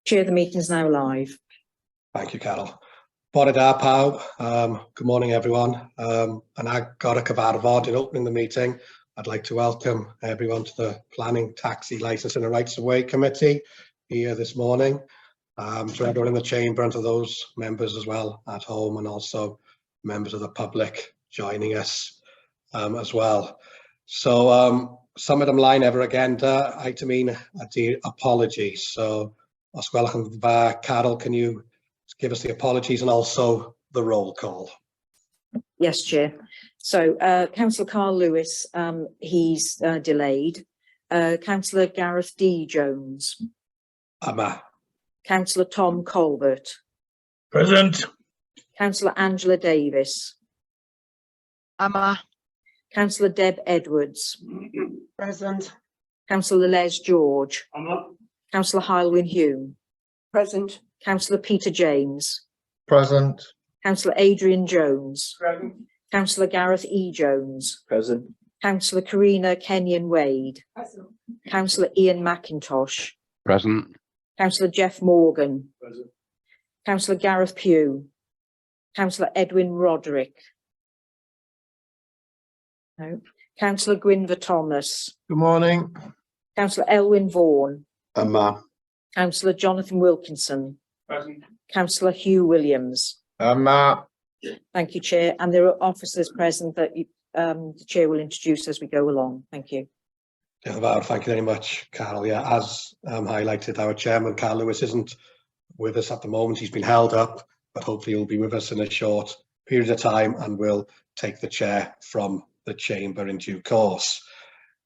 Chair, the meeting is now live. Thank you, Carol. Bore da pawb. Good morning, everyone. And agor y cyfarfod in opening the meeting. I'd like to welcome everyone to the Planning, Taxi, Licensing and Rights of Way Committee here this morning. To everyone in the chamber and to those members as well at home, and also members of the public joining us as well. So, symud ymlaen efo'r agenda, item 1 ydy apologies. So, os gwelwch yn dda, Carol, can you give us the apologies and also the roll call? Yes, Chair. So, Councillor Carl Lewis, he's delayed. Councillor Gareth D. Jones. Yma. Councillor Tom Colbert. Present. Councillor Angela Davis. Yma. Councillor Deb Edwards. Present. Councillor Les George. Yma. Councillor Hylwyn Hume. Present. Councillor Peter James. Present. Councillor Adrian Jones. Present. Councillor Gareth E. Jones. Present. Councillor Karina Kenyon Wade. Present. Councillor Ian McIntosh. Present. Councillor Jeff Morgan. Present. Councillor Gareth Pugh. Councillor Edwin Roderick. No. Councillor Gwynfor Thomas. Good morning. Councillor Elwyn Vaughan. Yma. Councillor Jonathan Wilkinson. Present. Councillor Hugh Williams. Yma. Thank you, Chair. And there are officers present that the Chair will introduce as we go along. Thank you. Thank you very much, Carol. Yeah, as highlighted, our chairman, Carl Lewis, isn't with us at the moment. He's been held up, but hopefully he'll be with us in a short period of time and will take the chair from the chamber in due course.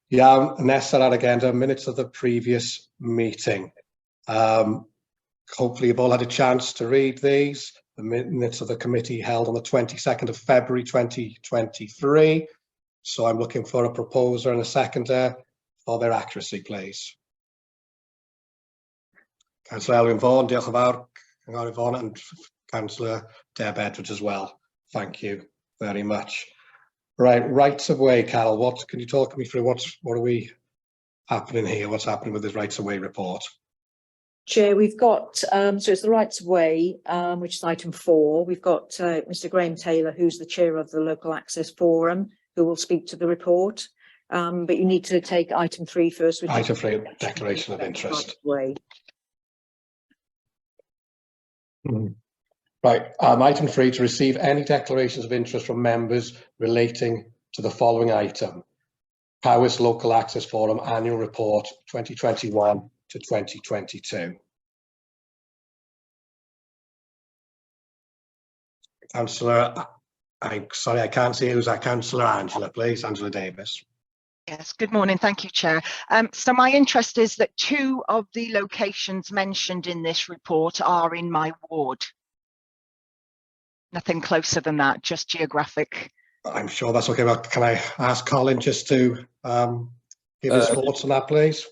Yeah, nesaf ar agenda, minutes of the previous meeting. Hopefully you've all had a chance to read these. The minutes of the committee held on the 22nd of February 2023. So I'm looking for a proposer and a seconder for their accuracy, please. Councillor Elwyn Vaughan, diolch yn fawr, Cynghorydd Vaughan, and Councillor Deb Edwards as well. Thank you very much. Right, rights of way, Carol. What can you talk me through? What are we happening here? What's happening with this rights of way report? Chair, we've got, so it's the rights of way, which is item 4. We've got Mr. Graham Taylor, who's the chair of the Local Access Forum, who will speak to the report. But you need to take item 3 first. Item 3, declaration of interest. Way. Right, item 3, to receive any declarations of interest from members relating to the following item. Powys Local Access Forum Annual Report 2021 to 2022. Councillor, I'm sorry, I can't see who's that. Councillor Angela, please. Angela Davis. Yes, good morning. Thank you, Chair. So my interest is that 2 of the locations mentioned in this report are in my ward. Nothing closer than that, just geographic. I'm sure that's okay. Well, can I ask Colin just to give his thoughts on that, please?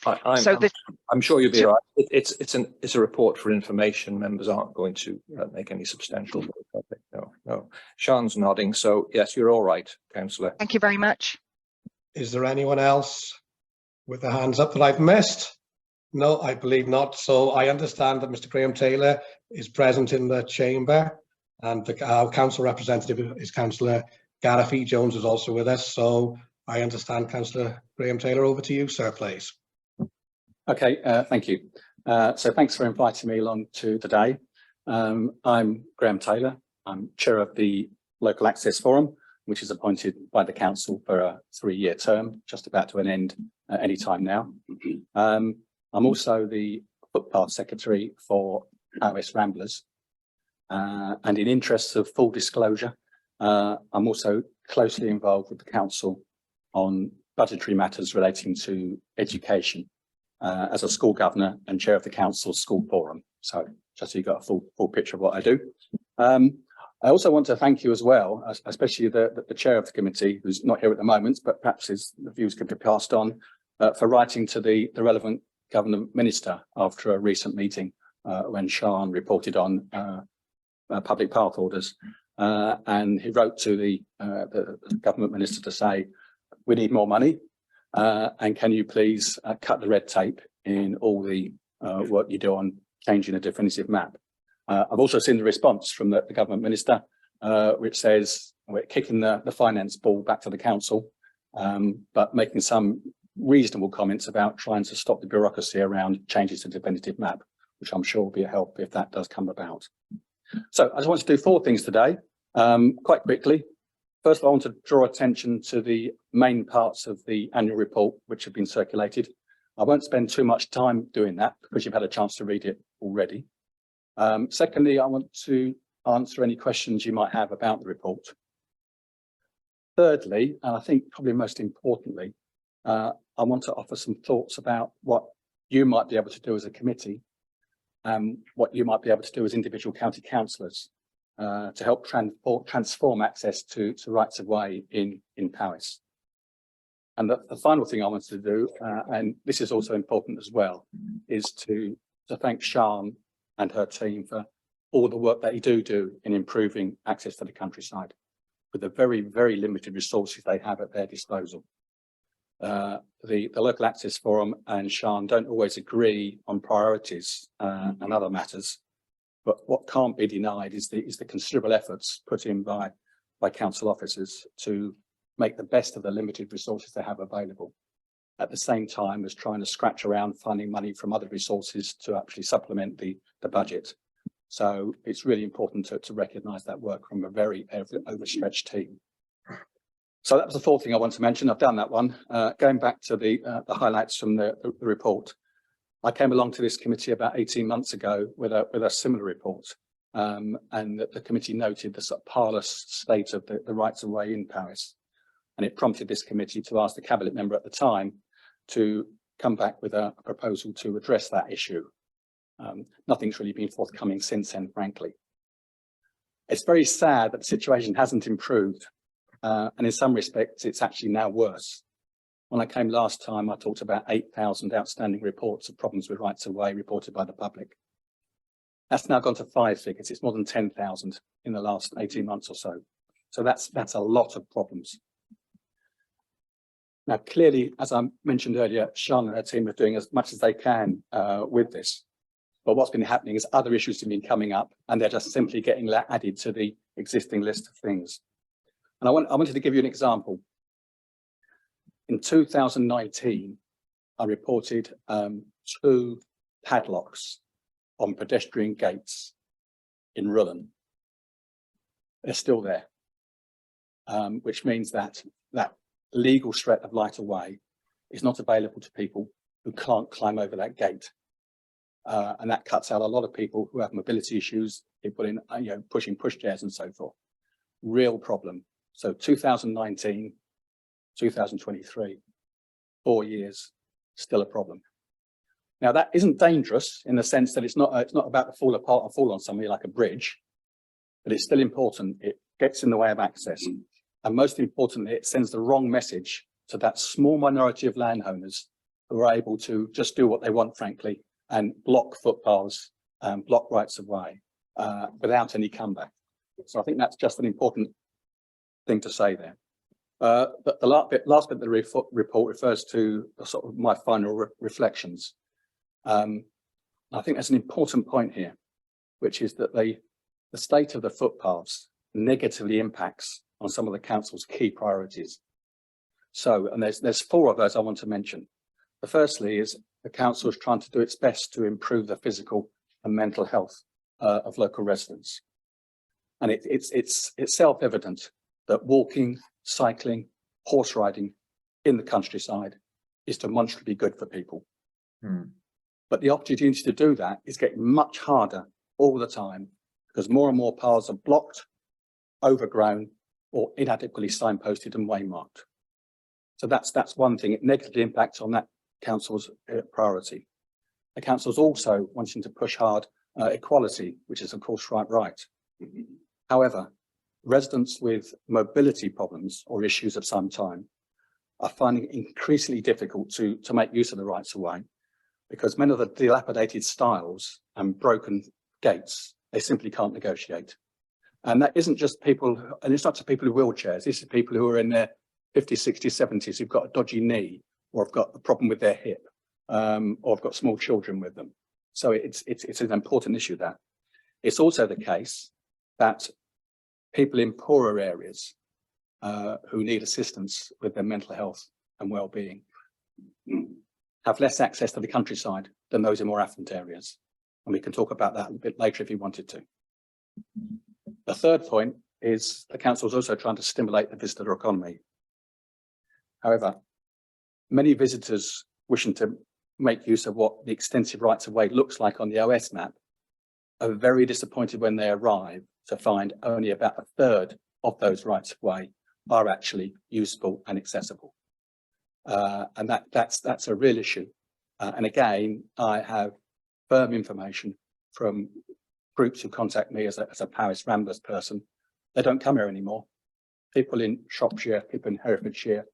I'm sure you'll be right. It's a report for information. Members aren't going to make any substantial vote. No. Sean's nodding. So yes, you're all right, Councillor. Thank you very much. Is there anyone else with their hands up that I've missed? No, I believe not. So I understand that Mr. Graham Taylor is present in the chamber, and our council representative is Councillor Gareth E. Jones, is also with us. So I understand, Councillor Graham Taylor, over to you, sir, please. Okay, thank you. So thanks for inviting me along to the day. I'm Graham Taylor. I'm chair of the Local Access Forum, which is appointed by the council for a 3-year term, just about to an end any time now. I'm also the footpath secretary for Powys Ramblers. And in interests of full disclosure, I'm also closely involved with the council on budgetary matters relating to education as a school governor and chair of the council's school forum. So just so you got a full picture of what I do. I also want to thank you as well, especially the chair of the committee, who's not here at the moment, but perhaps the views could be passed on, for writing to the relevant government minister after a recent meeting when Sean reported on public path orders. And he wrote to the government minister to say, we need more money, and can you please cut the red tape in all the work you do on changing a definitive map. I've also seen the response from the government minister, which says we're kicking the finance ball back to the council, but making some reasonable comments about trying to stop the bureaucracy around changes to definitive map, which I'm sure will be a help if that does come about. So I just want to do 4 things today, quite quickly. First of all, I want to draw attention to the main parts of the annual report, which have been circulated. I won't spend too much time doing that because you've had a chance to read it already. Secondly, I want to answer any questions you might have about the report. Thirdly, and I think probably most importantly, I want to offer some thoughts about what you might be able to do as a committee, what you might be able to do as individual county councillors to help transform access to rights of way in Powys. And the final thing I wanted to do, and this is also important as well, is to thank Sian and her team for all the work that they do in improving access to the countryside with the very, very limited resources they have at their disposal. The Local Access Forum and Sian don't always agree on priorities and other matters, but what can't be denied is the considerable efforts put in by council officers to make the best of the limited resources they have available, at the same time as trying to scratch around finding money from other resources to actually supplement the budget. So it's really important to recognise that work from a very overstretched team. So that was the 4th thing I want to mention. I've done that one. Going back to the highlights from the report, I came along to this committee about 18 months ago with a similar report, and the committee noted the sort of parlous state of the rights of way in Powys, and it prompted this committee to ask the cabinet member at the time to come back with a proposal to address that issue. Nothing's really been forthcoming since then, frankly. It's very sad that the situation hasn't improved, and in some respects it's actually now worse. When I came last time, I talked about 8,000 outstanding reports of problems with rights of way reported by the public. That's now gone to 5 figures. It's more than 10,000 in the last 18 months or so. So that's a lot of problems. Now, clearly, as I mentioned earlier, Sian and her team are doing as much as they can with this. But what's been happening is other issues have been coming up, and they're just simply getting added to the existing list of things. And I wanted to give you an example. In 2019, I reported 2 padlocks on pedestrian gates in Rullan. They're still there, which means that legal threat of right of way is not available to people who can't climb over that gate. And that cuts out a lot of people who have mobility issues, people in, pushing pushchairs and so forth. Real problem. So 2019, 2023, 4 years, still a problem. Now that isn't dangerous in the sense that it's not about to fall apart or fall on somebody like a bridge, but it's still important. It gets in the way of access. And most importantly, it sends the wrong message to that small minority of landowners who are able to just do what they want, frankly, and block footpaths and block rights of way without any comeback. So I think that's just an important thing to say there. But the last bit of the report refers to sort of my final reflections. I think there's an important point here, which is that the state of the footpaths negatively impacts on some of the council's key priorities. So, and there's 4 of those I want to mention. The firstly is the council is trying to do its best to improve the physical and mental health of local residents. And it's self-evident that walking, cycling, horse riding in the countryside is demonstrably good for people. But the opportunity to do that is getting much harder all the time because more and more paths are blocked, overgrown, or inadequately signposted and waymarked. So that's one thing. It negatively impacts on that council's priority. The council's also wanting to push hard equality, which is of course right. However, residents with mobility problems or issues of some time are finding it increasingly difficult to make use of the rights of way because many of the dilapidated stiles and broken gates, they simply can't negotiate. And that isn't just people, and it's not just people with wheelchairs, this is people who are in their 50s, 60s, 70s, who've got a dodgy knee, or have got a problem with their hip, or have got small children with them. So it's an important issue that. It's also the case that people in poorer areas who need assistance with their mental health and well-being have less access to the countryside than those in more affluent areas. And we can talk about that a bit later if you wanted to. The third point is the council is also trying to stimulate the visitor economy. However, many visitors wishing to make use of what the extensive rights of way looks like on the OS map are very disappointed when they arrive to find only about a third of those rights of way are actually usable and accessible. And that's a real issue. And again, I have firm information from groups who contact me as a Powys Ramblers person. They don't come here anymore. People in Shropshire, people in Herefordshire,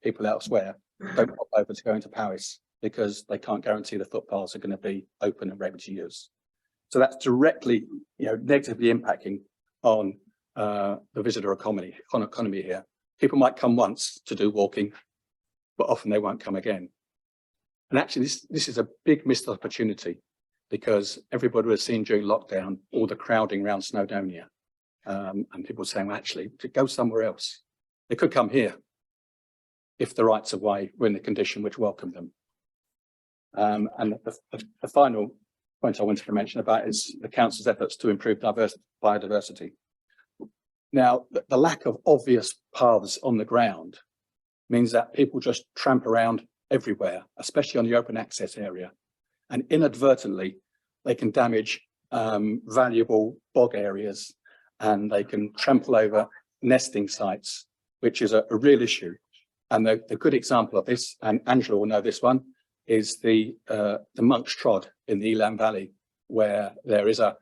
people elsewhere don't pop over to go into Powys because they can't guarantee the footpaths are going to be open and ready to use. So that's directly, negatively impacting on the visitor economy here. People might come once to do walking, but often they won't come again. And actually, this is a big missed opportunity because everybody was seen during lockdown all the crowding around Snowdonia, and people saying, well, actually, to go somewhere else. They could come here if the rights of way were in the condition which welcomed them. And the final point I wanted to mention about is the council's efforts to improve biodiversity. Now, the lack of obvious paths on the ground means that people just tramp around everywhere, especially on the open access area, and inadvertently they can damage valuable bog areas, and they can trample over nesting sites, which is a real issue. And the good example of this, and Angela will know this one, is the Monk's Trod in the Elan Valley, where there is a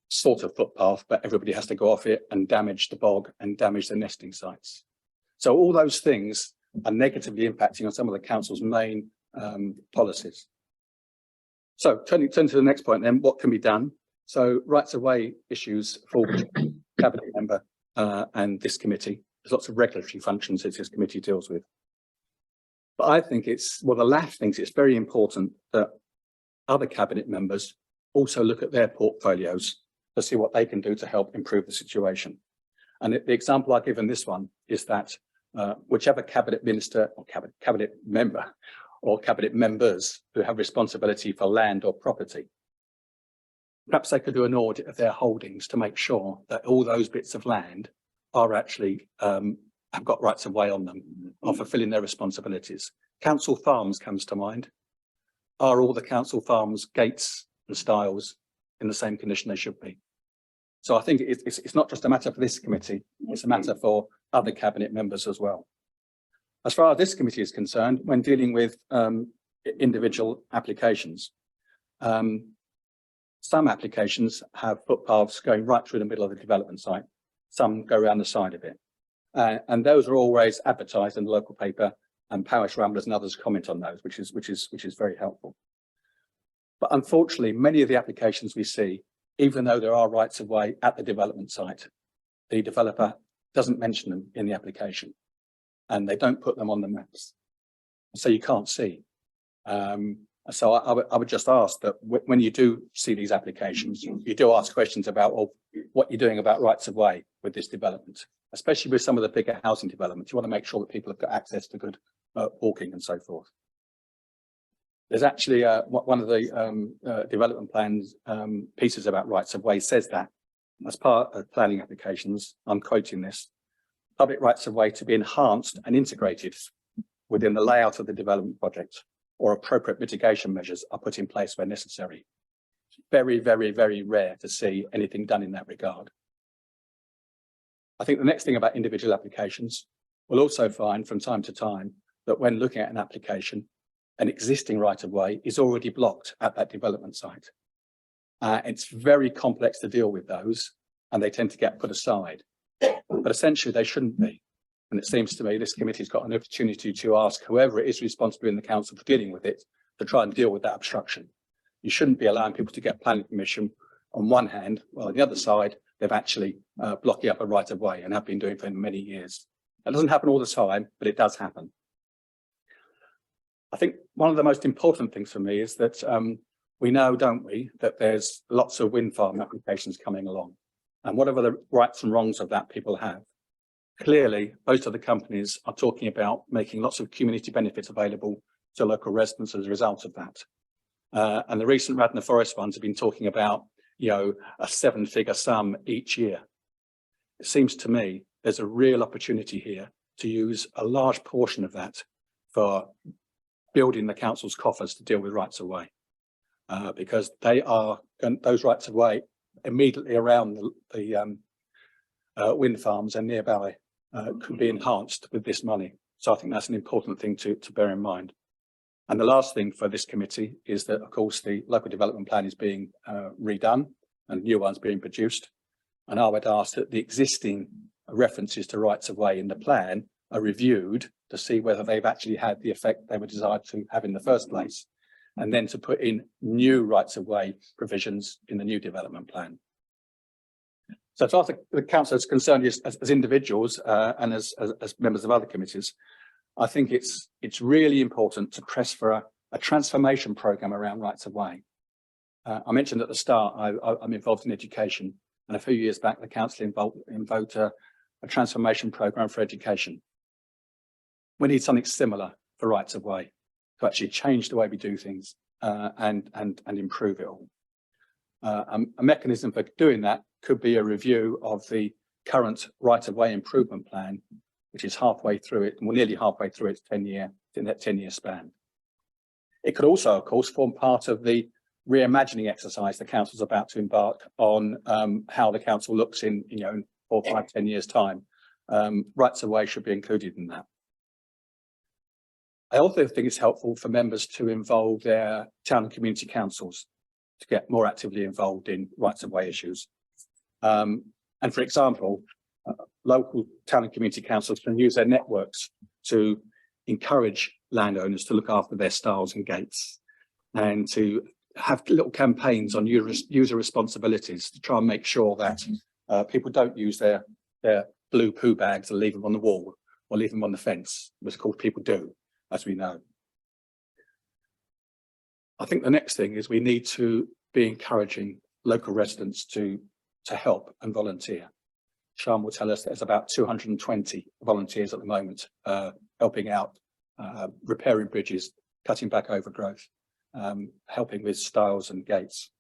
sort of footpath, but everybody has to go off it and damage the bog and damage the nesting sites. So all those things are negatively impacting on some of the council's main policies. So turning to the next point then, what can be done? So rights of way issues for the cabinet member and this committee. There's lots of regulatory functions that this committee deals with. But I think the LAF thinks it's very important that other cabinet members also look at their portfolios to see what they can do to help improve the situation. And the example I give in this one is that whichever cabinet minister or cabinet member or cabinet members who have responsibility for land or property, perhaps they could do an audit of their holdings to make sure that all those bits of land are actually have got rights of way on them, are fulfilling their responsibilities. Council farms comes to mind. Are all the council farms gates and stiles in the same condition they should be? So I think it's not just a matter for this committee, it's a matter for other cabinet members as well. As far as this committee is concerned, when dealing with individual applications, some applications have footpaths going right through the middle of the development site. Some go around the side of it. And those are always advertised in the local paper, and Powys Ramblers and others comment on those, which is very helpful. But unfortunately, many of the applications we see, even though there are rights of way at the development site, the developer doesn't mention them in the application, and they don't put them on the maps, so you can't see. So I would just ask that when you do see these applications, you do ask questions about, well, what you're doing about rights of way with this development, especially with some of the bigger housing developments. You want to make sure that people have got access to good walking and so forth. There's actually one of the development plans pieces about rights of way says that as part of planning applications, I'm quoting this, public rights of way to be enhanced and integrated within the layout of the development project, or appropriate mitigation measures are put in place where necessary. Very, very, very rare to see anything done in that regard. I think the next thing about individual applications, we'll also find from time to time that when looking at an application, an existing right of way is already blocked at that development site. It's very complex to deal with those, and they tend to get put aside. But essentially they shouldn't be. And it seems to me this committee's got an opportunity to ask whoever is responsible in the council for dealing with it to try and deal with that obstruction. You shouldn't be allowing people to get planning permission on one hand, while on the other side, they've actually blocking up a right of way and have been doing for many years. That doesn't happen all the time, but it does happen. I think one of the most important things for me is that We know, don't we, that there's lots of wind farm applications coming along, and whatever the rights and wrongs of that people have, clearly most of the companies are talking about making lots of community benefits available to local residents as a result of that. And the recent Radnor Forest ones have been talking about, you know, a 7-figure sum each year. It seems to me there's a real opportunity here to use a large portion of that for building the council's coffers to deal with rights of way, because they are, those rights of way immediately around the wind farms and nearby could be enhanced with this money. So I think that's an important thing to bear in mind. And the last thing for this committee is that, of course, the local development plan is being redone and new ones being produced. And I would ask that the existing references to rights of way in the plan are reviewed to see whether they've actually had the effect they were desired to have in the first place, and then to put in new rights of way provisions in the new development plan. So as far as the council is concerned, as individuals and as members of other committees, I think it's really important to press for a transformation programme around rights of way. I mentioned at the start, I'm involved in education, and a few years back, the council invoked a transformation programme for education. We need something similar for rights of way to actually change the way we do things and improve it all. A mechanism for doing that could be a review of the current right of way improvement plan, which is halfway through it, well, nearly halfway through its 10-year span. It could also, of course, form part of the reimagining exercise the council's about to embark on, how the council looks in 4, 5, 10 years' time. Rights of way should be included in that. I also think it's helpful for members to involve their town and community councils to get more actively involved in rights of way issues. And for example, local town and community councils can use their networks to encourage landowners to look after their stiles and gates, and to have little campaigns on user responsibilities to try and make sure that people don't use their blue poo bags and leave them on the wall or leave them on the fence, which of course people do, as we know. I think the next thing is we need to be encouraging local residents to help and volunteer. Sian will tell us there's about 220 volunteers at the moment helping out, repairing bridges, cutting back overgrowth, helping with stiles and gates.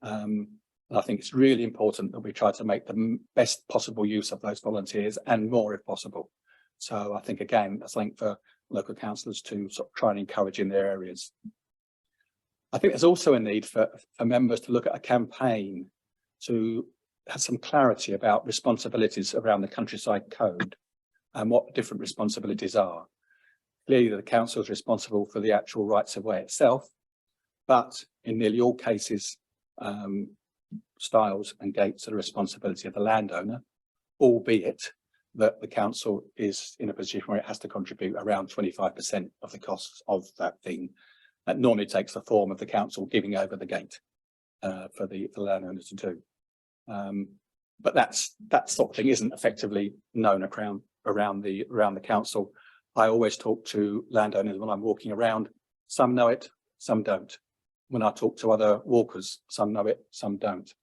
And I think it's really important that we try to make the best possible use of those volunteers and more if possible. So I think, again, that's something for local councillors to sort of try and encourage in their areas. I think there's also a need for members to look at a campaign to have some clarity about responsibilities around the countryside code and what different responsibilities are. Clearly, the council is responsible for the actual rights of way itself, but in nearly all cases, stiles and gates are the responsibility of the landowner, albeit that the council is in a position where it has to contribute around 25% of the costs of that thing. That normally takes the form of the council giving over the gate for the landowner to do. But that sort of thing isn't effectively known around the council. I always talk to landowners when I'm walking around. Some know it, some don't. When I talk to other walkers, some know it, some don't.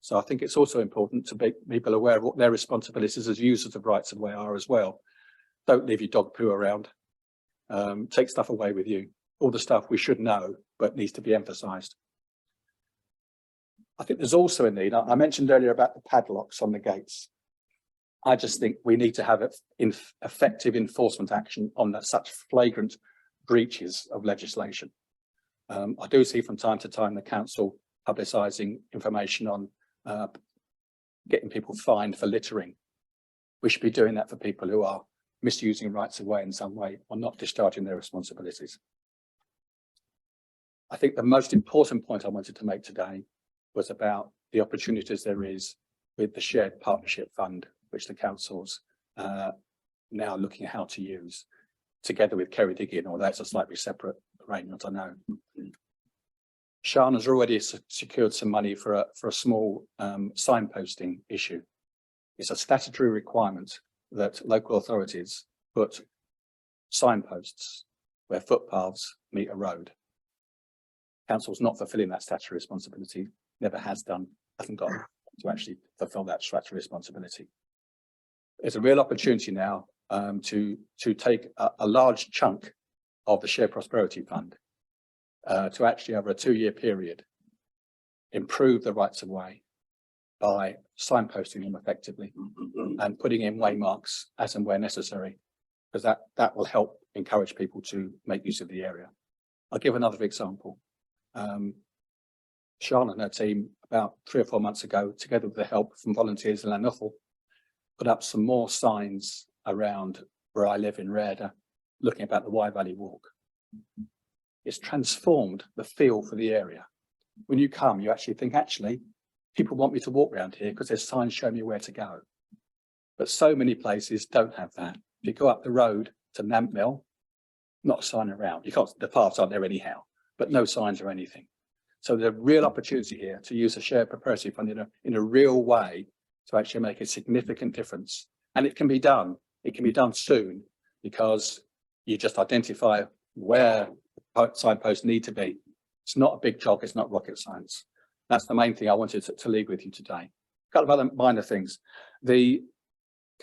So I think it's also important to make people aware of what their responsibilities as users of rights of way are as well. Don't leave your dog poo around. Take stuff away with you. All the stuff we should know, but needs to be emphasised. I think there's also a need. I mentioned earlier about the padlocks on the gates. I just think we need to have effective enforcement action on such flagrant breaches of legislation. I do see from time to time the council publicising information on getting people fined for littering. We should be doing that for people who are misusing rights of way in some way or not discharging their responsibilities. I think the most important point I wanted to make today was about the opportunities there is with the shared partnership fund, which the council's now looking at how to use, together with Ceredigion, although it's a slightly separate arrangement, I know. Sian has already secured some money for a small signposting issue. It's a statutory requirement that local authorities put signposts where footpaths meet a road. Council's not fulfilling that statutory responsibility, never has done, hasn't got to actually fulfil that statutory responsibility. There's a real opportunity now to take a large chunk of the Shared Prosperity Fund to actually, over a 2-year period, improve the rights of way by signposting them effectively and putting in waymarks as and where necessary, because that will help encourage people to make use of the area. I'll give another example. Sian and her team, about 3 or 4 months ago, together with the help from volunteers in Llanuffle, put up some more signs around where I live in Reda, looking about the Wye Valley Walk. It's transformed the feel for the area. When you come, you actually think, actually, people want me to walk around here because there's signs showing me where to go. But so many places don't have that. If you go up the road to Nampmill, not a sign around. You can't, the paths aren't there anyhow, but no signs or anything. So there's a real opportunity here to use a shared prosperity fund in a real way to actually make a significant difference. And it can be done. It can be done soon, because you just identify where signposts need to be. It's not a big job. It's not rocket science. That's the main thing I wanted to leave with you today. A couple of other minor things. The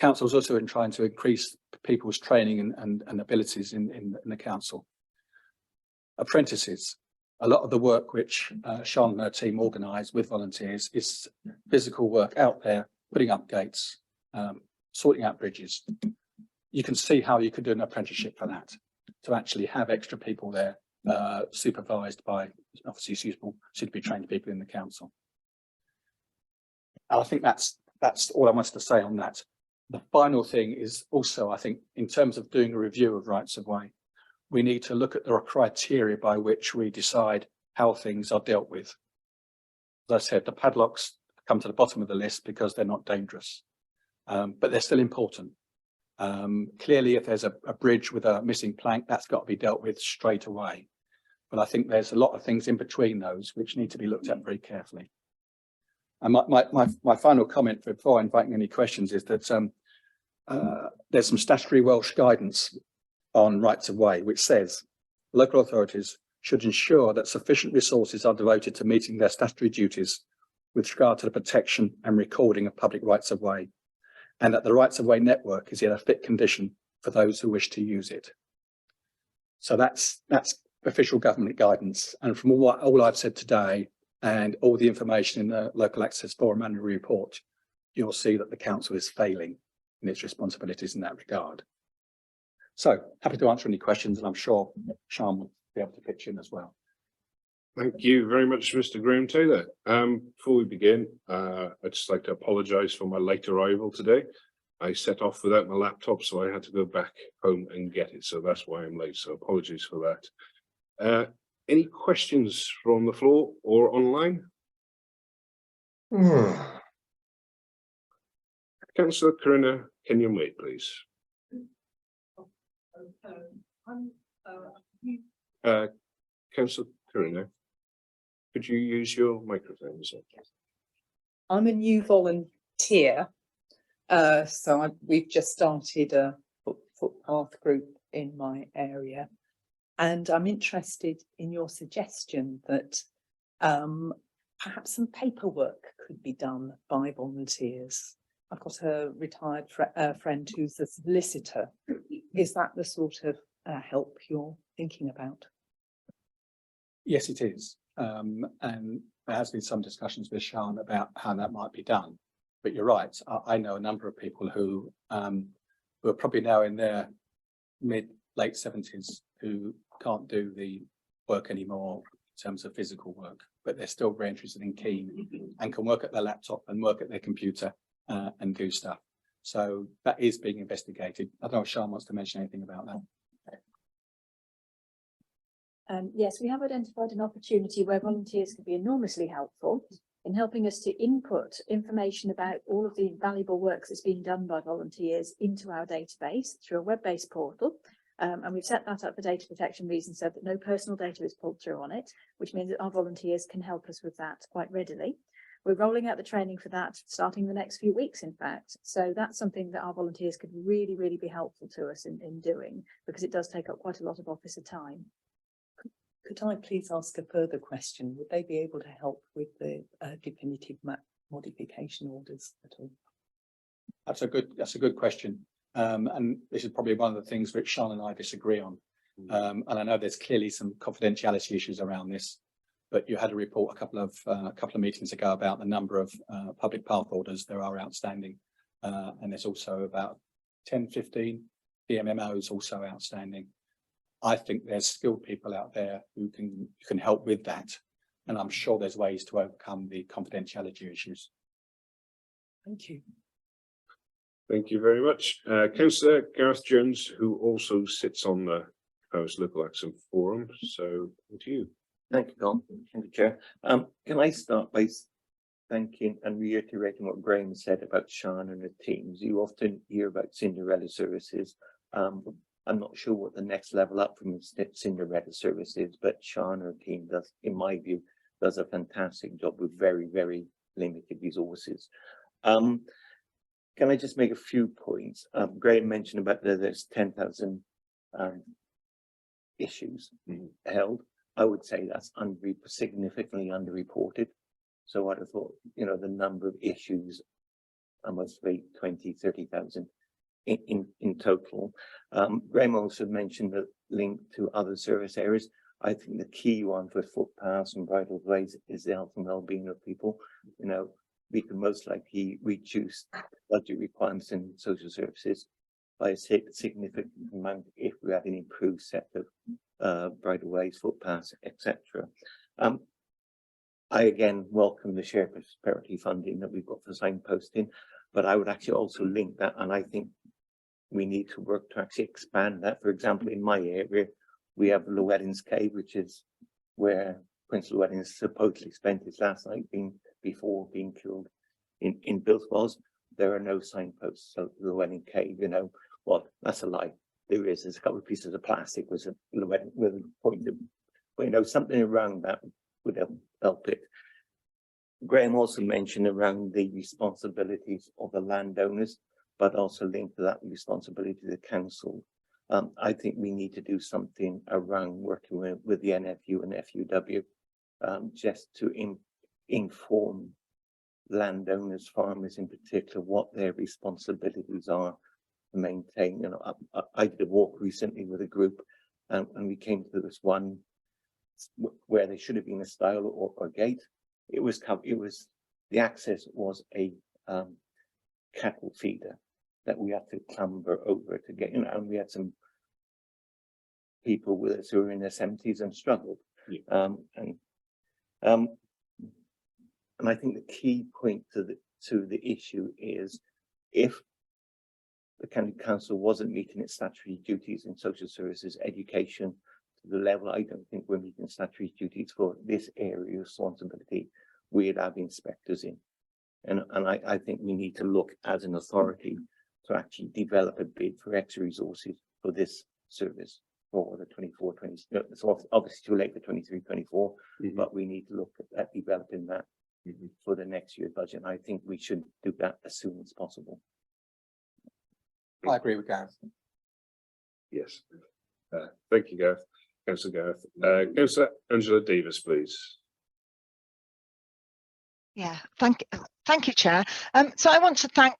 council is also in trying to increase people's training and abilities in the council. Apprentices. A lot of the work which Sian and her team organise with volunteers is physical work out there, putting up gates, sorting out bridges. You can see how you could do an apprenticeship for that, to actually have extra people there, supervised by obviously suitably trained people in the council. And I think that's all I wanted to say on that. The final thing is also, I think, in terms of doing a review of rights of way, we need to look at the criteria by which we decide how things are dealt with. As I said, the padlocks come to the bottom of the list because they're not dangerous, but they're still important. Clearly, if there's a bridge with a missing plank, that's got to be dealt with straight away. But I think there's a lot of things in between those which need to be looked at very carefully. And my final comment before inviting any questions is that there's some statutory Welsh guidance on rights of way, which says local authorities should ensure that sufficient resources are devoted to meeting their statutory duties with regard to the protection and recording of public rights of way, and that the rights of way network is in a fit condition for those who wish to use it. So that's official government guidance. And from all I've said today and all the information in the Local Access Forum annual report, you'll see that the council is failing in its responsibilities in that regard. So happy to answer any questions, and I'm sure Sian will be able to pitch in as well. Thank you very much, Mr. Graham Taylor. Before we begin, I'd just like to apologise for my late arrival today. I set off without my laptop, so I had to go back home and get it. So that's why I'm late. So apologies for that. Any questions from the floor or online? Councillor Corina, can you wait, please? Councillor Corina, could you use your microphone? I'm a new volunteer, so we've just started a footpath group in my area, and I'm interested in your suggestion that perhaps some paperwork could be done by volunteers. I've got a retired friend who's a solicitor. Is that the sort of help you're thinking about? Yes, it is. And there has been some discussions with Sian about how that might be done. But you're right. I know a number of people who are probably now in their late 70s who can't do the work anymore in terms of physical work, but they're still very interested and keen and can work at their laptop and work at their computer and do stuff. So that is being investigated. I don't know if Sian wants to mention anything about that. Yes, we have identified an opportunity where volunteers could be enormously helpful in helping us to input information about all of the valuable work that's being done by volunteers into our database through a web-based portal. And we've set that up for data protection reasons so that no personal data is pulled through on it, which means that our volunteers can help us with that quite readily. We're rolling out the training for that starting the next few weeks, in fact. So that's something that our volunteers could really, really be helpful to us in doing, because it does take up quite a lot of officer time. Could I please ask a further question? Would they be able to help with the definitive map modification orders at all? That's a good question. And this is probably one of the things which Sean and I disagree on. And I know there's clearly some confidentiality issues around this, but you had a report a couple of meetings ago about the number of public path orders there are outstanding. And there's also about 10, 15 PMMOs also outstanding. I think there's skilled people out there who can help with that. And I'm sure there's ways to overcome the confidentiality issues. Thank you. Thank you very much. Councillor Gareth Jones, who also sits on the proposed local action forum. So to you. Thank you, Colin. Thank you, Chair. Can I start by thanking and reiterating what Graham said about Sean and the teams? You often hear about Cinderella services. I'm not sure what the next level up from Cinderella service is, but Sean and her team does, in my view, does a fantastic job with very, very limited resources. Can I just make a few points? Graham mentioned about there's 10,000 issues held. I would say that's significantly underreported. So I'd have thought, you know, the number of issues, I must say 20, 30,000 in total. Graham also mentioned the link to other service areas. I think the key one for footpaths and bridle ways is the health and well-being of people. You know, we can most likely reduce budget requirements in social services by a significant amount if we have an improved set of bridle ways, footpaths, etc. I again welcome the shared prosperity funding that we've got for signposting, but I would actually also link that, and I think we need to work to actually expand that. For example, in my area, we have Llewellyn's Cave, which is where Prince Llewellyn supposedly spent his last night before being killed in Bilswells. There are no signposts of Llewellyn Cave, you know. Well, that's a lie. There's a couple of pieces of plastic with a Llewellyn with a pointed, but you know, something around that would help it. Graham also mentioned around the responsibilities of the landowners, but also linked to that responsibility to the council. I think we need to do something around working with the NFU and FUW, just to inform landowners, farmers in particular, what their responsibilities are to maintain. You know, I did a walk recently with a group, and we came to this one where there should have been a stile or gate. It was the access was a cattle feeder that we had to clamber over to get, you know, and we had some people with us who were in their 70s and struggled. Yeah. And I think the key point to the issue is, if the county council wasn't meeting its statutory duties in social services, education, to the level I don't think we're meeting statutory duties for this area of responsibility, we'd have inspectors in. And I think we need to look as an authority to actually develop a bid for extra resources for this service for the 24-20. It's obviously too late for 23-24, but we need to look at developing that for the next year's budget. And I think we should do that as soon as possible. I agree with Gareth. Yes. Thank you, Gareth. Councillor Gareth. Councillor Angela Davis, please. Yeah, thank you, Chair. So I want to thank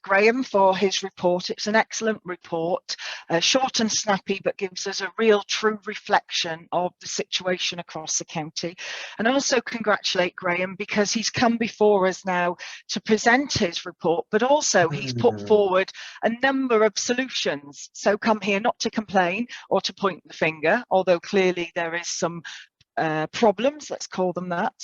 Graham for his report. It's an excellent report, short and snappy, but gives us a real true reflection of the situation across the county. And also congratulate Graham, because he's come before us now to present his report, but also he's put forward a number of solutions. So come here not to complain or to point the finger, although clearly there is some problems, let's call them that.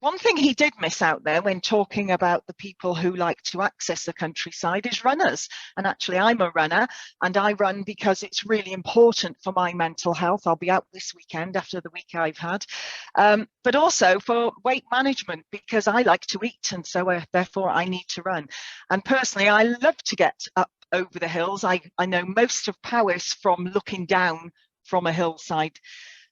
One thing he did miss out there when talking about the people who like to access the countryside is runners. And actually I'm a runner, and I run because it's really important for my mental health. I'll be out this weekend after the week I've had, but also for weight management, because I like to eat, and so therefore I need to run. And personally, I love to get up over the hills. I know most of Powys from looking down from a hillside.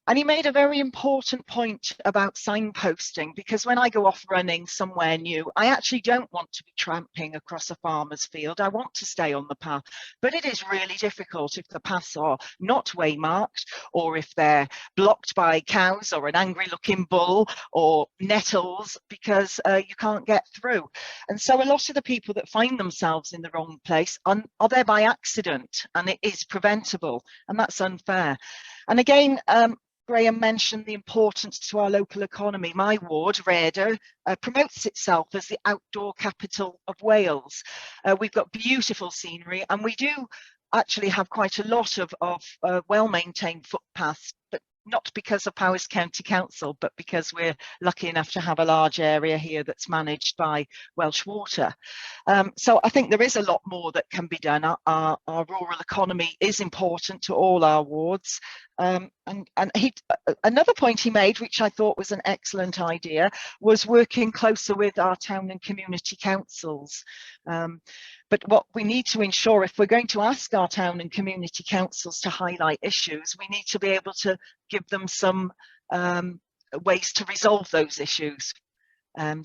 And he made a very important point about signposting, because when I go off running somewhere new, I actually don't want to be tramping across a farmer's field. I want to stay on the path, but it is really difficult if the paths are not waymarked, or if they're blocked by cows or an angry looking bull or nettles, because you can't get through. And so a lot of the people that find themselves in the wrong place are there by accident, and it is preventable, and that's unfair. And again, Graham mentioned the importance to our local economy. My ward, Rhayader, promotes itself as the outdoor capital of Wales. We've got beautiful scenery, and we do actually have quite a lot of well-maintained footpaths, but not because of Powys County Council, but because we're lucky enough to have a large area here that's managed by Welsh Water. So I think there is a lot more that can be done. Our rural economy is important to all our wards. And another point he made, which I thought was an excellent idea, was working closer with our town and community councils. But what we need to ensure, if we're going to ask our town and community councils to highlight issues, we need to be able to give them some ways to resolve those issues.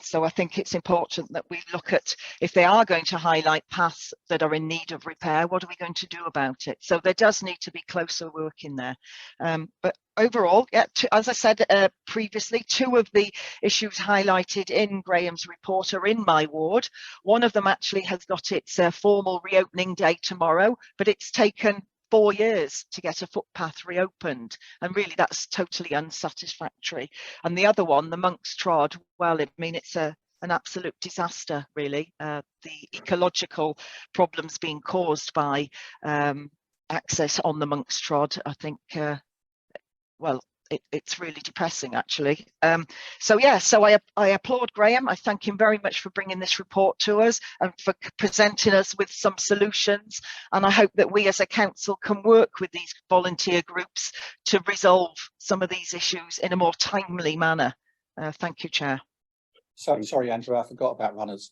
So I think it's important that we look at, if they are going to highlight paths that are in need of repair, what are we going to do about it? So there does need to be closer work in there. But overall, yeah, as I said previously, 2 of the issues highlighted in Graham's report are in my ward. One of them actually has got its formal reopening day tomorrow, but it's taken 4 years to get a footpath reopened, and really that's totally unsatisfactory. And the other one, the Monk's Trod, well, I mean, it's an absolute disaster, really. The ecological problems being caused by access on the Monk's Trod, I think, well, it's really depressing, actually. So yeah, so I applaud Graham. I thank him very much for bringing this report to us and for presenting us with some solutions. And I hope that we as a council can work with these volunteer groups to resolve some of these issues in a more timely manner. Thank you, Chair. Sorry, Andrew, I forgot about runners.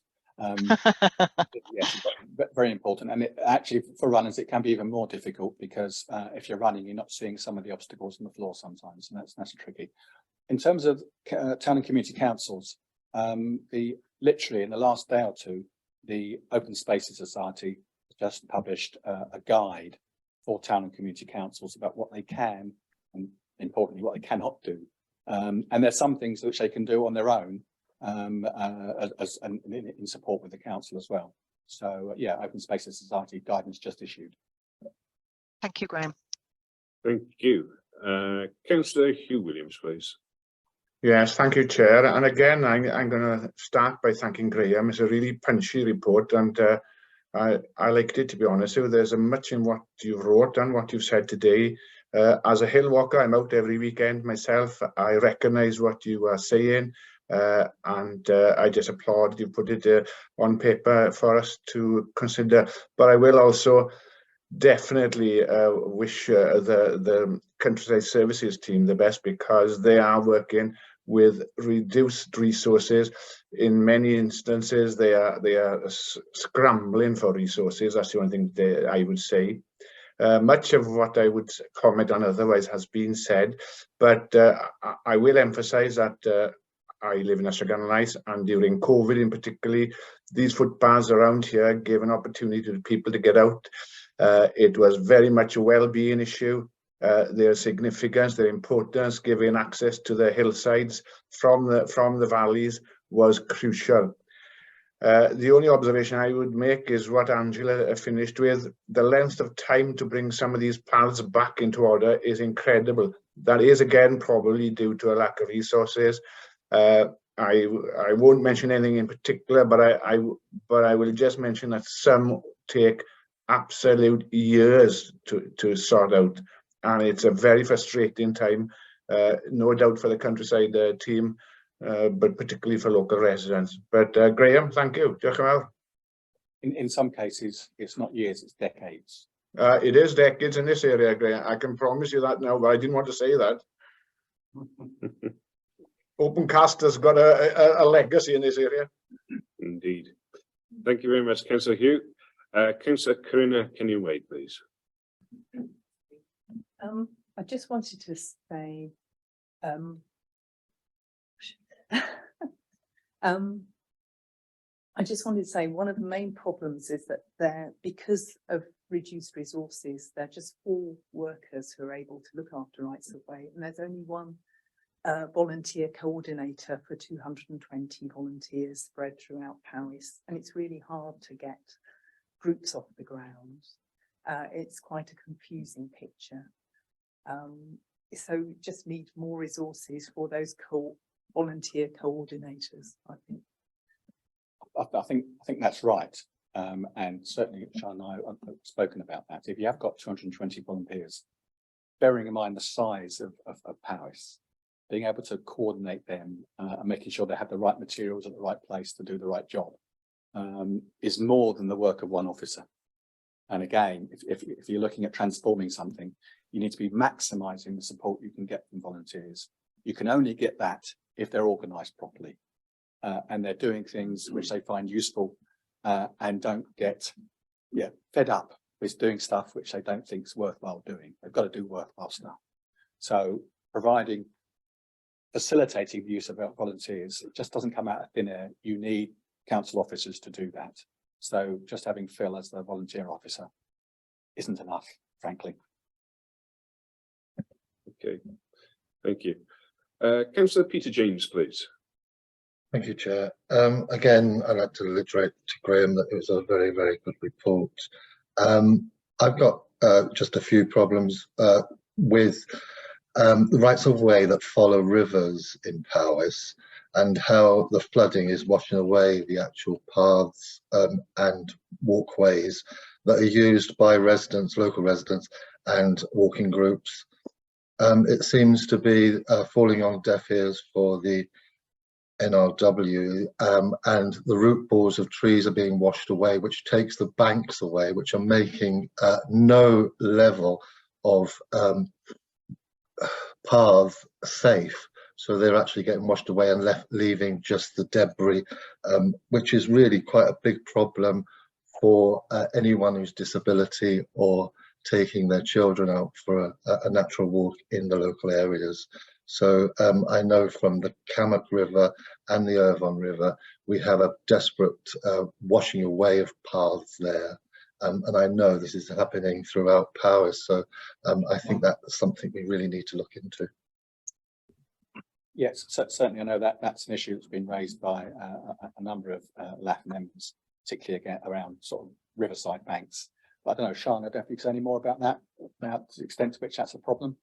Yes, very important, and actually for runners it can be even more difficult, because if you're running, you're not seeing some of the obstacles on the floor sometimes, and that's tricky. In terms of town and community councils, literally in the last day or two, the Open Spaces Society just published a guide for town and community councils about what they can and, importantly, what they cannot do. And there's some things which they can do on their own, and in support with the council as well. So yeah, Open Spaces Society guidance just issued. Thank you, Graham. Thank you. Councillor Hugh Williams, please. Yes, thank you, Chair. And again, I'm going to start by thanking Graham. It's a really punchy report, and I liked it, to be honest with you. There's much in what you've wrote and what you've said today. As a hill walker, I'm out every weekend myself. I recognise what you are saying. And I just applaud you put it on paper for us to consider. But I will also definitely wish the Countryside Services team the best, because they are working with reduced resources. In many instances, they are scrambling for resources. That's the only thing I would say. Much of what I would comment on otherwise has been said, but I will emphasise that I live in Ashton-on-Ice, and during COVID in particular, these footpaths around here gave an opportunity to people to get out. It was very much a well-being issue. Their significance, their importance, giving access to the hillsides from the valleys was crucial. The only observation I would make is what Angela finished with. The length of time to bring some of these paths back into order is incredible. That is, again, probably due to a lack of resources. I won't mention anything in particular, but I will just mention that some take absolute years to sort out, and it's a very frustrating time, no doubt for the Countryside team, but particularly for local residents. But Graham, thank you. Diolch yn fawr. In some cases, it's not years, it's decades. It is decades in this area, Graham. I can promise you that now, but I didn't want to say that. Opencast has got a legacy in this area. Indeed. Thank you very much, Councillor Hugh. Councillor Karina, can you wait, please? I just wanted to say, I just wanted to say one of the main problems is that because of reduced resources, there are just 4 workers who are able to look after rights of way, and there's only 1 volunteer coordinator for 220 volunteers spread throughout Powys, and it's really hard to get groups off the ground. It's quite a confusing picture. So just need more resources for those volunteer coordinators, I think. I think that's right. And certainly Sean and I have spoken about that. If you have got 220 volunteers, bearing in mind the size of Powys, being able to coordinate them and making sure they have the right materials at the right place to do the right job is more than the work of 1 officer. And again, if you're looking at transforming something, you need to be maximising the support you can get from volunteers. You can only get that if they're organised properly and they're doing things which they find useful and don't get fed up with doing stuff which they don't think is worthwhile doing. They've got to do worthwhile stuff. So facilitating the use of volunteers, it just doesn't come out of thin air. You need council officers to do that. So just having Phil as the volunteer officer isn't enough, frankly. Okay, thank you. Councillor Peter James, please. Thank you, Chair. Again, I'd like to reiterate to Graham that it was a very, very good report. I've got just a few problems with the rights of way that follow rivers in Powys and how the flooding is washing away the actual paths and walkways that are used by residents, local residents and walking groups. It seems to be falling on deaf ears for the NRW and the root balls of trees are being washed away, which takes the banks away, which are making no level of path safe. So they're actually getting washed away and leaving just the debris, which is really quite a big problem for anyone who's disability or taking their children out for a natural walk in the local areas. So I know from the Cammok River and the Irvine River, we have a desperate washing away of paths there. And I know this is happening throughout Powys. So I think that's something we really need to look into. Yes, certainly I know that that's an issue that's been raised by a number of LAF members, particularly again around sort of riverside banks. But I don't know, Sean, I don't know if you can say any more about that, about the extent to which that's a problem.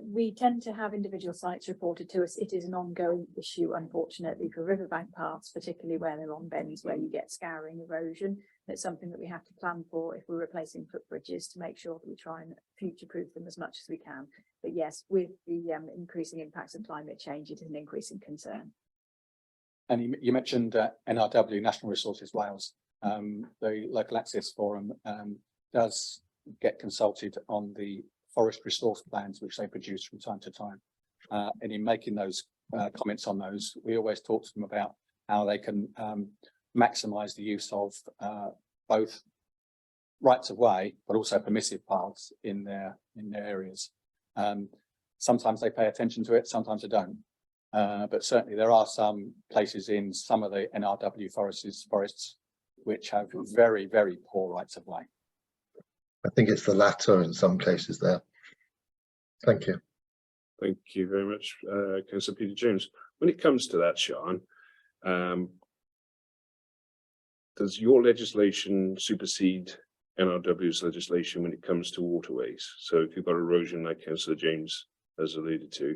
We tend to have individual sites reported to us. It is an ongoing issue, unfortunately, for riverbank paths, particularly where they're on bends where you get scouring, erosion. It's something that we have to plan for if we're replacing footbridges to make sure that we try and future-proof them as much as we can. But yes, with the increasing impacts of climate change, it is an increasing concern. And you mentioned NRW, National Resources Wales. The Local Access Forum does get consulted on the forest resource plans which they produce from time to time, and in making those comments on those, we always talk to them about how they can maximise the use of both rights of way but also permissive paths in their areas. Sometimes they pay attention to it, sometimes they don't, but certainly there are some places in some of the NRW forests which have very, very poor rights of way. I think it's the latter in some cases there. Thank you. Thank you very much, Councillor Peter James. When it comes to that, Sean, does your legislation supersede NRW's legislation when it comes to waterways? So if you've got erosion like Councillor James has alluded to,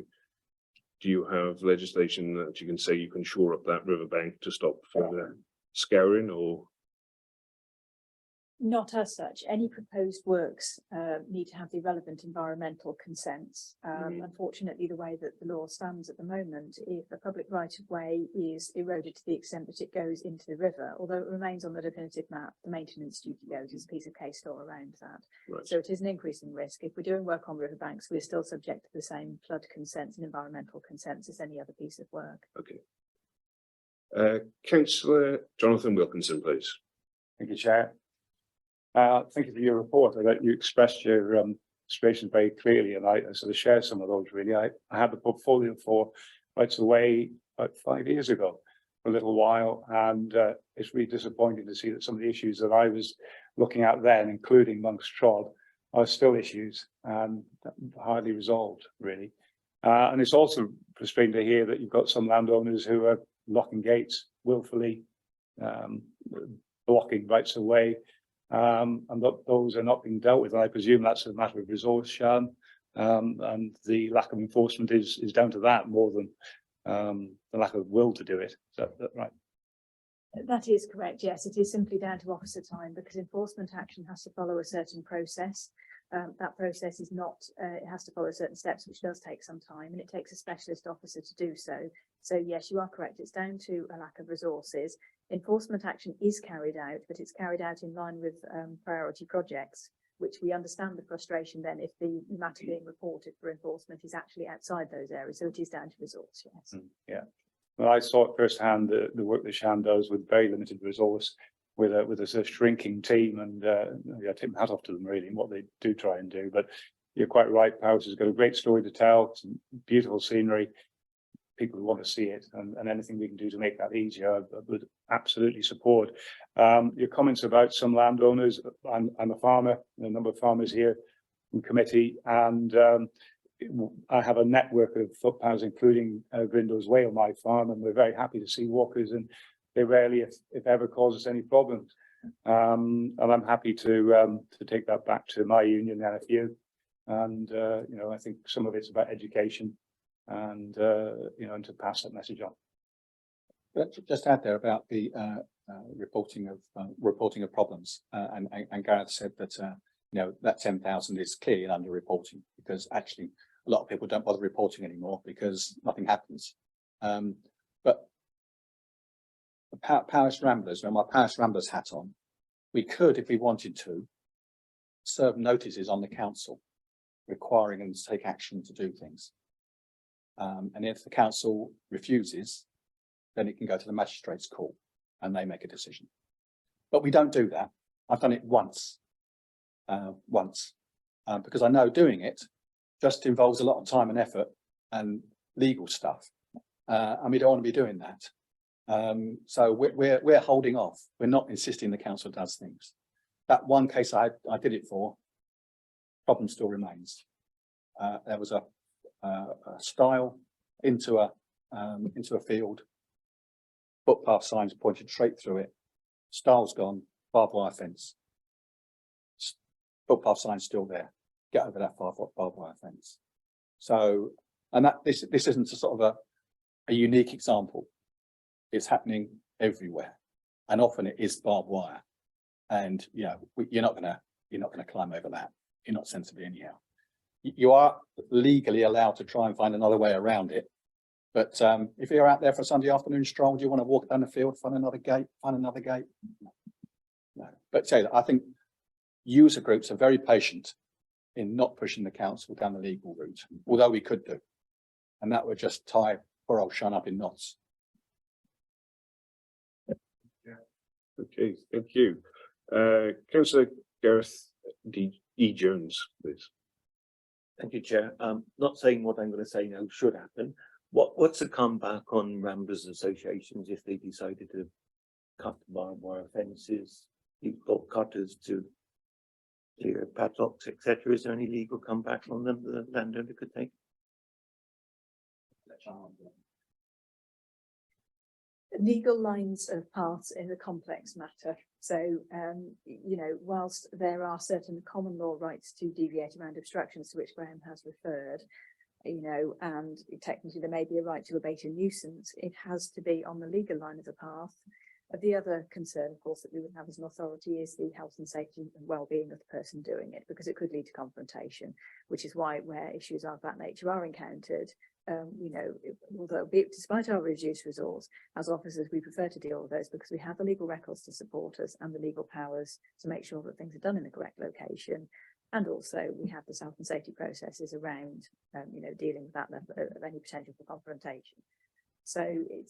do you have legislation that you can say you can shore up that riverbank to stop further scouring, or? Not as such. Any proposed works need to have the relevant environmental consents. Unfortunately, the way that the law stands at the moment, if a public right of way is eroded to the extent that it goes into the river, although it remains on the definitive map, the maintenance duty goes as a piece of case law around that. Right. So it is an increasing risk. If we're doing work on riverbanks, we're still subject to the same flood consents and environmental consents as any other piece of work. Okay. Councillor Jonathan Wilkinson, please. Thank you, Chair. Thank you for your report. I that you expressed your frustrations very clearly, and I sort of share some of those really. I had the portfolio for rights of way about 5 years ago for a little while, and it's really disappointing to see that some of the issues that I was looking at then, including Monk's Trod, are still issues and hardly resolved really. And it's also frustrating to hear that you've got some landowners who are locking gates willfully, blocking rights of way, and those are not being dealt with. And I presume that's a matter of resource, Sian, and the lack of enforcement is down to that more than the lack of will to do it. Is that right? That is correct. Yes, it is simply down to officer time, because enforcement action has to follow a certain process. That process is not, it has to follow certain steps, which does take some time, and it takes a specialist officer to do so. So yes, you are correct. It's down to a lack of resources. Enforcement action is carried out, but it's carried out in line with priority projects, which we understand the frustration then if the matter being reported for enforcement is actually outside those areas. So it is down to resource, yes. Yeah. Well, I saw it firsthand, the work that Sian does with very limited resource, with a sort of shrinking team, and I take my hat off to them really and what they do try and do. But you're quite right, Powers has got a great story to tell, some beautiful scenery, people who want to see it, and anything we can do to make that easier, I would absolutely support. Your comments about some landowners, I'm a farmer, a number of farmers here in committee, and I have a network of footpaths, including Grindles Way on my farm, and we're very happy to see walkers, and they rarely, if ever, cause us any problems. And I'm happy to take that back to my union, the NFU, and you know, I think some of it's about education, and you know, and to pass that message on. But just add there about the reporting of problems, and Gareth said that you know, that 10,000 is clearly under-reporting, because actually a lot of people don't bother reporting anymore because nothing happens. But the Parish Ramblers, with my Parish Ramblers hat on, we could, if we wanted to, serve notices on the council requiring them to take action to do things. And if the council refuses, then it can go to the magistrates' court and they make a decision. But we don't do that. I've done it once, because I know doing it just involves a lot of time and effort and legal stuff, and we don't want to be doing that. So we're holding off. We're not insisting the council does things. That one case I did it for, problem still remains. There was a stile into a field, footpath signs pointed straight through it, stile's gone, barbed wire fence, footpath signs still there. Get over that barbed wire fence. So, and that this isn't a sort of a unique example. It's happening everywhere, and often it is barbed wire, and you know, you're not gonna climb over that. You're not sensibly anyhow. You are legally allowed to try and find another way around it, but if you're out there for a Sunday afternoon stroll, do you want to walk down the field, find another gate? No. But say that I think user groups are very patient in not pushing the council down the legal route, although we could do, and that would just tie poor old Sean up in knots. Okay, thank you. Councillor Gareth E. Jones, please. Thank you, Chair. Not saying what I'm going to say now should happen. What's the comeback on Ramblers associations if they decided to cut barbed wire fences, you've got cutters to clear padlocks, etc.? Is there any legal comeback on them the landowner could take? Legal lines of paths is a complex matter. So, you know, whilst there are certain common law rights to deviate around obstructions to which Graham has referred, you know, and technically there may be a right to abate a nuisance, it has to be on the legal line of the path. The other concern, of course, that we would have as an authority is the health and safety and well-being of the person doing it, because it could lead to confrontation, which is why where issues of that nature are encountered, you know, although despite our reduced resource, as officers, we prefer to deal with those because we have the legal records to support us and the legal powers to make sure that things are done in the correct location. And also we have the health and safety processes around, you know, dealing with that level of any potential for confrontation. So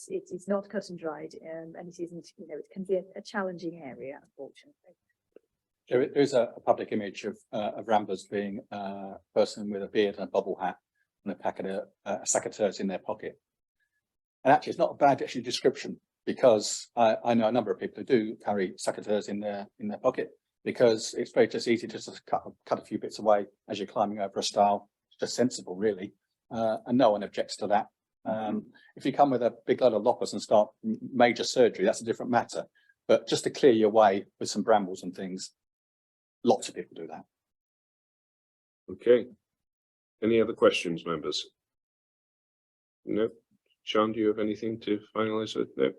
it's not cut and dried, and it isn't, you know, it can be a challenging area, unfortunately. There is a public image of Ramblers being a person with a beard and a bobble hat and a packet of secateurs in their pocket. And actually, it's not a bad actually description, because I know a number of people who do carry secateurs in their pocket, because it's very just easy to just cut a few bits away as you're climbing over a stile. It's just sensible, really, and no one objects to that. If you come with a big load of loppers and start major surgery, that's a different matter. But just to clear your way with some brambles and things, lots of people do that. Okay. Any other questions, members? No. Sean, do you have anything to finalise with? No.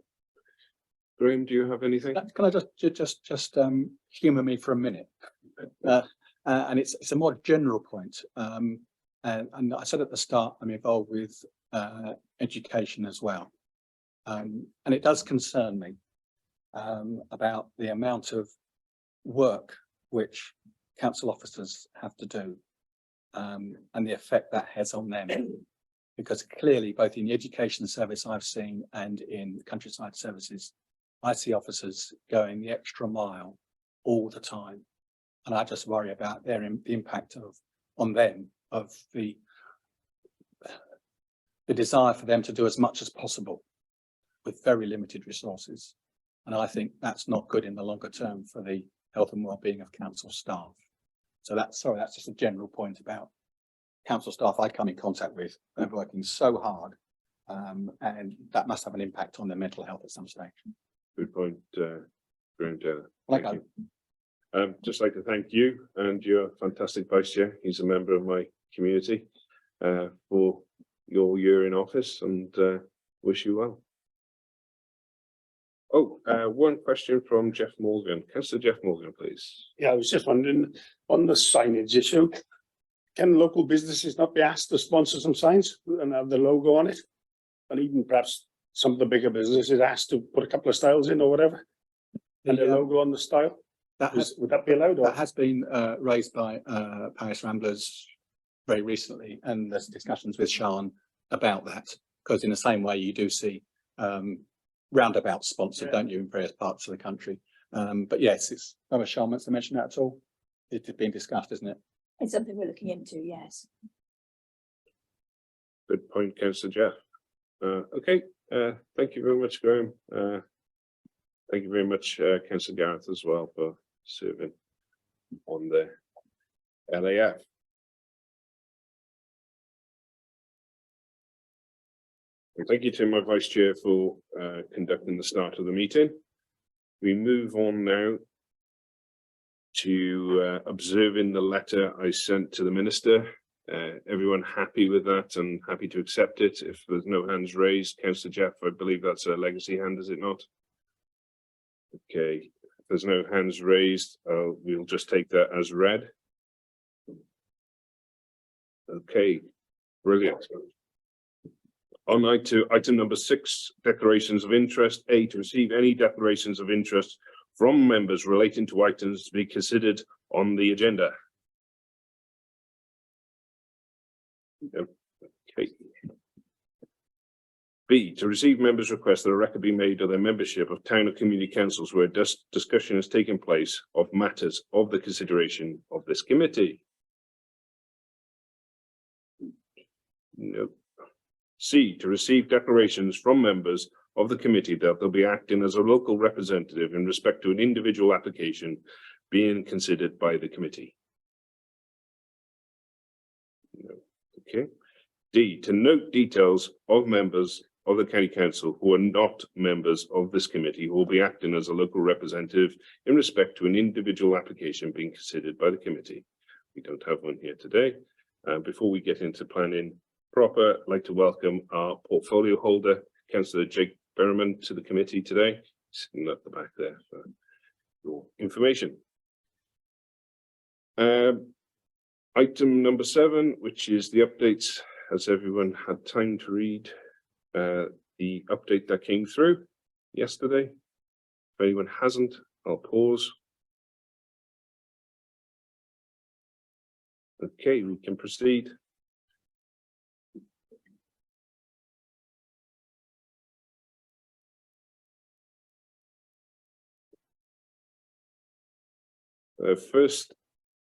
Graham, do you have anything? Can I just humour me for a minute? And it's a more general point. And I said at the start, I'm involved with education as well. And it does concern me about the amount of work which council officers have to do, and the effect that has on them. Because clearly, both in the education service I've seen and in countryside services, I see officers going the extra mile all the time. And I just worry about the impact on them of the desire for them to do as much as possible with very limited resources. And I think that's not good in the longer term for the health and well-being of council staff. So that's just a general point about council staff I come in contact with. They're working so hard, and that must have an impact on their mental health at some stage. Good point, Graham Taylor. Thank you. Just like to thank you and your fantastic vice chair. He's a member of my community, for your year in office, and wish you well. Oh, one question from Jeff Morgan. Councillor Jeff Morgan, please. Yeah, I was just wondering on the signage issue, can local businesses not be asked to sponsor some signs and have the logo on it? And even perhaps some of the bigger businesses asked to put a couple of styles in or whatever, and the logo on the style? Would that be allowed? Or? That has been raised by Paris Ramblers very recently, and there's discussions with Sean about that, because in the same way you do see roundabouts sponsored, don't you, in various parts of the country. But yes, it's whether Sean wants to mention that at all. It's been discussed, isn't it? It's something we're looking into, yes. Good point, Councillor Jeff. Okay, thank you very much, Graham. Thank you very much, Councillor Gareth, as well, for serving on the LAF. And thank you to my vice chair for conducting the start of the meeting. We move on now to observing the letter I sent to the minister. Everyone happy with that and happy to accept it? If there's no hands raised, Councillor Jeff, I believe that's a legacy hand, is it not? Okay, if there's no hands raised, we'll just take that as read. Okay, brilliant. On item number 6, declarations of interest. A, to receive any declarations of interest from members relating to items to be considered on the agenda. Okay. B, to receive members' requests that a record be made of their membership of town or community councils where discussion has taken place of matters of the consideration of this committee. No. C, to receive declarations from members of the committee that they'll be acting as a local representative in respect to an individual application being considered by the committee. No. Okay. D, to note details of members of the county council who are not members of this committee who will be acting as a local representative in respect to an individual application being considered by the committee. We don't have one here today. Before we get into planning proper, I'd like to welcome our portfolio holder, Councillor Jake Berriman, to the committee today, sitting at the back there for your information. Item number 7, which is the updates. Has everyone had time to read the update that came through yesterday? If anyone hasn't, I'll pause. Okay, we can proceed. First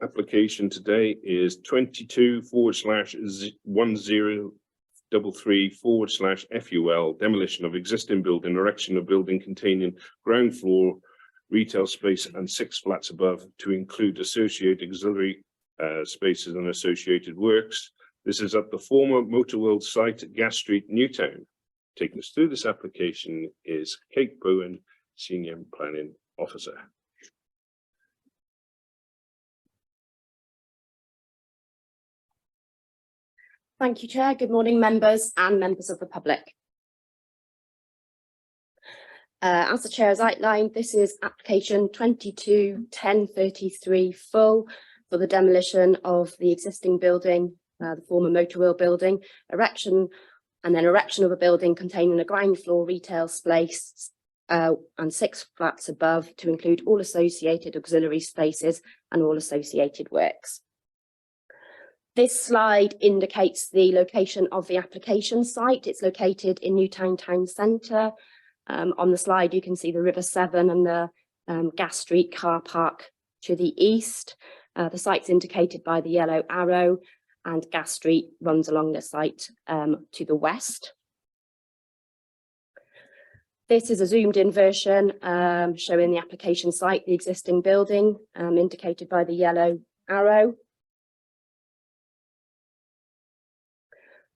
application today is 22/1033/FUL, demolition of existing building, erection of building containing ground floor, retail space and 6 flats above to include associated auxiliary spaces and associated works. This is at the former Motorworld site at Gas Street, Newtown. Taking us through this application is Kate Bowen, Senior Planning Officer. Thank you, Chair. Good morning, members and members of the public. As the Chair has outlined, this is application 22/1033 full for the demolition of the existing building, the former Motorworld building, erection of a building containing a ground floor retail space and 6 flats above to include all associated auxiliary spaces and all associated works. This slide indicates the location of the application site. It's located in Newtown Town Centre. On the slide, you can see the River Severn and the Gas Street car park to the east. The site's indicated by the yellow arrow, and Gas Street runs along the site to the west. This is a zoomed in version showing the application site, the existing building, indicated by the yellow arrow.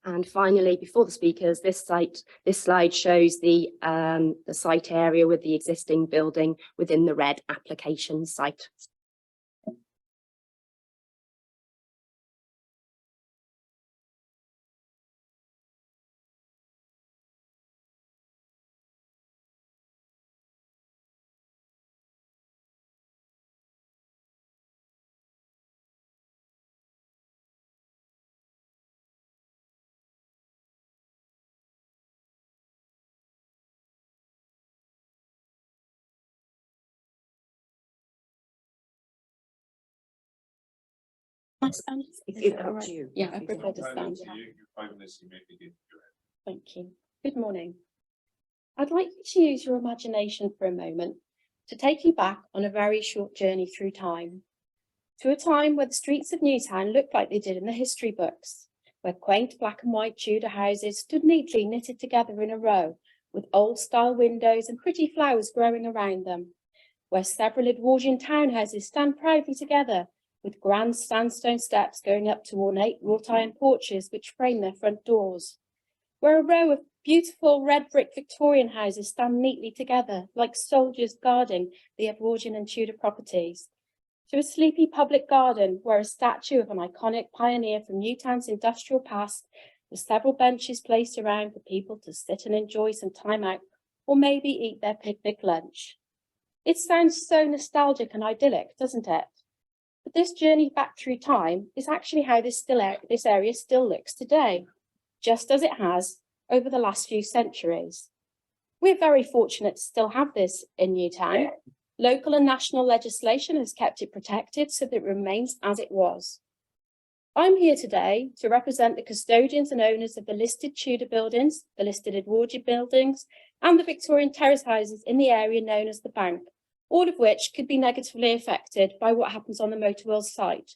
And finally, before the speakers, this slide shows the site area with the existing building within the red application site. Yeah, I prefer to stand. Thank you. Good morning. I'd like you to use your imagination for a moment to take you back on a very short journey through time, to a time where the streets of Newtown looked like they did in the history books, where quaint black and white Tudor houses stood neatly knitted together in a row, with old style windows and pretty flowers growing around them, where several Edwardian townhouses stand proudly together, with grand sandstone steps going up to ornate wrought iron porches which frame their front doors, where a row of beautiful red brick Victorian houses stand neatly together, like soldiers guarding the Edwardian and Tudor properties, to a sleepy public garden where a statue of an iconic pioneer from Newtown's industrial past, with several benches placed around for people to sit and enjoy some time out, or maybe eat their picnic lunch. It sounds so nostalgic and idyllic, doesn't it? But this journey back through time is actually how this area still looks today, just as it has over the last few centuries. We're very fortunate to still have this in Newtown. Local and national legislation has kept it protected so that it remains as it was. I'm here today to represent the custodians and owners of the listed Tudor buildings, the listed Edwardian buildings, and the Victorian terrace houses in the area known as the Bank, all of which could be negatively affected by what happens on the Motorworld site.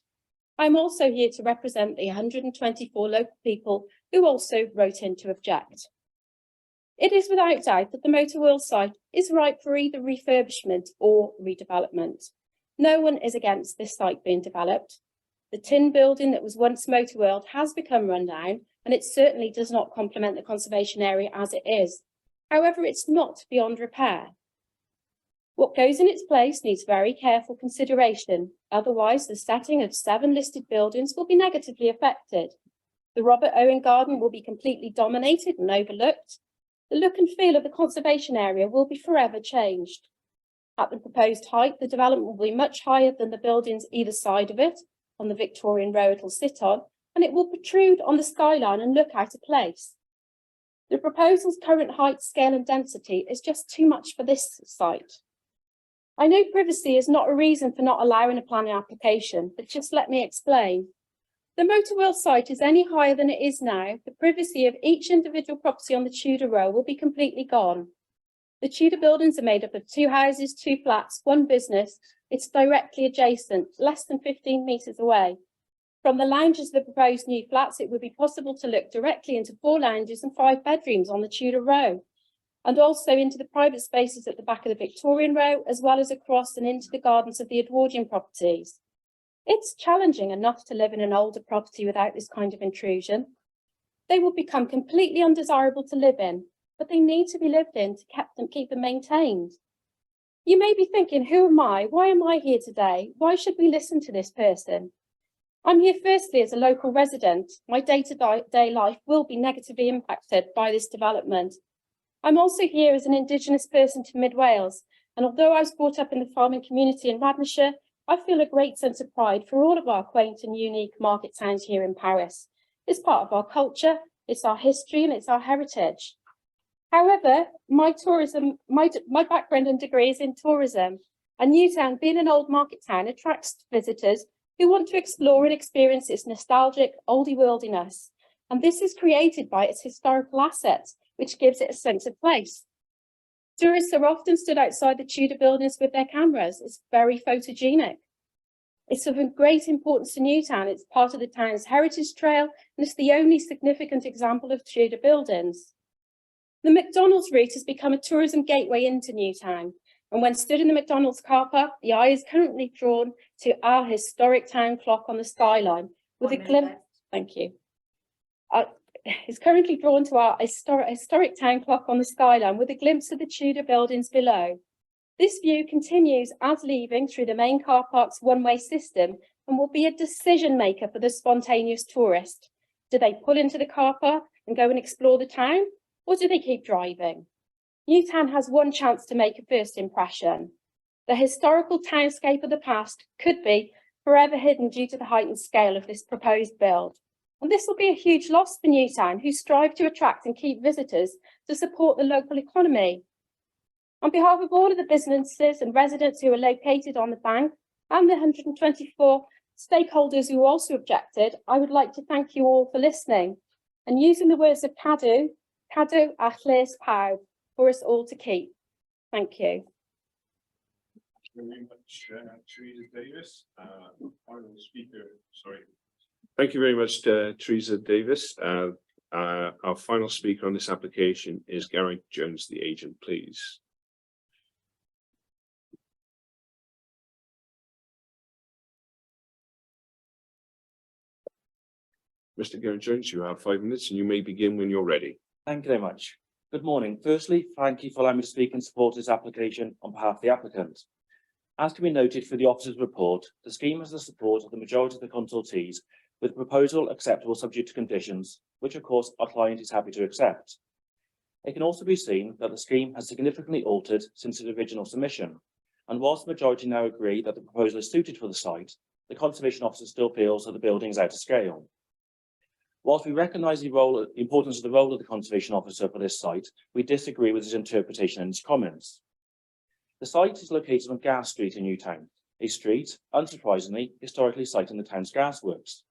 I'm also here to represent the 124 local people who also wrote in to object. It is without doubt that the Motorworld site is ripe for either refurbishment or redevelopment. No one is against this site being developed. The tin building that was once Motorworld has become run down, and it certainly does not complement the conservation area as it is. However, it's not beyond repair. What goes in its place needs very careful consideration, otherwise the setting of 7 listed buildings will be negatively affected. The Robert Owen Garden will be completely dominated and overlooked. The look and feel of the conservation area will be forever changed. At the proposed height, the development will be much higher than the buildings either side of it, on the Victorian row it will sit on, and it will protrude on the skyline and look out of place. The proposal's current height, scale and density is just too much for this site. I know privacy is not a reason for not allowing a planning application, but just let me explain. The Motorworld site is any higher than it is now, the privacy of each individual property on the Tudor row will be completely gone. The Tudor buildings are made up of 2 houses, 2 flats, 1 business, It's directly adjacent, less than 15 metres away. From the lounges of the proposed new flats, it would be possible to look directly into 4 lounges and 5 bedrooms on the Tudor row, and also into the private spaces at the back of the Victorian row, as well as across and into the gardens of the Edwardian properties. It's challenging enough to live in an older property without this kind of intrusion. They will become completely undesirable to live in, but they need to be lived in to keep them maintained. You may be thinking, who am I? Why am I here today? Why should we listen to this person? I'm here firstly as a local resident. My day-to-day life will be negatively impacted by this development. I'm also here as an Indigenous person to Mid Wales, and although I was brought up in the farming community in Radnorshire, I feel a great sense of pride for all of our quaint and unique market towns here in Paris. It's part of our culture, it's our history, and it's our heritage. However, my background and degree is in tourism, and Newtown, being an old market town, attracts visitors who want to explore and experience its nostalgic oldie worldiness. And this is created by its historical assets, which gives it a sense of place. Tourists are often stood outside the Tudor buildings with their cameras. It's very photogenic. It's of great importance to Newtown. It's part of the town's heritage trail, and it's the only significant example of Tudor buildings. The McDonald's route has become a tourism gateway into Newtown, and when stood in the McDonald's car park, the eye is currently drawn to our historic town clock on the skyline with a glimpse. Thank you. Is currently drawn to our historic town clock on the skyline with a glimpse of the Tudor buildings below. This view continues as leaving through the main car park's one-way system and will be a decision maker for the spontaneous tourist. Do they pull into the car park and go and explore the town, or do they keep driving? Newtown has one chance to make a first impression. The historical townscape of the past could be forever hidden due to the heightened scale of this proposed build. And this will be a huge loss for Newtown, who strive to attract and keep visitors to support the local economy. On behalf of all of the businesses and residents who are located on the bank and the 124 stakeholders who also objected, I would like to thank you all for listening and using the words of Cadw Achles Pawb, for us all to keep. Thank you. Thank you very much, Teresa Davis. Final speaker, sorry. Thank you very much, Teresa Davis. Our final speaker on this application is Gareth Jones, the agent, please. Mr. Gareth Jones, you have 5 minutes and you may begin when you're ready. Thank you very much. Good morning. Firstly, thank you for allowing me to speak in support of this application on behalf of the applicant. As can be noted through the officer's report, the scheme has the support of the majority of the consultees, with the proposal acceptable subject to conditions, which of course our client is happy to accept. It can also be seen that the scheme has significantly altered since its original submission, and whilst the majority now agree that the proposal is suited for the site, the Conservation Officer still feels that the building is out of scale. Whilst we recognise the importance of the role of the Conservation Officer for this site, we disagree with his interpretation and his comments. The site is located on Gas Street in Newtown, a street, unsurprisingly, historically sited in the town's gasworks.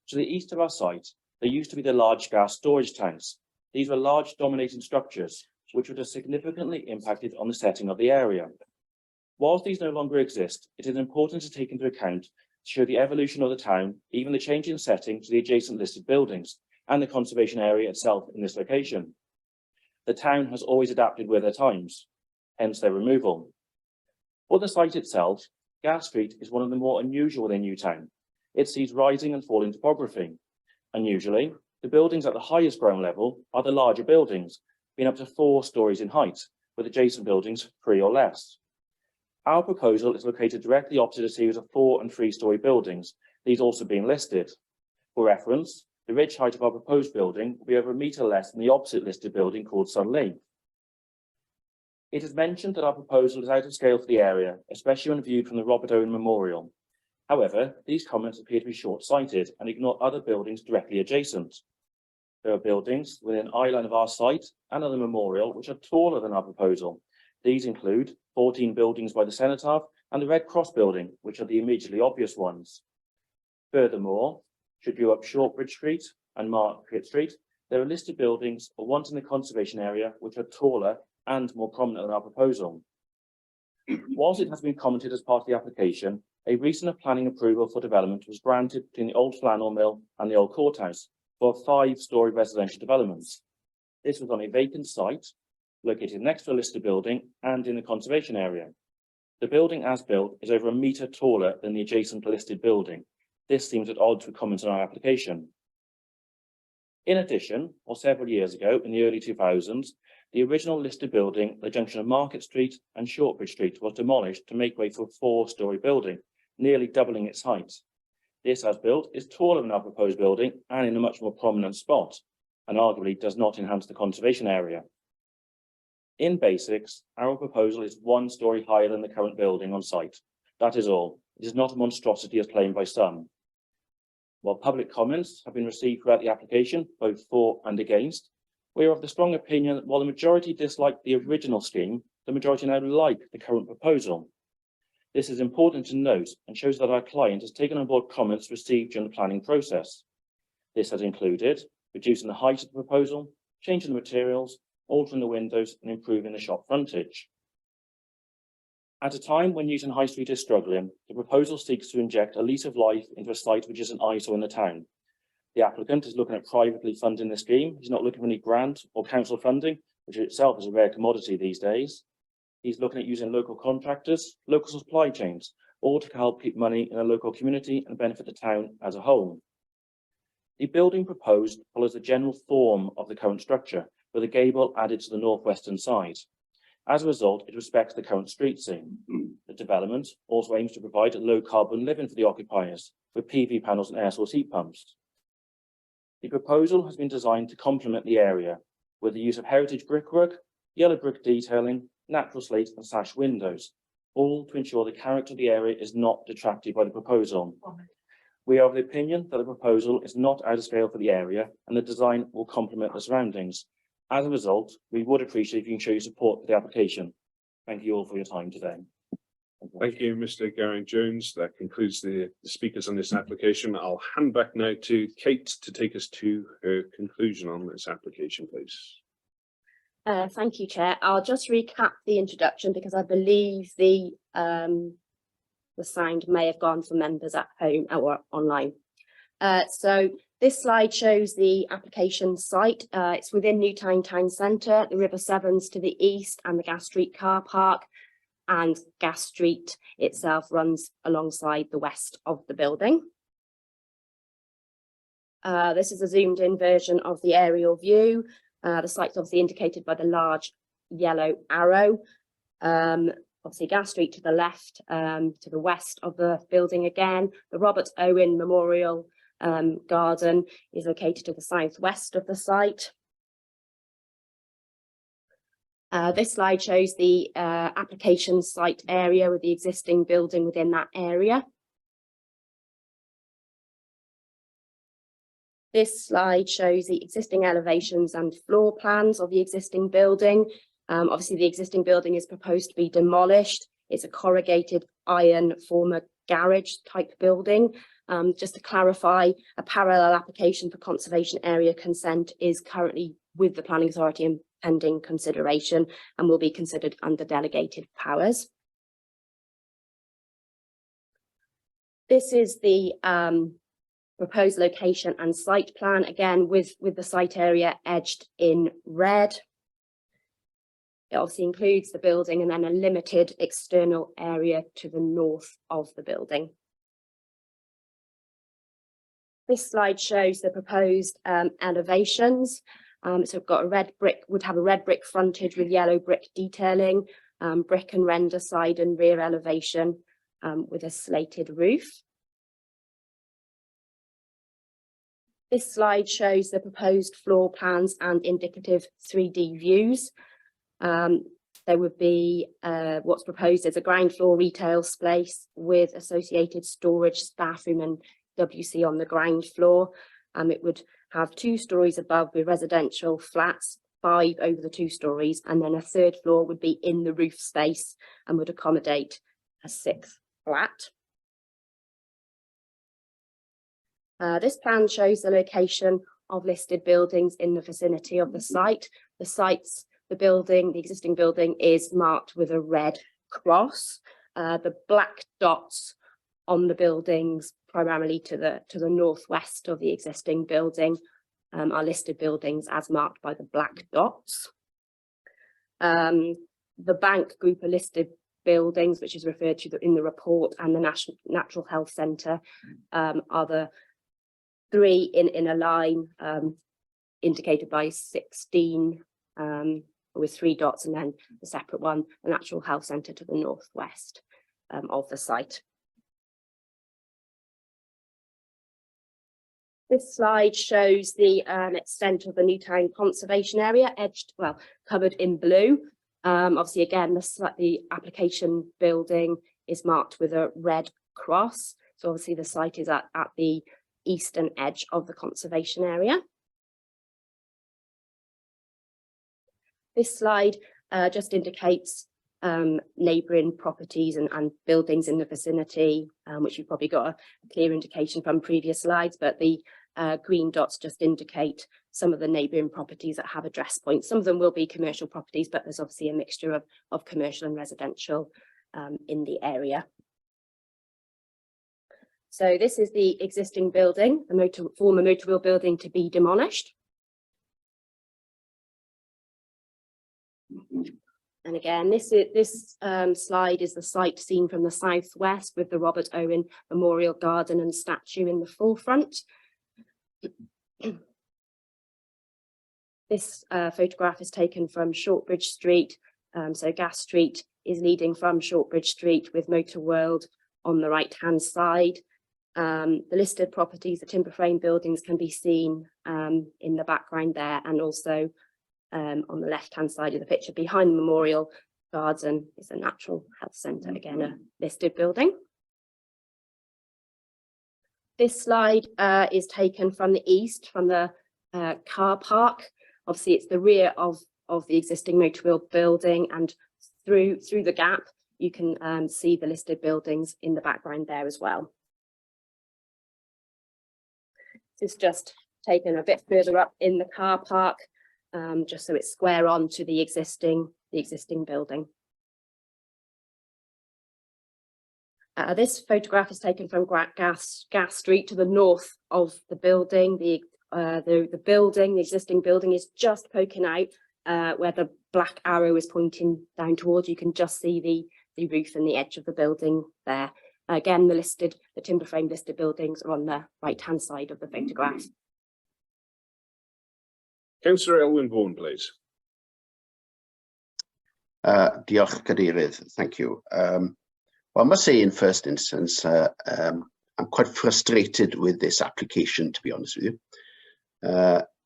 To the east of our site, there used to be the large gas storage tanks. These were large dominating structures, which would have significantly impacted on the setting of the area. Whilst these no longer exist, it is important to take into account to show the evolution of the town, even the change in setting to the adjacent listed buildings and the conservation area itself in this location. The town has always adapted with their times, hence their removal. For the site itself, Gas Street is one of the more unusual within Newtown. It sees rising and falling topography. Unusually, the buildings at the highest ground level are the larger buildings, being up to 4 stories in height, with adjacent buildings 3 or less. Our proposal is located directly opposite a series of 4- and 3-story buildings, these also being listed. For reference, the ridge height of our proposed building will be over 1 metre less than the opposite listed building called Sunley. It is mentioned that our proposal is out of scale for the area, especially when viewed from the Robert Owen Memorial. However, these comments appear to be short-sighted and ignore other buildings directly adjacent. There are buildings within eye line of our site and of the memorial which are taller than our proposal. These include 14 buildings by the Cenotaph and the Red Cross building, which are the immediately obvious ones. Furthermore, should you go up Shortbridge Street and Market Street, there are listed buildings or ones in the conservation area which are taller and more prominent than our proposal. Whilst it has been commented as part of the application, a recent planning approval for development was granted between the old flannel mill and the old courthouse for a 5-storey residential development. This was on a vacant site located next to a listed building and in the conservation area. The building as built is over a metre taller than the adjacent listed building. This seems at odds with comments on our application. In addition, or several years ago in the early 2000s, the original listed building at the junction of Market Street and Shortbridge Street was demolished to make way for a 4-storey building, nearly doubling its height. This as built is taller than our proposed building and in a much more prominent spot, and arguably does not enhance the conservation area. In basics, our proposal is 1 storey higher than the current building on site. That is all. It is not a monstrosity as claimed by some. While public comments have been received throughout the application, both for and against, we are of the strong opinion that while the majority disliked the original scheme, the majority now like the current proposal. This is important to note and shows that our client has taken on board comments received during the planning process. This has included reducing the height of the proposal, changing the materials, altering the windows and improving the shop frontage. At a time when Newton High Street is struggling, the proposal seeks to inject a lease of life into a site which is an eyesore in the town. The applicant is looking at privately funding the scheme. He's not looking for any grant or council funding, which itself is a rare commodity these days. He's looking at using local contractors, local supply chains, all to help keep money in a local community and benefit the town as a whole. The building proposed follows the general form of the current structure, with a gable added to the northwestern side. As a result, it respects the current street scene. The development also aims to provide a low carbon living for the occupiers, with PV panels and air source heat pumps. The proposal has been designed to complement the area, with the use of heritage brickwork, yellow brick detailing, natural slate and sash windows, all to ensure the character of the area is not detracted by the proposal. We are of the opinion that the proposal is not out of scale for the area and the design will complement the surroundings. As a result, we would appreciate if you can show your support for the application. Thank you all for your time today. Thank you, Mr. Gary Jones. That concludes the speakers on this application. I'll hand back now to Kate to take us to her conclusion on this application, please. Thank you, Chair. I'll just recap the introduction because I believe the sound may have gone for members at home or online. So this slide shows the application site. It's within Newtown Town Centre, the River Sevens to the east and the Gas Street car park, and Gas Street itself runs alongside the west of the building. This is a zoomed in version of the aerial view. The site's obviously indicated by the large yellow arrow. Obviously Gas Street to the left, to the west of the building again. The Robert Owen Memorial Garden is located to the southwest of the site. This slide shows the application site area with the existing building within that area. This slide shows the existing elevations and floor plans of the existing building. Obviously, the existing building is proposed to be demolished. It's a corrugated iron former garage type building. Just to clarify, a parallel application for conservation area consent is currently with the Planning Authority and pending consideration and will be considered under delegated powers. This is the proposed location and site plan, again with the site area edged in red. It obviously includes the building and then a limited external area to the north of the building. This slide shows the proposed elevations. So we've got a red brick, would have a red brick frontage with yellow brick detailing, brick and render side and rear elevation with a slated roof. This slide shows the proposed floor plans and indicative 3D views. There would be what's proposed as a ground floor retail space with associated storage, staff room and WC on the ground floor. It would have 2 stories above with residential flats, 5 over the 2 stories, and then a 3rd floor would be in the roof space and would accommodate a 6th flat. This plan shows the location of listed buildings in the vicinity of the site. The existing building is marked with a red cross. The black dots on the buildings, primarily to the northwest of the existing building, are listed buildings as marked by the black dots. The bank group are listed buildings, which is referred to in the report, and the Natural Health Centre are the three in a line indicated by 16 with 3 dots, and then the separate one, the Natural Health Centre to the northwest of the site. This slide shows the extent of the Newtown conservation area, covered in blue. Obviously, again, the application building is marked with a red cross. So obviously the site is at the eastern edge of the conservation area. This slide just indicates neighbouring properties and buildings in the vicinity, which you've probably got a clear indication from previous slides, but the green dots just indicate some of the neighbouring properties that have address points. Some of them will be commercial properties, but there's obviously a mixture of commercial and residential in the area. So this is the existing building, the former motor wheel building to be demolished. And again, this slide is the site seen from the southwest, with the Robert Owen Memorial Garden and statue in the forefront. This photograph is taken from Shortbridge Street. So Gas Street is leading from Shortbridge Street, with Motor World on the right hand side. The listed properties, the timber frame buildings, can be seen in the background there, and also on the left hand side of the picture behind the Memorial Garden is a Natural Health Centre, again a listed building. This slide is taken from the east, from the car park. Obviously it's the rear of the existing motor wheel building, and through the gap you can see the listed buildings in the background there as well. This is just taken a bit further up in the car park, just so it's square on to the existing building. This photograph is taken from Gas Street to the north of the building. The existing building is just poking out where the black arrow is pointing down towards. You can just see the roof and the edge of the building there. Again, the timber frame listed buildings are on the right hand side of the photograph. Councillor Elwyn Vaughan, please. Diolch, Cadeirydd. Thank you. Well, I must say in first instance, I'm quite frustrated with this application, to be honest with you.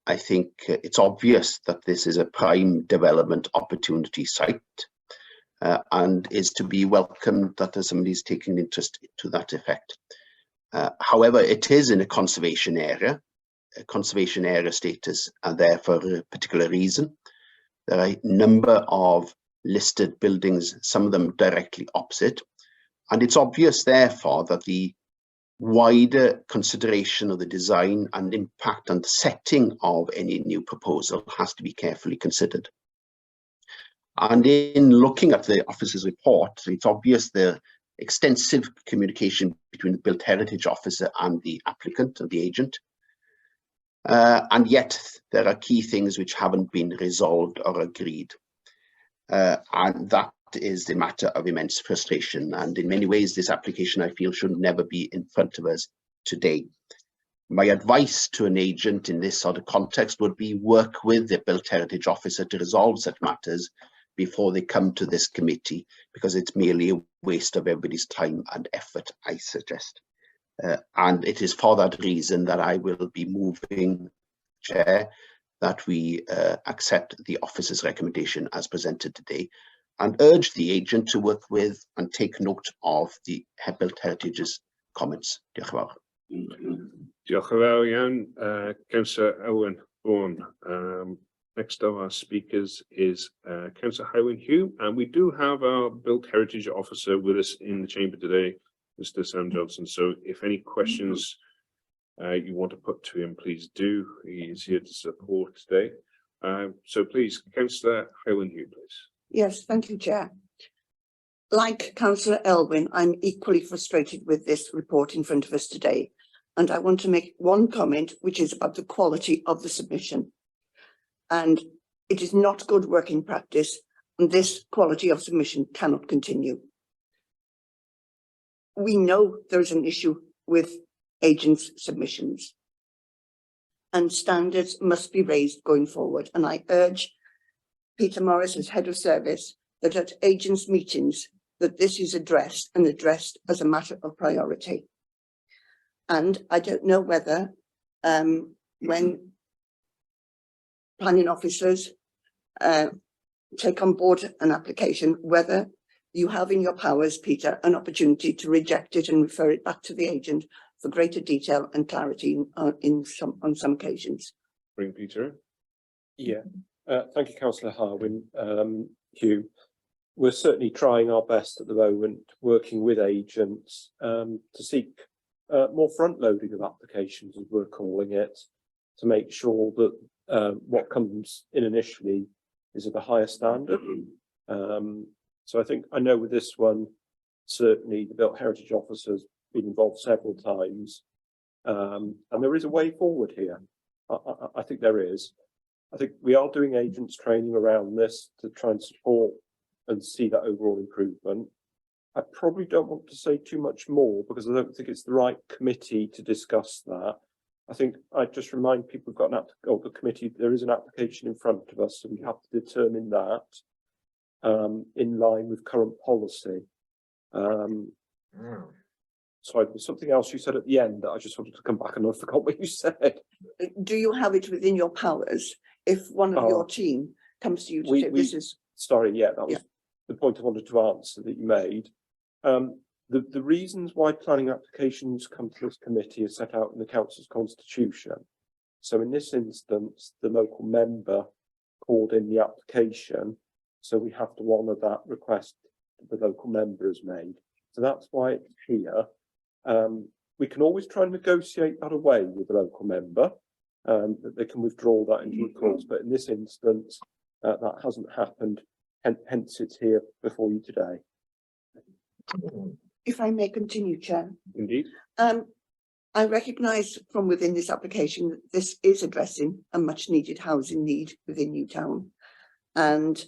I think it's obvious that this is a prime development opportunity site, and is to be welcomed that somebody's taking interest to that effect. However, it is in a conservation area status, and there for a particular reason. There are a number of listed buildings, some of them directly opposite, and it's obvious therefore that the wider consideration of the design and impact and the setting of any new proposal has to be carefully considered. And in looking at the officer's report, it's obvious the extensive communication between the Built Heritage Officer and the applicant and the agent. And yet there are key things which haven't been resolved or agreed. And that is the matter of immense frustration. And in many ways, this application, I feel, should never be in front of us today. My advice to an agent in this sort of context would be work with the Built Heritage Officer to resolve such matters before they come to this committee, because it's merely a waste of everybody's time and effort, I suggest. And it is for that reason that I will be moving, Chair, that we accept the officer's recommendation as presented today, and urge the agent to work with and take note of the Built Heritage's comments. Diolch yn fawr. Diolch yn fawr iawn, Councillor Elwyn Vaughan. Next of our speakers is Councillor Hywyn Hugh, and we do have our Built Heritage Officer with us in the chamber today, Mr. Sam Johnson. So if any questions you want to put to him, please do. He is here to support today. So please, Councillor Hywyn Hugh, please. Yes, thank you, Chair. like Councillor Elwyn, I'm equally frustrated with this report in front of us today. And I want to make one comment, which is about the quality of the submission. And it is not good working practice, and this quality of submission cannot continue. We know there's an issue with agents' submissions, and standards must be raised going forward. And I urge Peter Morris as head of service that at agents' meetings that this is addressed and addressed as a matter of priority. And I don't know whether when planning officers take on board an application, whether you have in your powers, Peter, an opportunity to reject it and refer it back to the agent for greater detail and clarity on some occasions. Bring Peter. Yeah, thank you, Councillor Harwin. Hugh, we're certainly trying our best at the moment, working with agents to seek more front loading of applications, as we're calling it, to make sure that what comes in initially is of a higher standard. So I know with this one, certainly the Built Heritage Office has been involved several times, and there is a way forward here. I think there is. I think we are doing agents training around this to try and support and see that overall improvement. I probably don't want to say too much more because I don't think it's the right committee to discuss that. I think I'd just remind people we've got the committee, there is an application in front of us, so we have to determine that in line with current policy. Sorry, there was something else you said at the end that I just wanted to come back and I forgot what you said. Do you have it within your powers if one of your team comes to you to say this is... Sorry, yeah, that was the point I wanted to answer that you made. The reasons why planning applications come to this committee are set out in the council's constitution. So in this instance, the local member called in the application, so we have to honour that request that the local member has made. So that's why it's here. We can always try and negotiate that away with the local member, that they can withdraw that into due course, but in this instance, that hasn't happened, hence it's here before you today. If I may continue, Chair. Indeed. I recognise from within this application that this is addressing a much needed housing need within Newtown, and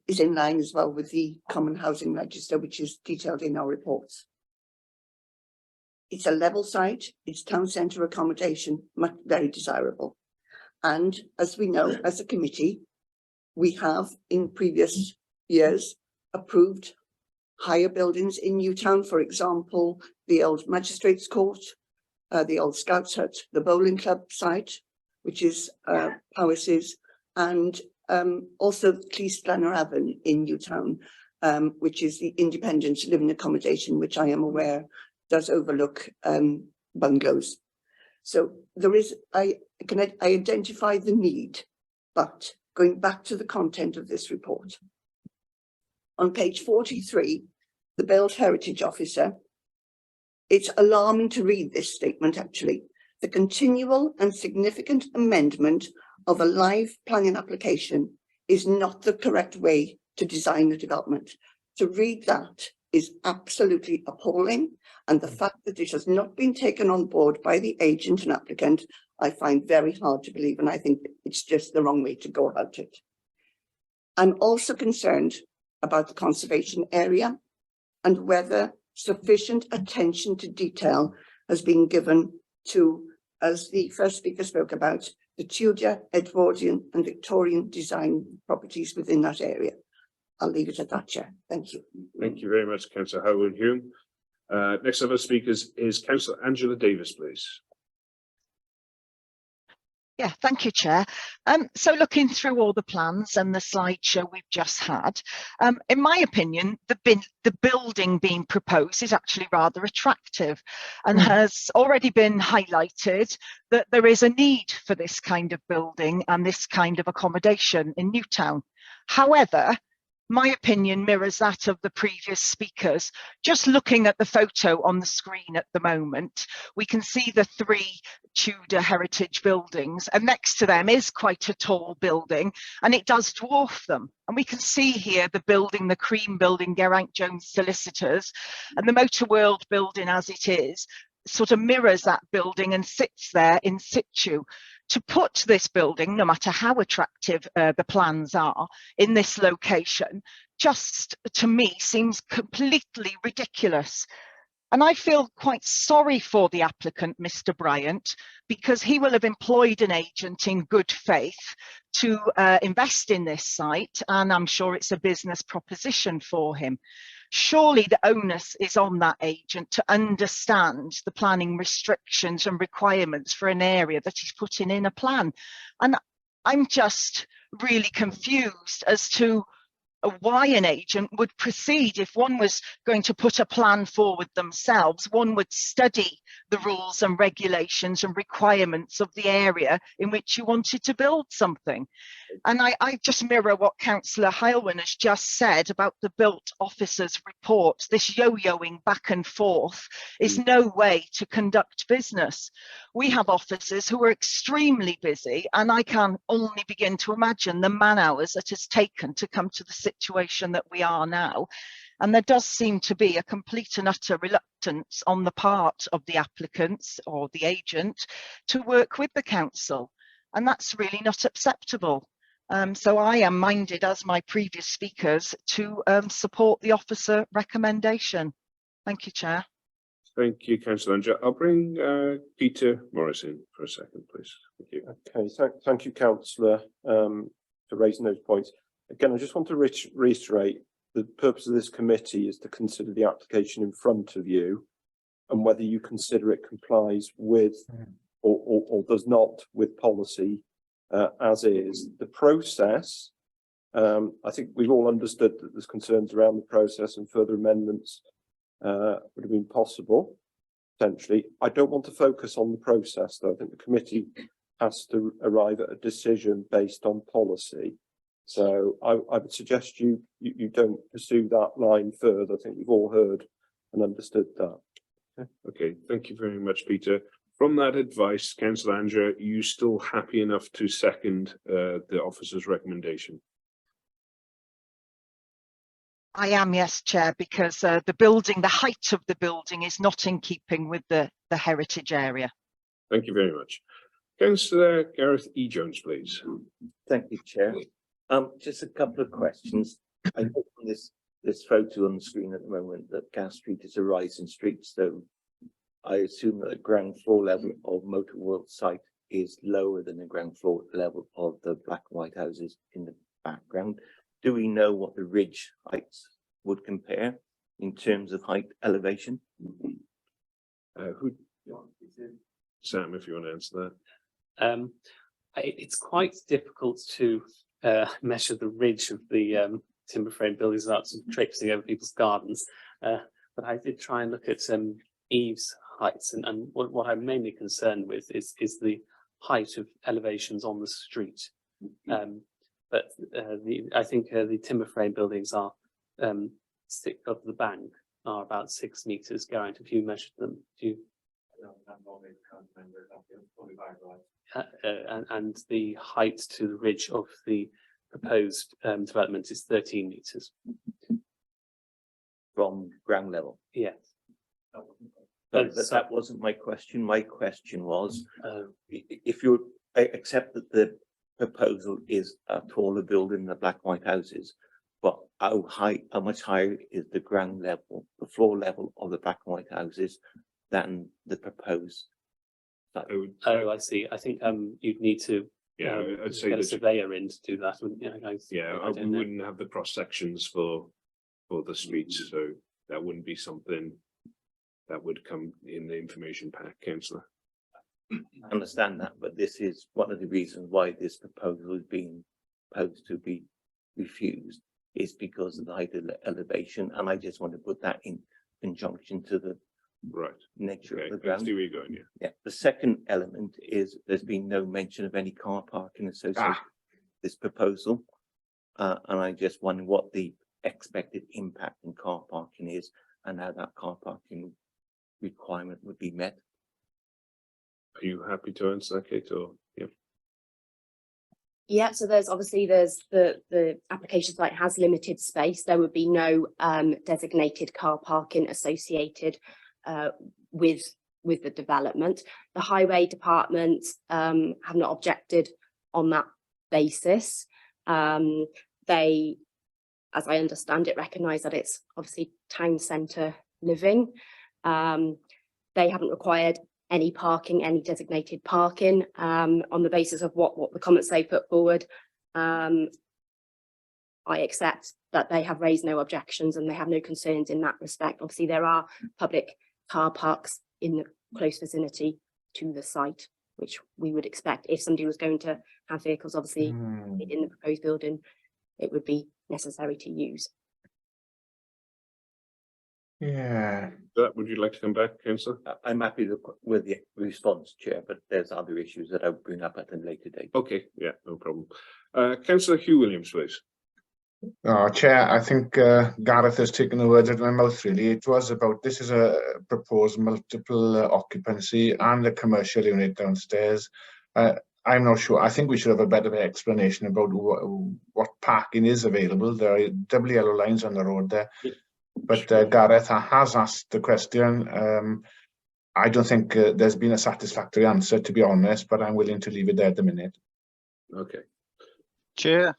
is in line as well with the Common Housing Register, which is detailed in our reports. It's a level site, it's town centre accommodation, very desirable. And as we know, as a committee, we have in previous years approved higher buildings in Newtown, for example, the old Magistrates Court, the old Scouts Hut, the Bowling Club site, which is Powys's, and also Cleese Glenaravan in Newtown, which is the independent living accommodation, which I am aware does overlook bungalows. So there is, I identify the need, but going back to the content of this report. On page 43, the Built Heritage Officer, it's alarming to read this statement actually. The continual and significant amendment of a live planning application is not the correct way to design a development. To read that is absolutely appalling, and the fact that it has not been taken on board by the agent and applicant, I find very hard to believe, and I think it's just the wrong way to go about it. I'm also concerned about the conservation area and whether sufficient attention to detail has been given to, as the first speaker spoke about, the Tudor, Edwardian and Victorian design properties within that area. I'll leave it at that, Chair. Thank you. Thank you very much, Councillor Howard Hume. Next of our speakers is Councillor Angela Davis, please. Yeah, thank you, Chair. So looking through all the plans and the slideshow we've just had, in my opinion, the building being proposed is actually rather attractive and has already been highlighted that there is a need for this kind of building and this kind of accommodation in Newtown. However, my opinion mirrors that of the previous speakers. Just looking at the photo on the screen at the moment, we can see the 3 Tudor heritage buildings, and next to them is quite a tall building, and it does dwarf them. And we can see here the building, the cream building, Geraint Jones Solicitors, and the Motor World building as it is, sort of mirrors that building and sits there in situ. To put this building, no matter how attractive the plans are, in this location, just to me seems completely ridiculous. And I feel quite sorry for the applicant, Mr. Bryant, because he will have employed an agent in good faith to invest in this site, and I'm sure it's a business proposition for him. Surely the onus is on that agent to understand the planning restrictions and requirements for an area that he's putting in a plan. And I'm just really confused as to why an agent would proceed. If one was going to put a plan forward themselves, one would study the rules and regulations and requirements of the area in which you wanted to build something. And I just mirror what Councillor Heilwin has just said about the built officers report. This yo-yoing back and forth is no way to conduct business. We have officers who are extremely busy, and I can only begin to imagine the man hours it has taken to come to the situation that we are now. And there does seem to be a complete and utter reluctance on the part of the applicants or the agent to work with the council. And that's really not acceptable. So I am minded, as my previous speakers, to support the officer recommendation. Thank you, Chair. Thank you, Councillor Andrew. I'll bring Peter Morris in for a second, please. Thank you. Okay, thank you, Councillor, for raising those points. Again, I just want to reiterate the purpose of this committee is to consider the application in front of you and whether you consider it complies with or does not with policy as is. The process, I think we've all understood that there's concerns around the process and further amendments would have been possible, potentially. I don't want to focus on the process, though. I think the committee has to arrive at a decision based on policy. So I would suggest you don't pursue that line further. I think we've all heard and understood that. Okay, thank you very much, Peter. From that advice, Councillor Andrew, are you still happy enough to second the officer's recommendation? I am, yes, Chair, because the building, the height of the building is not in keeping with the heritage area. Thank you very much. Councillor Gareth E. Jones, please. Thank you, Chair. Just a couple of questions. I know from this photo on the screen at the moment that Gas Street is a rising street, so I assume that the ground floor level of Motor World site is lower than the ground floor level of the black and white houses in the background. Do we know what the ridge heights would compare in terms of height elevation? Sam, if you want to answer that. It's quite difficult to measure the ridge of the timber frame buildings without traipsing over people's gardens, but I did try and look at eaves heights, and what I'm mainly concerned with is the height of elevations on the street. But I think the timber frame buildings are stick of the bank are about 6 meters. Geraint, if you measured them, do you? And the height to the ridge of the proposed development is 13 meters from ground level. Yes. But that wasn't my question. My question was, if you accept that the proposal is a taller building than the black and white houses, but how much higher is the ground level, the floor level of the black and white houses than the proposed? Oh, I see. I think you'd need to I'd say get a surveyor in to do that, wouldn't you? We wouldn't have the cross sections for the streets, so that wouldn't be something that would come in the information pack, Councillor. I understand that, but this is one of the reasons why this proposal is being proposed to be refused, is because of the height of the elevation, and I just want to put that in conjunction to the nature of the ground. Let's see where you're going, Yeah. The second element is there's been no mention of any car parking associated with this proposal. And I just wonder what the expected impact in car parking is and how that car parking requirement would be met. Are you happy to answer that, Kate, or? Yeah. Yeah, so there's the application site has limited space. There would be no designated car parking associated with the development. The highway department have not objected on that basis. They, as I understand it, recognise that it's obviously town centre living. They haven't required any parking, any designated parking, on the basis of what the comments they put forward. I accept that they have raised no objections and they have no concerns in that respect. Obviously, there are public car parks in the close vicinity to the site, which we would expect if somebody was going to have vehicles, obviously, in the proposed building, it would be necessary to use. Yeah. Would you like to come back, Councillor? I'm happy with the response, Chair, but there's other issues that I'll bring up at a later date. Okay, yeah, no problem. Councillor Hugh Williams, please. Oh, Chair, I think Gareth has taken the words out of my mouth, really. It was about, this is a proposed multiple occupancy and a commercial unit downstairs. I'm not sure. I think we should have a better explanation about what parking is available. There are double yellow lines on the road there. But Gareth has asked the question. I don't think there's been a satisfactory answer, to be honest, but I'm willing to leave it there at the minute. Okay. Chair,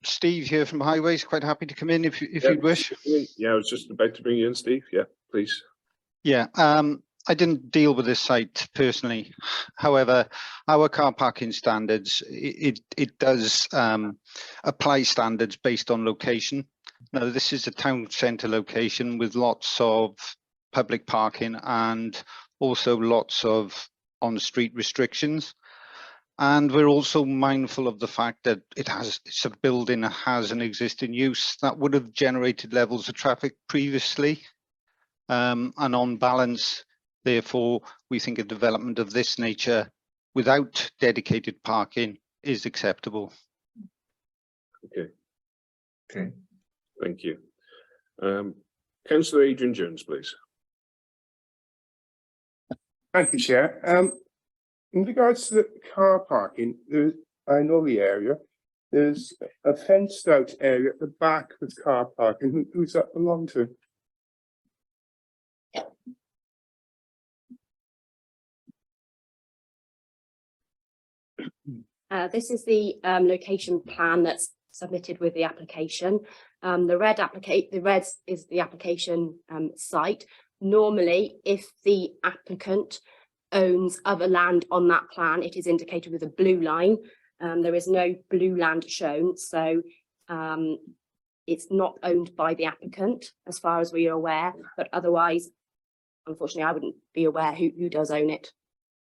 Steve here from Highways. Quite happy to come in if you'd wish. Yeah, I was just about to bring you in, Steve. Yeah, please. Yeah, I didn't deal with this site personally. However, our car parking standards, it does apply standards based on location. Now, this is a town centre location with lots of public parking and also lots of on-street restrictions. And we're also mindful of the fact that it's a building that has an existing use that would have generated levels of traffic previously. And on balance, therefore, we think a development of this nature without dedicated parking is acceptable. Okay. Okay. Thank you. Councillor Adrian Jones, please. Thank you, Chair. In regards to the car parking, I know the area. There's a fenced out area at the back with car parking. Who's that belong to? This is the location plan that's submitted with the application. The red is the application site. Normally, if the applicant owns other land on that plan, it is indicated with a blue line. There is no blue land shown, so it's not owned by the applicant as far as we are aware, but otherwise, unfortunately, I wouldn't be aware who does own it.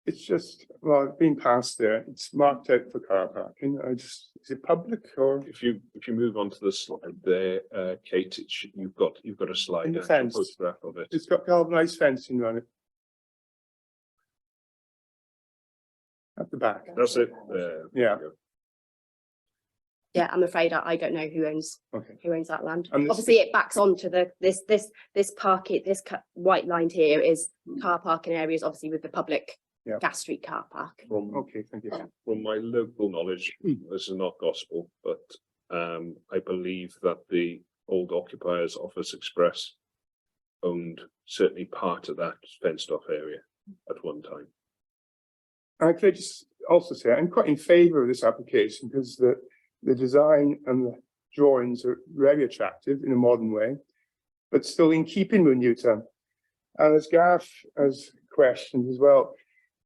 It's just, well, I've been past there. It's marked out for car parking. Is it public or? If you move on to the slide there, Kate, you've got a slide, In the a fence. photograph of it. It's got galvanized fencing around it. At the back. That's it. Yeah. Yeah, I'm afraid I don't know who owns that land. And this- Obviously, it backs onto this white line here is car parking areas, obviously with the public gas street car park. Okay, thank you. From my local knowledge, this is not gospel, but I believe that the old occupiers Office Express owned certainly part of that fenced off area at one time. I could just also say I'm quite in favour of this application because the design and the drawings are very attractive in a modern way, but still in keeping with Newtown. And as Gareth has questioned as well,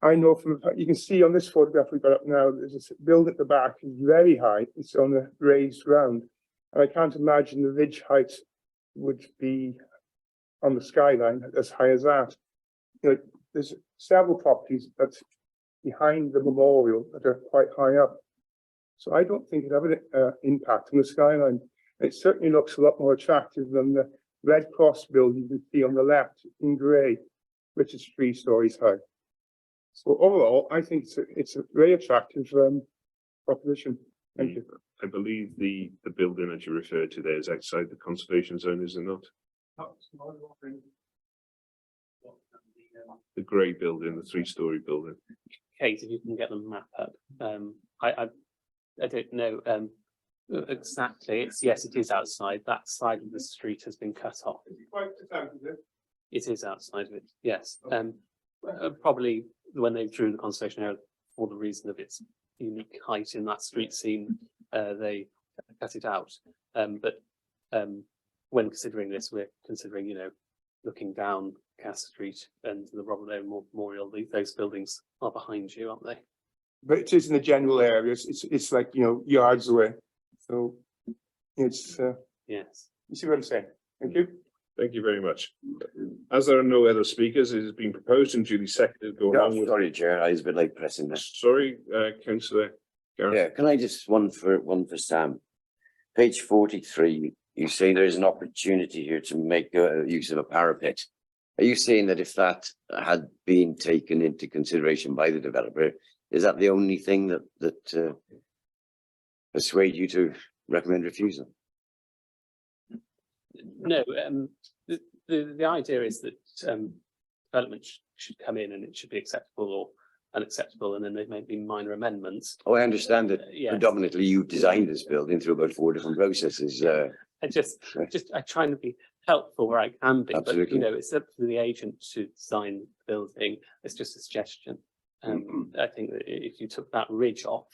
I know from, you can see on this photograph we've got up now, there's a building at the back, is very high, it's on a raised ground. And I can't imagine the ridge height would be on the skyline as high as that. You know, there's several properties that's behind the memorial that are quite high up. So I don't think it have an impact on the skyline. It certainly looks a lot more attractive than the Red Cross building you can see on the left in grey, which is 3 stories high. So overall, I think it's a very attractive proposition. Thank you. I believe the building that you referred to there is outside the conservation zone, is it not? The grey building, the 3-storey building. Kate, if you can get the map up. I don't know exactly. Yes, it is outside. That side of the street has been cut off. It is outside of it. Yes. Probably when they drew the conservation area for the reason of its unique height in that street scene, they cut it out. But when considering this, we're considering, you know, looking down Cass Street and the Robert Owen Memorial. Those buildings are behind you, aren't they? But it is in the general areas. It's like, you know, yards away. So it's yes. You see what I'm saying? Thank you. Thank you very much. As there are no other speakers, it has been proposed and duly seconded. Go along with. Sorry, Chair, I was a bit late pressing this. Sorry, Councillor Gareth. Yeah, can I just one for Sam? Page 43, you say there is an opportunity here to make use of a parapet. Are you saying that if that had been taken into consideration by the developer, is that the only thing that persuade you to recommend refusal? No, the idea is that development should come in and it should be acceptable or unacceptable, and then there may be minor amendments. Oh, I understand that yes. Predominantly you've designed this building through about 4 different processes. I try and be helpful where I can be, Absolutely. but you know, it's up to the agent to design the building. It's just a suggestion. I think that if you took that ridge off,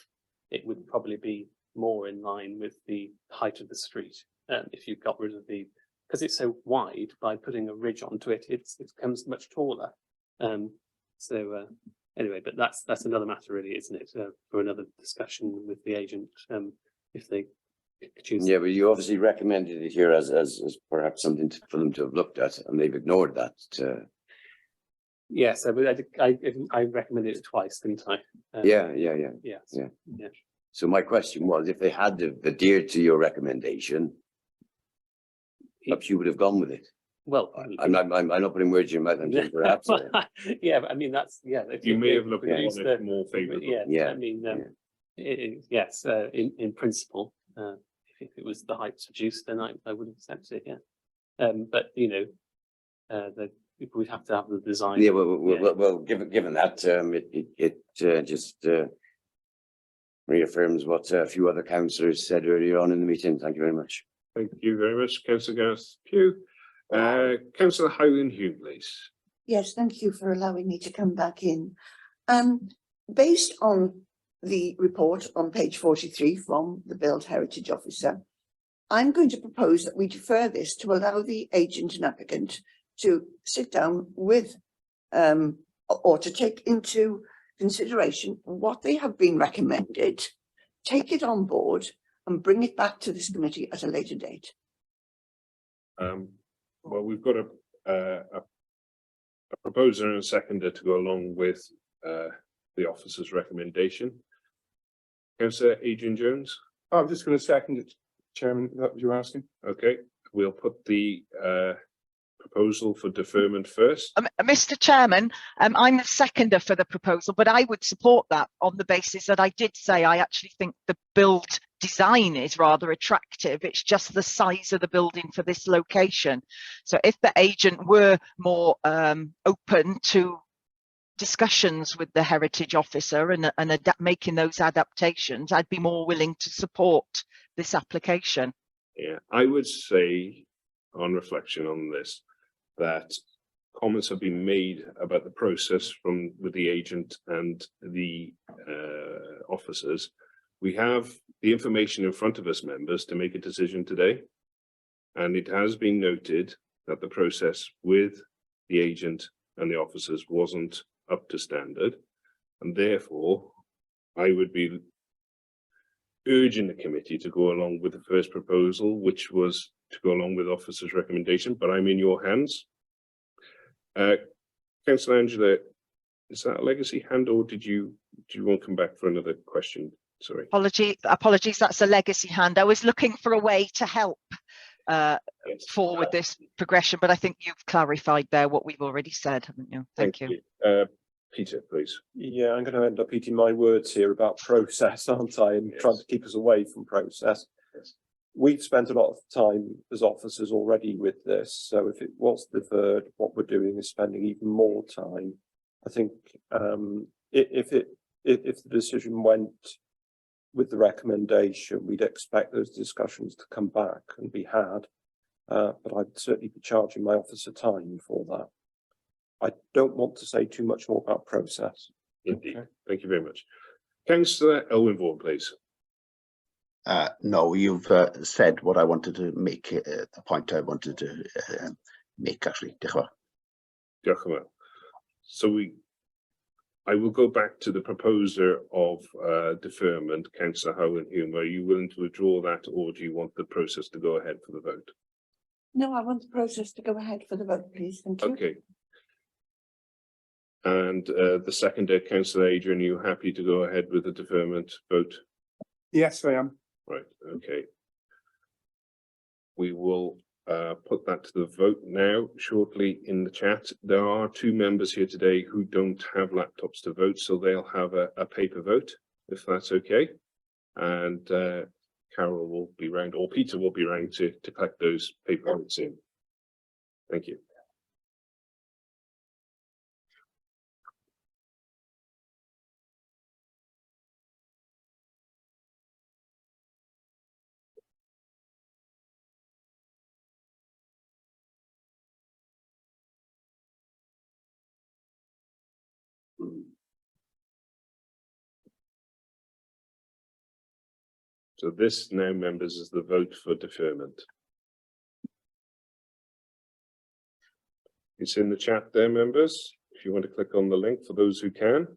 it would probably be more in line with the height of the street. If you got rid of because it's so wide, by putting a ridge onto it, it becomes much taller. Anyway, but that's another matter, really, isn't it? For another discussion with the agent, if they choose. Yeah, but you obviously recommended it here as perhaps something for them to have looked at, and they've ignored that. Yes, I recommended it twice, didn't I? Yeah. Yes. Yeah. So my question was, if they had adhered to your recommendation, perhaps you would have gone with it. Well, I'm not putting words in your mouth. I'm saying perhaps. Yeah, but I mean You may have looked at it more favourable. Yeah, I mean, yes, in principle, if it was the heights reduced, then I would accept it. Yeah, but you know, we'd have to have the design. Yeah, well, given that, it just reaffirms what a few other councillors said earlier on in the meeting. Thank you very much. Thank you very much, Councillor Gareth Pugh. Councillor Highland Hume, please. Yes, thank you for allowing me to come back in. Based on the report on page 43 from the Build Heritage Officer, I'm going to propose that we defer this to allow the agent and applicant to sit down with or to take into consideration what they have been recommended, take it on board and bring it back to this committee at a later date. Well, we've got a proposer and a seconder to go along with the officer's recommendation. Councillor Adrian Jones. I'm just going to second it, Chairman. That what you're asking? Okay, we'll put the proposal for deferment first. Mr. Chairman, I'm the seconder for the proposal, but I would support that on the basis that I did say I actually think the build design is rather attractive. It's just the size of the building for this location. So if the agent were more open to discussions with the heritage officer and making those adaptations, I'd be more willing to support this application. Yeah, I would say on reflection on this, that comments have been made about the process with the agent and the officers. We have the information in front of us, members, to make a decision today. And it has been noted that the process with the agent and the officers wasn't up to standard. And therefore, I would be urging the committee to go along with the first proposal, which was to go along with officer's recommendation, but I'm in your hands. Councillor Angela, is that a legacy hand, or do you want to come back for another question? Sorry. Apologies, that's a legacy hand. I was looking for a way to help forward this progression, but I think you've clarified there what we've already said, haven't you? Thank you. Peter, please. Yeah, I'm going to end up eating my words here about process, aren't I? And trying to keep us away from process. Yes. We've spent a lot of time as officers already with this. So if it was deferred, what we're doing is spending even more time. I think if the decision went with the recommendation, we'd expect those discussions to come back and be had. But I'd certainly be charging my officer time for that. I don't want to say too much more about process. Indeed. Okay. Thank you very much. Councillor Elwyn Vaughan, please. No, you've said what I wanted to make, the point I wanted to make, actually. So I will go back to the proposer of deferment, Councillor Howard Hume. Are you willing to withdraw that, or do you want the process to go ahead for the vote? No, I want the process to go ahead for the vote, please. Thank you. Okay. And the seconder, Councillor Adrian, are you happy to go ahead with the deferment vote? Yes, I am. Right, okay. We will put that to the vote now shortly in the chat. There are 2 members here today who don't have laptops to vote, so they'll have a paper vote, if that's okay. And Carol will be round, or Peter will be round to collect those paper votes in. Thank you. So this now, members, is the vote for deferment. It's in the chat there, members, if you want to click on the link for those who can.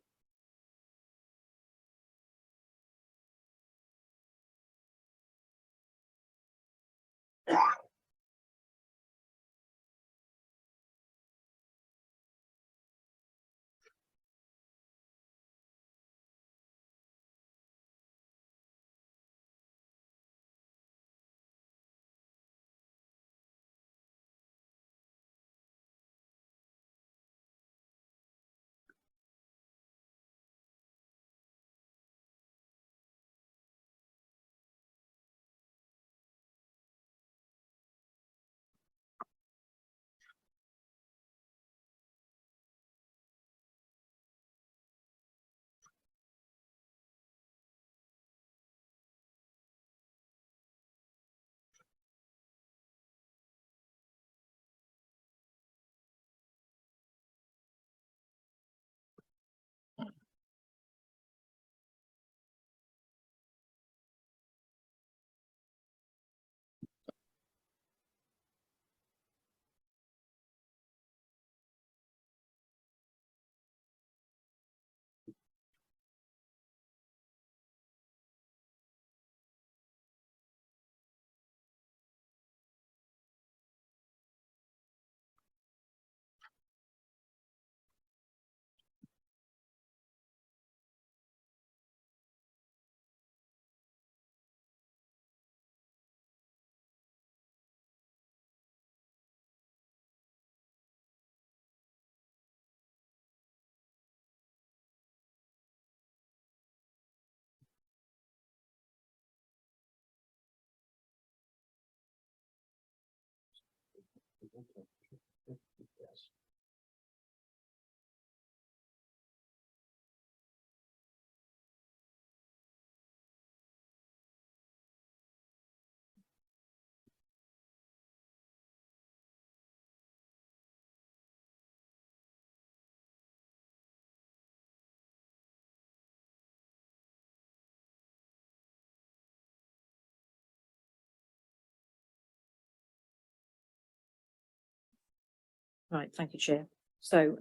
Right, thank you, Chair. So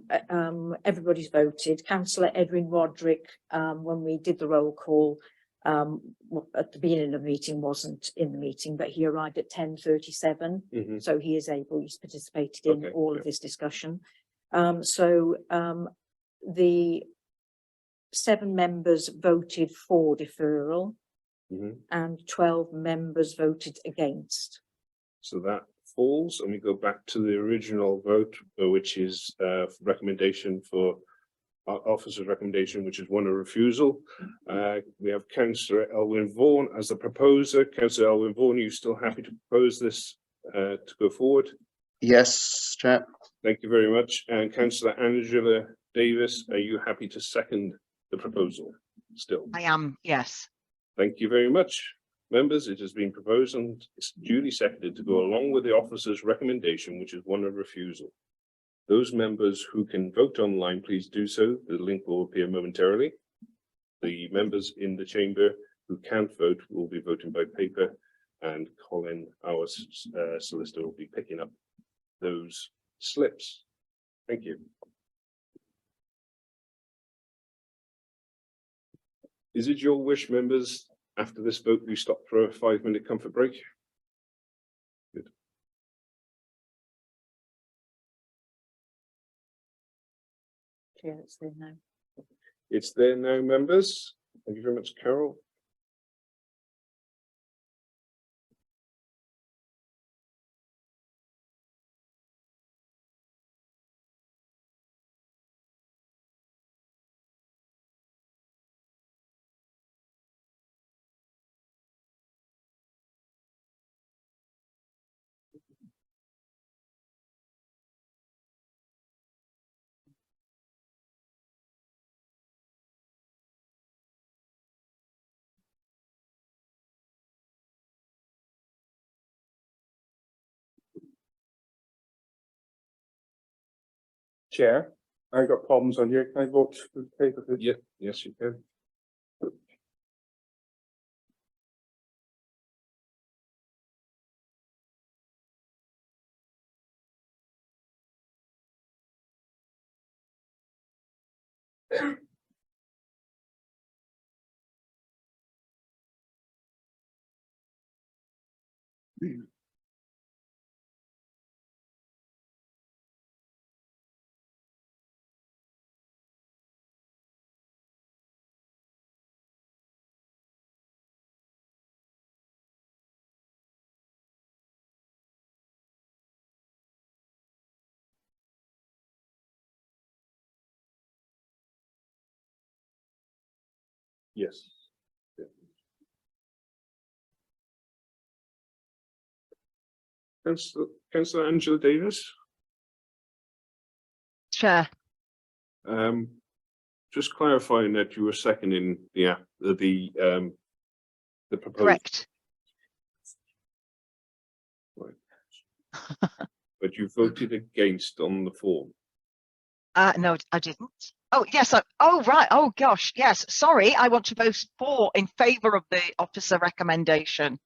everybody's voted. Councillor Edwin Roderick, when we did the roll call at the beginning of the meeting, wasn't in the meeting, but he arrived at 10:37. So he is able, he's participated in all of this discussion. The 7 members voted for deferral and 12 members voted against. So that falls, and we go back to the original vote, which is recommendation for officer's recommendation, which is one of refusal. We have Councillor Elwyn Vaughan as the proposer. Councillor Elwyn Vaughan, are you still happy to propose this to go forward? Yes, Chair. Thank you very much. And Councillor Angela Davis, are you happy to second the proposal still? I am, yes. Thank you very much. Members, it has been proposed and it's duly seconded to go along with the officer's recommendation, which is one of refusal. Those members who can vote online, please do so. The link will appear momentarily. The members in the chamber who can't vote will be voting by paper, and Colin, our solicitor, will be picking up those slips. Thank you. Is it your wish, members, after this vote, we stop for a 5-minute comfort break? Good. Chair, it's there now. It's there now, members. Thank you very much, Carol. Chair, I got problems on here. Can I vote for the paper? Yeah, yes, you can. Yes. Yeah. Councillor Angela Davis. Chair. Just clarifying that you were seconding the proposal. Correct. Right. But you voted against on the form. No, I didn't. Oh, yes. Oh, right. Oh, gosh. Yes. Sorry. I want to vote in favour of the officer recommendation.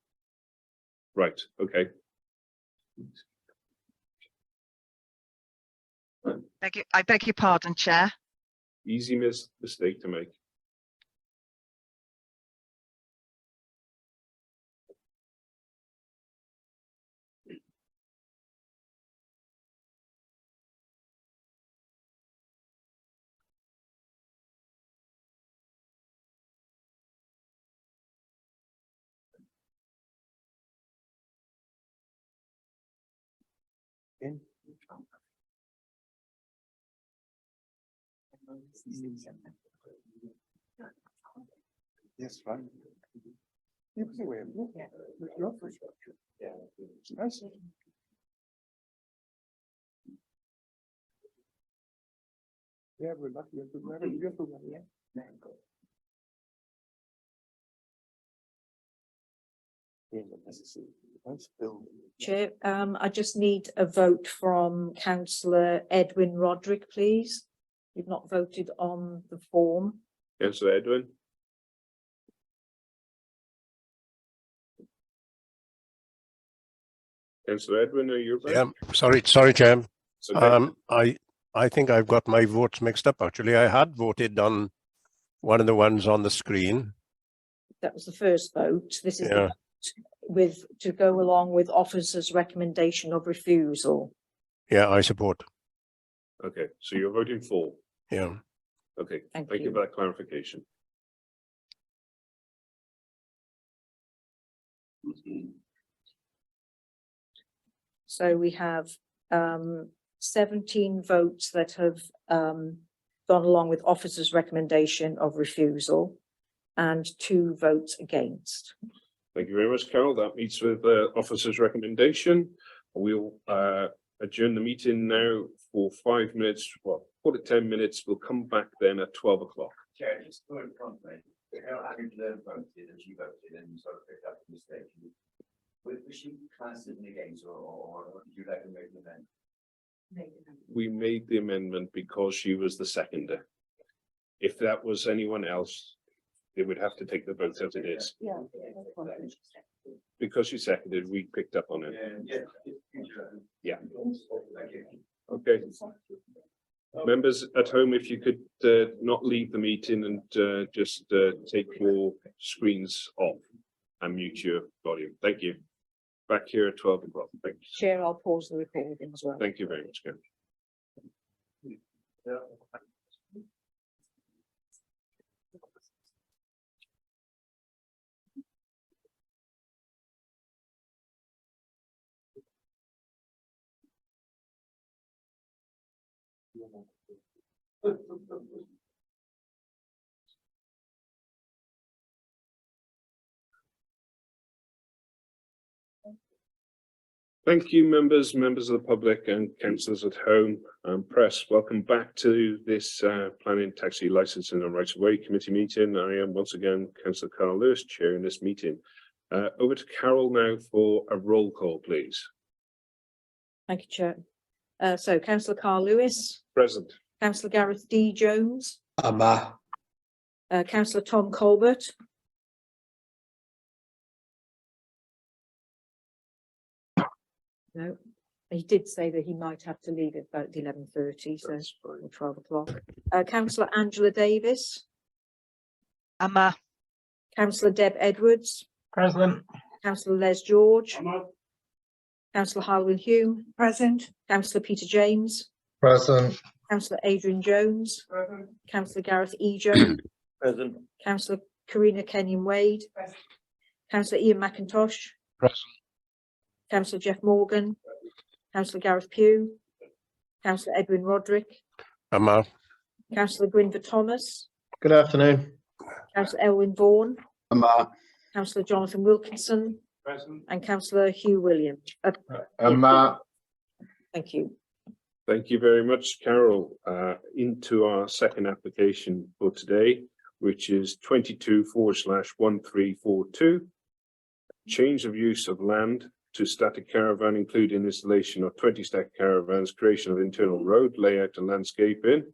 Right. Okay. I beg your pardon, Chair. Easy mistake to make. Yes, right. Yeah. Yeah, we're lucky. Chair, I just need a vote from Councillor Edwin Roderick, please. You've not voted on the form. Councillor Edwin. Councillor Edwin, are you back? Yeah, sorry, Chair. Okay. I think I've got my votes mixed up. Actually, I had voted on one of the ones on the screen. That was the first vote. This is the vote to go along with officer's recommendation of refusal. Yeah, I support. Okay, so you're voting for. Yeah. Okay, Thank you you for that clarification. So we have 17 votes that have gone along with officer's recommendation of refusal and 2 votes against. Thank you very much, Carol. That meets with the officer's recommendation. We'll adjourn the meeting now for 5 minutes. Well, call it 10 minutes. We'll come back then at 12 o'clock. Chair, just go in front, mate. Having voted and she voted and sort of picked up the mistake. Was she classed as against or did you let her make an amendment? We made the amendment because she was the seconder. If that was anyone else, they would have to take the vote as it is. Yeah. Because she seconded, we picked up on it. Yeah. Okay. Members at home, if you could not leave the meeting and just take your screens off and mute your volume. Thank you. Back here at 12 o'clock. Thank you. Chair, I'll pause the recording as well. Thank you very much, Karen. Thank you, members of the public and councillors at home and press. Welcome back to this Planning, Taxi Licensing and Rights of Way Committee meeting. I am once again Councillor Carl Lewis, chairing this meeting. Over to Carol now for a roll call, please. Thank you, Chair. So Councillor Carl Lewis. Present. Councillor Gareth D. Jones. Amma. Councillor Tom Colbert. No, he did say that he might have to leave at about 11:30, so or 12 o'clock. Councillor Angela Davis. Amma. Councillor Deb Edwards. Present. Councillor Les George. Councillor Harwin Hume. Present. Councillor Peter James. Present. Councillor Adrian Jones. Present. Councillor Gareth E. Jones. Present. Councillor Karina Kenyon Wade. Present. Councillor Ian McIntosh. Present. Councillor Jeff Morgan. Councillor Gareth Pugh. Councillor Edwin Roderick. Amma. Councillor Gwynfor Thomas. Good afternoon. Councillor Elwyn Vaughan. Amma. Councillor Jonathan Wilkinson. Present. And Councillor Hugh Williams. Amma. Thank you. Thank you very much, Carol. Into our second application for today, which is 22/1342. Change of use of land to static caravan, including installation of 20 static caravans, creation of internal road layout and landscaping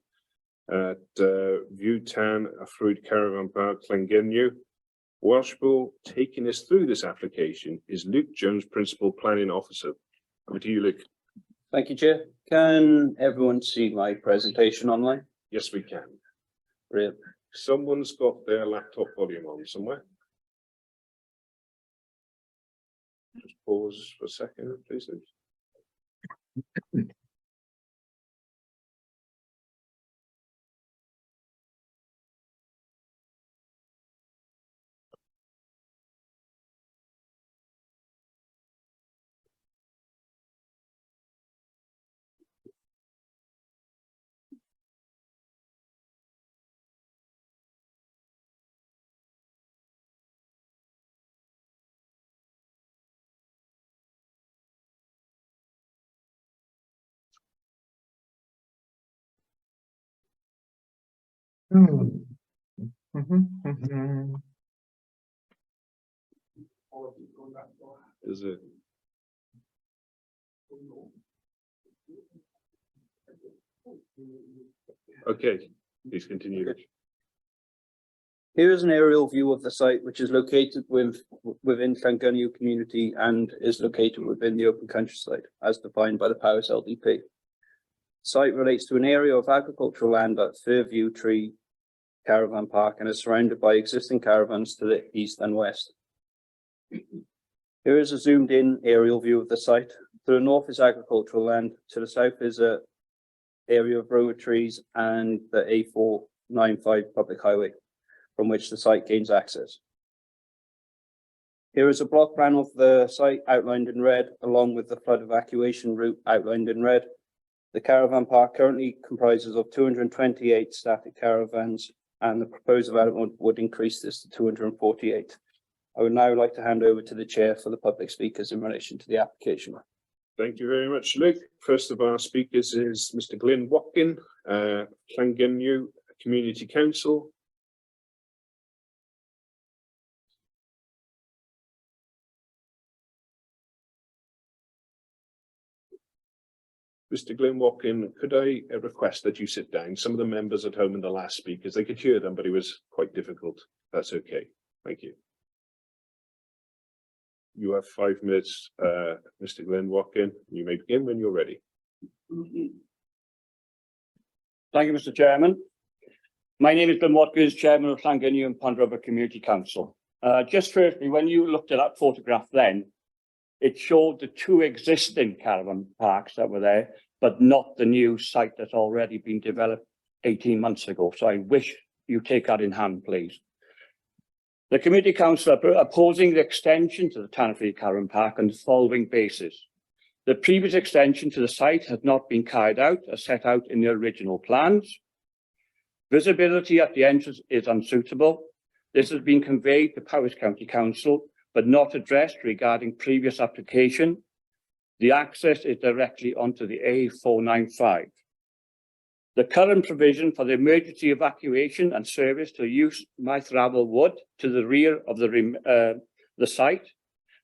at Viewtown, Fruit Caravan Park, Llangenneu. Welshpool. Taking us through this application is Luke Jones, Principal Planning Officer. Over to you, Luke. Thank you, Chair. Can everyone see my presentation online? Yes, we can. Brilliant. Someone's got their laptop volume on somewhere. Just pause for a second, please. Is it? Okay, please continue. Here is an aerial view of the site, which is located within Llangenneu community and is located within the open countryside, as defined by the Powys LDP. The site relates to an area of agricultural land at Fairview Tree Caravan Park and is surrounded by existing caravans to the east and west. Here is a zoomed in aerial view of the site. To the north is agricultural land, to the south is an area of row trees and the A495 public highway, from which the site gains access. Here is a block plan of the site outlined in red, along with the flood evacuation route outlined in red. The caravan park currently comprises of 228 static caravans, and the proposed development would increase this to 248. I would now like to hand over to the chair for the public speakers in relation to the application. Thank you very much, Luke. First of our speakers is Mr. Glyn Watkin, Llangennew Community Council. Mr. Glyn Watkin, could I request that you sit down? Some of the members at home and the last speakers, they could hear them, but it was quite difficult. That's okay. Thank you. You have 5 minutes, Mr. Glyn Watkin. You may begin when you're ready. Thank you, Mr. Chairman. My name is Glyn Watkins, Chairman of Llangennew and Pandrobber Community Council. Just firstly, when you looked at that photograph then, it showed the 2 existing caravan parks that were there, but not the new site that's already been developed 18 months ago. So I wish you take that in hand, please. The Community Council are opposing the extension to the Tannerford Caravan Park on the following basis. The previous extension to the site has not been carried out as set out in the original plans. Visibility at the entrance is unsuitable. This has been conveyed to Powys County Council, but not addressed regarding previous application. The access is directly onto the A495. The current provision for the emergency evacuation and service to use Maithravel Wood to the rear of the site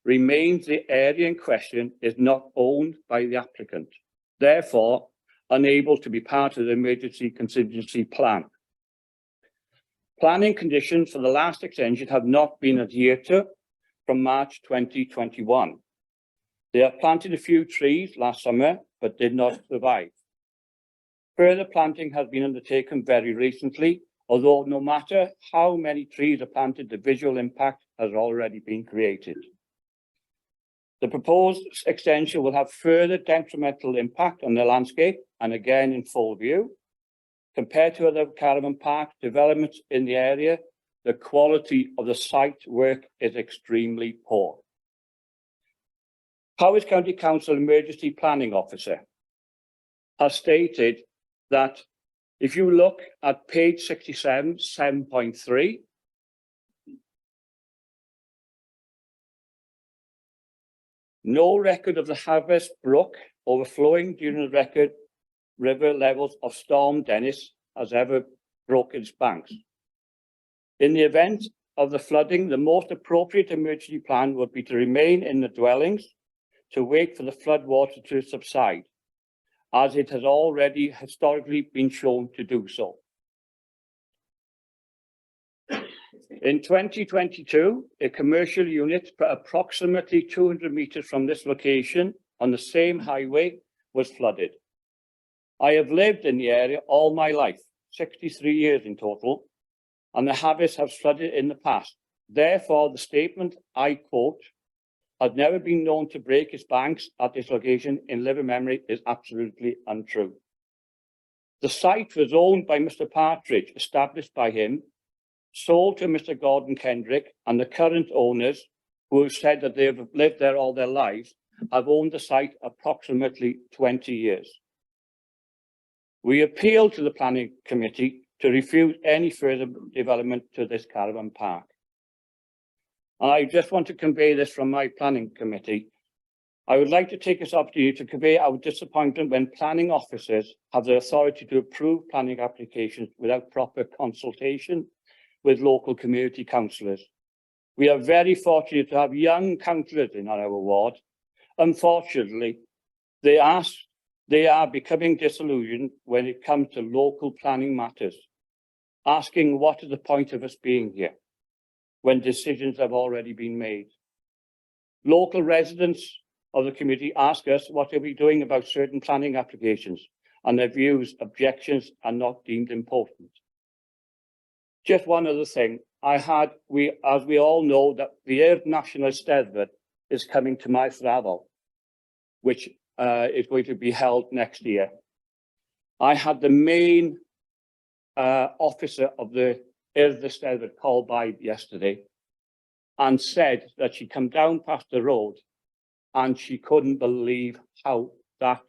remains. The area in question is not owned by the applicant, therefore unable to be part of the emergency contingency plan. Planning conditions for the last extension have not been adhered to from March 2021. They have planted a few trees last summer, but did not survive. Further planting has been undertaken very recently, although no matter how many trees are planted, the visual impact has already been created. The proposed extension will have further detrimental impact on the landscape, and again in full view. Compared to other caravan park developments in the area, the quality of the site work is extremely poor. Powys County Council Emergency Planning Officer has stated that if you look at page 67, 7.3, no record of the Harvest Brook overflowing during the record river levels of Storm Dennis has ever broken its banks. In the event of the flooding, the most appropriate emergency plan would be to remain in the dwellings to wait for the flood water to subside, as it has already historically been shown to do so. In 2022, a commercial unit approximately 200 meters from this location on the same highway was flooded. I have lived in the area all my life, 63 years in total, and the Harvest have flooded in the past. Therefore, the statement, I quote, has never been known to break its banks at this location in living memory is absolutely untrue. The site was owned by Mr. Partridge, established by him, sold to Mr. Gordon Kendrick, and the current owners, who have said that they have lived there all their lives, have owned the site approximately 20 years. We appealed to the Planning Committee to refuse any further development to this caravan park. And I just want to convey this from my Planning Committee. I would like to take this opportunity to convey our disappointment when planning officers have the authority to approve planning applications without proper consultation with local community councillors. We are very fortunate to have young councillors in our ward. Unfortunately, they are becoming disillusioned when it comes to local planning matters, asking what is the point of us being here when decisions have already been made. Local residents of the community ask us what are we doing about certain planning applications, and their views, objections are not deemed important. Just one other thing, as we all know, that the Urdd National Eisteddfod is coming to Maithravel, which is going to be held next year. I had the main officer of the Urdd Eisteddfod call by yesterday and said that she'd come down past the road and she couldn't believe how that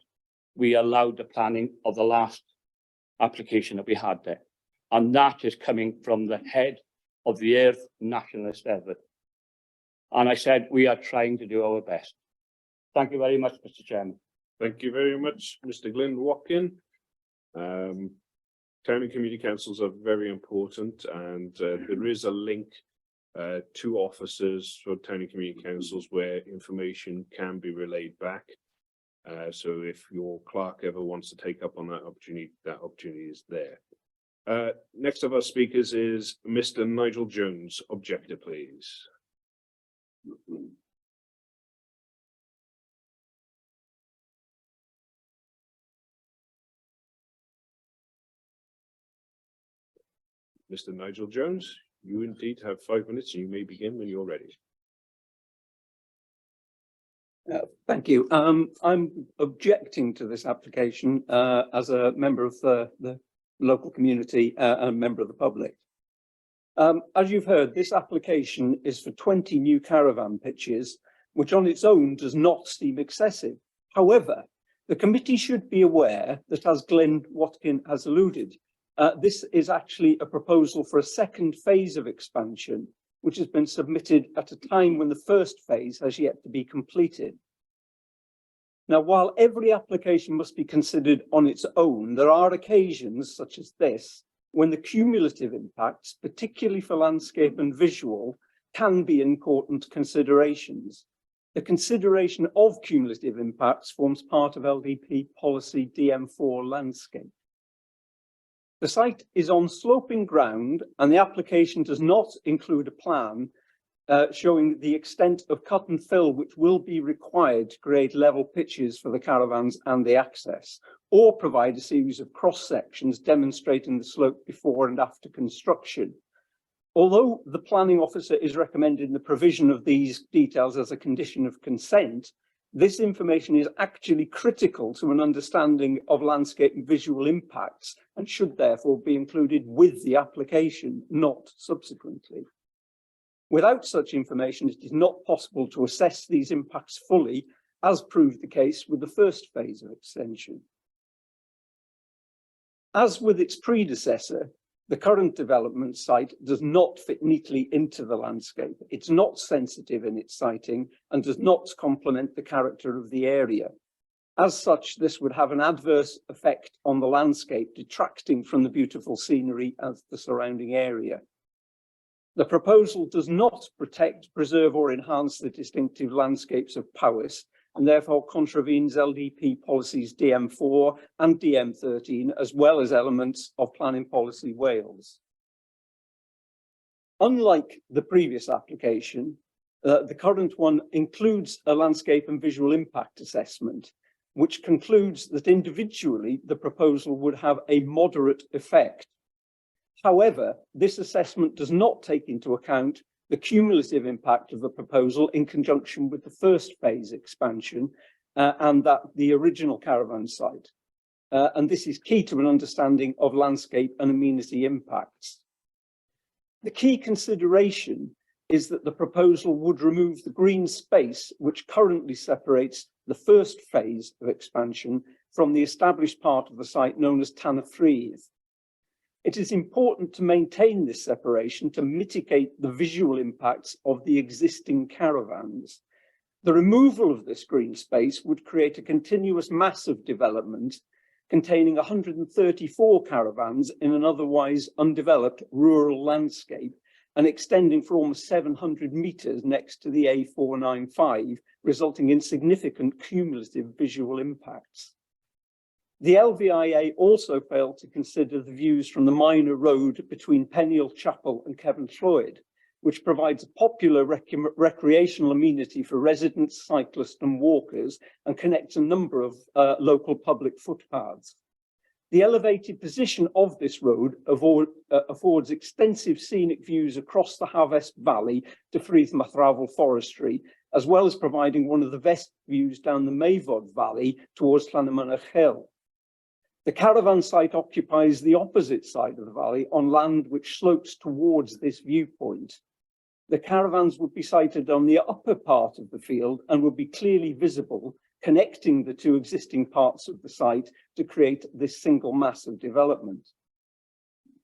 we allowed the planning of the last application that we had there. And that is coming from the head of the Earth Nationalist effort. And I said, we are trying to do our best. Thank you very much, Mr. Chairman. Thank you very much, Mr. Glyn Watkin. Town and community councils are very important, and there is a link to officers for town and community councils where information can be relayed back. So if your clerk ever wants to take up on that opportunity is there. Next of our speakers is Mr. Nigel Jones. Objector, please. Mr. Nigel Jones, you indeed have 5 minutes and you may begin when you're ready. Thank you. I'm objecting to this application as a member of the local community and a member of the public. As you've heard, this application is for 20 new caravan pitches, which on its own does not seem excessive. However, the committee should be aware that, as Glenn Watkin has alluded, this is actually a proposal for a second phase of expansion, which has been submitted at a time when the first phase has yet to be completed. Now, while every application must be considered on its own, there are occasions such as this when the cumulative impacts, particularly for landscape and visual, can be important considerations. The consideration of cumulative impacts forms part of LDP policy DM4 landscape. The site is on sloping ground and the application does not include a plan showing the extent of cut and fill which will be required to create level pitches for the caravans and the access, or provide a series of cross sections demonstrating the slope before and after construction. Although the planning officer is recommending the provision of these details as a condition of consent, this information is actually critical to an understanding of landscape and visual impacts and should therefore be included with the application, not subsequently. Without such information, it is not possible to assess these impacts fully, as proved the case with the first phase of extension. As with its predecessor, the current development site does not fit neatly into the landscape. It's not sensitive in its siting and does not complement the character of the area. As such, this would have an adverse effect on the landscape, detracting from the beautiful scenery of the surrounding area. The proposal does not protect, preserve or enhance the distinctive landscapes of Powys and therefore contravenes LDP policies DM4 and DM13 as well as elements of planning policy Wales. Unlike the previous application, the current one includes a landscape and visual impact assessment, which concludes that individually the proposal would have a moderate effect. However, this assessment does not take into account the cumulative impact of the proposal in conjunction with the first phase expansion and that the original caravan site. And this is key to an understanding of landscape and amenity impacts. The key consideration is that the proposal would remove the green space which currently separates the first phase of expansion from the established part of the site known as Tanafrith. It is important to maintain this separation to mitigate the visual impacts of the existing caravans. The removal of this green space would create a continuous mass of development containing 134 caravans in an otherwise undeveloped rural landscape and extending for almost 700 metres next to the A495, resulting in significant cumulative visual impacts. The LVIA also failed to consider the views from the minor road between Penniel Chapel and Kevin-Lloyd, which provides a popular recreational amenity for residents, cyclists and walkers and connects a number of local public footpaths. The elevated position of this road affords extensive scenic views across the Havest Valley to Frith Mathravel Forestry, as well as providing one of the best views down the Mayfod Valley towards Llanymynech Hill. The caravan site occupies the opposite side of the valley on land which slopes towards this viewpoint. The caravans would be sited on the upper part of the field and would be clearly visible connecting the two existing parts of the site to create this single massive development.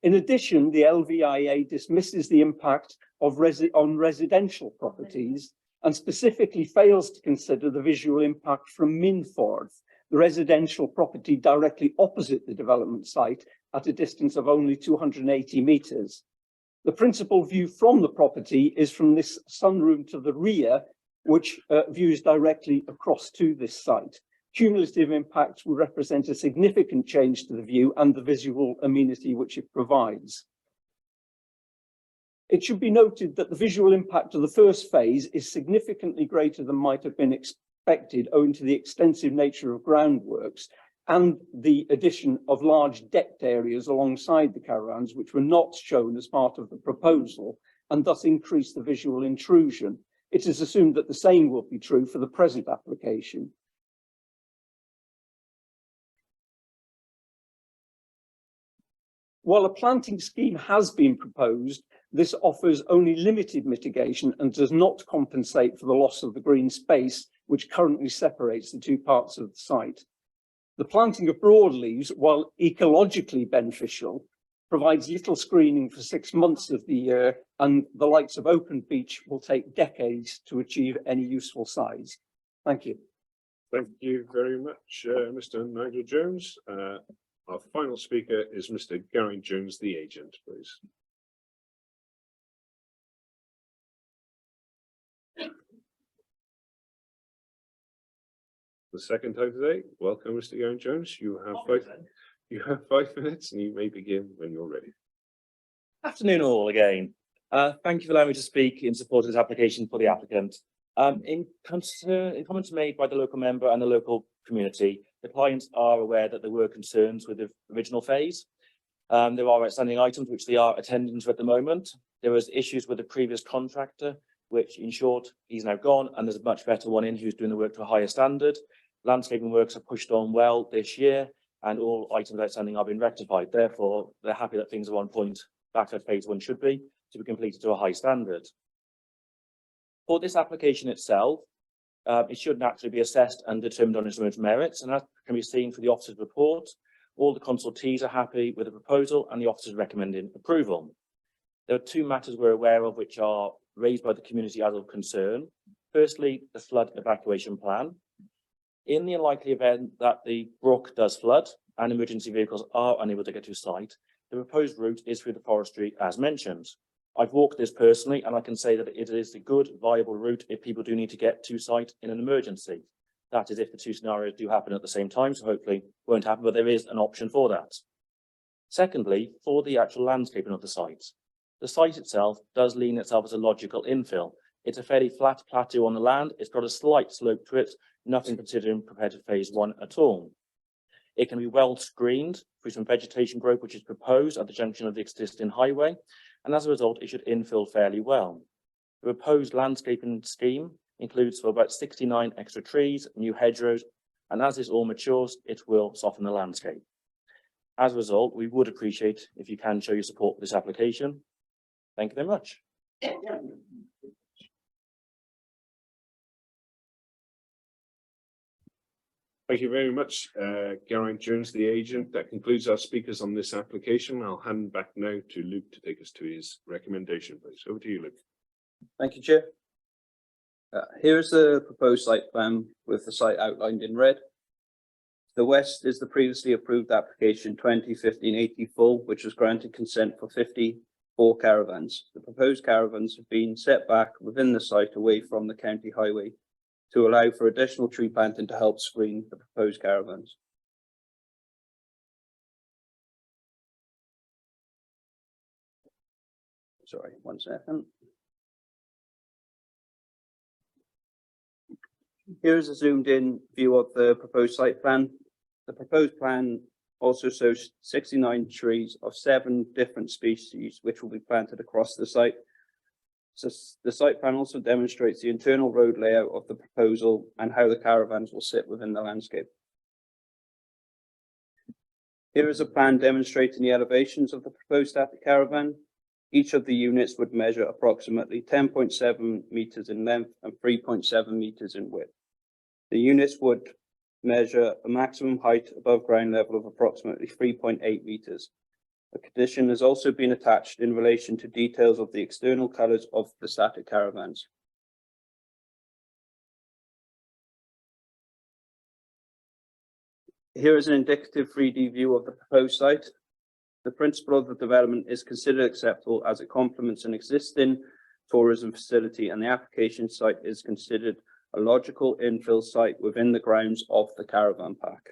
In addition, the LVIA dismisses the impact of on residential properties and specifically fails to consider the visual impact from Minffordd, the residential property directly opposite the development site at a distance of only 280 metres. The principal view from the property is from this sunroom to the rear, which views directly across to this site. Cumulative impacts will represent a significant change to the view and the visual amenity which it provides. It should be noted that the visual impact of the first phase is significantly greater than might have been expected owing to the extensive nature of groundworks and the addition of large decked areas alongside the caravans, which were not shown as part of the proposal and thus increase the visual intrusion. It is assumed that the same will be true for the present application. While a planting scheme has been proposed, this offers only limited mitigation and does not compensate for the loss of the green space which currently separates the two parts of the site. The planting of broadleaves, while ecologically beneficial, provides little screening for 6 months of the year, and the likes of open beach will take decades to achieve any useful size. Thank you. Thank you very much, Mr. Nigel Jones. Our final speaker is Mr. Geraint Jones, the agent, please. The second time today. Welcome, Mr. Geraint Jones. You have 5 minutes and you may begin when you're ready. Afternoon all again. Thank you for allowing me to speak in support of this application for the applicant. In comments made by the local member and the local community, the clients are aware that there were concerns with the original phase. There are outstanding items which they are attending to at the moment. There was issues with the previous contractor, which in short, he's now gone and there's a much better one in who's doing the work to a higher standard. Landscaping works are pushed on well this year and all items outstanding are being rectified. Therefore, they're happy that things are on point back at phase 1 should be to be completed to a high standard. For this application itself, it should naturally be assessed and determined on its own merits, and that can be seen for the officer's report. All the consultees are happy with the proposal and the officer is recommending approval. There are 2 matters we're aware of which are raised by the community as of concern. Firstly, the flood evacuation plan. In the unlikely event that the brook does flood and emergency vehicles are unable to get to site, the proposed route is through the forestry as mentioned. I've walked this personally and I can say that it is a good, viable route if people do need to get to site in an emergency. That is if the 2 scenarios do happen at the same time, so hopefully it won't happen, but there is an option for that. Secondly, for the actual landscaping of the site itself does lean itself as a logical infill. It's a fairly flat plateau on the land. It's got a slight slope to it, nothing considering compared to phase 1 at all. It can be well screened through some vegetation growth, which is proposed at the junction of the existing highway. And as a result, it should infill fairly well. The proposed landscaping scheme includes for about 69 extra trees, new hedgerows, and as this all matures, it will soften the landscape. As a result, we would appreciate if you can show your support for this application. Thank you very much. Thank you very much, Geraint Jones, the agent. That concludes our speakers on this application. I'll hand back now to Luke to take us to his recommendation, please. Over to you, Luke. Thank you, Chair. Here's the proposed site plan with the site outlined in red. The west is the previously approved application 2015-84, which was granted consent for 54 caravans. The proposed caravans have been set back within the site away from the county highway to allow for additional tree planting to help screen the proposed caravans. Sorry, 1 second. Here's a zoomed in view of the proposed site plan. The proposed plan also shows 69 trees of 7 different species, which will be planted across the site. So the site plan also demonstrates the internal road layout of the proposal and how the caravans will sit within the landscape. Here is a plan demonstrating the elevations of the proposed static caravan. Each of the units would measure approximately 10.7 meters in length and 3.7 meters in width. The units would measure a maximum height above ground level of approximately 3.8 meters. A condition has also been attached in relation to details of the external colours of the static caravans. Here is an indicative 3D view of the proposed site. The principle of the development is considered acceptable as it complements an existing tourism facility, and the application site is considered a logical infill site within the grounds of the caravan park.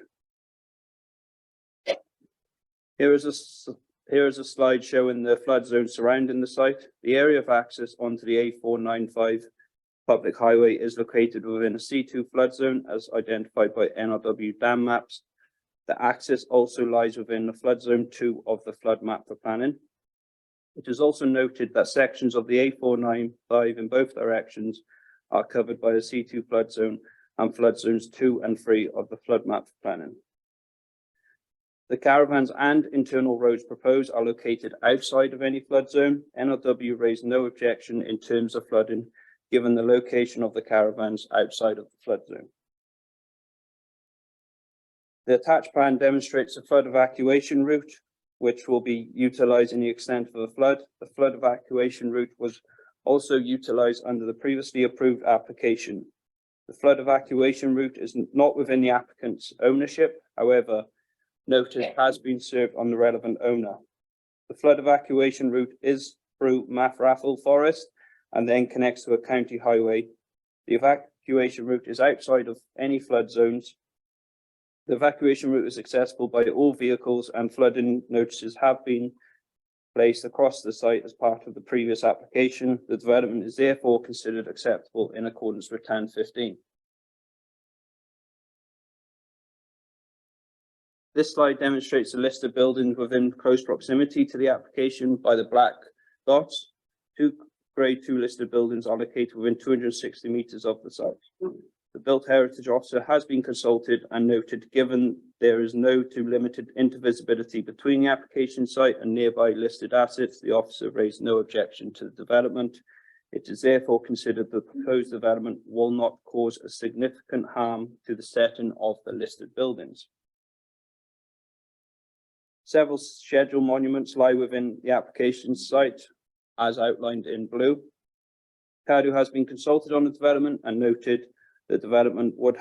Here is a slide showing the flood zone surrounding the site. The area of access onto the A495 public highway is located within a C2 flood zone as identified by NRW dam maps. The access also lies within the flood zone 2 of the flood map for planning. It is also noted that sections of the A495 in both directions are covered by the C2 flood zone and flood zones 2 and 3 of the flood map for planning. The caravans and internal roads proposed are located outside of any flood zone. NRW raised no objection in terms of flooding, given the location of the caravans outside of the flood zone. The attached plan demonstrates a flood evacuation route, which will be utilised in the extent of the flood. The flood evacuation route was also utilised under the previously approved application. The flood evacuation route is not within the applicant's ownership. However, notice has been served on the relevant owner. The flood evacuation route is through Mathrathel Forest and then connects to a county highway. The evacuation route is outside of any flood zones. The evacuation route is accessible by all vehicles, and flooding notices have been placed across the site as part of the previous application. The development is therefore considered acceptable in accordance with TAN 15. This slide demonstrates a list of buildings within close proximity to the application by the black dots. 2 grade 2 listed buildings are located within 260 meters of the site. The Built Heritage Officer has been consulted and noted, given there is no too limited intervisibility between the application site and nearby listed assets, the officer raised no objection to the development. It is therefore considered the proposed development will not cause a significant harm to the setting of the listed buildings. Several scheduled monuments lie within the application site, as outlined in blue. CADU has been consulted on the development and noted the development would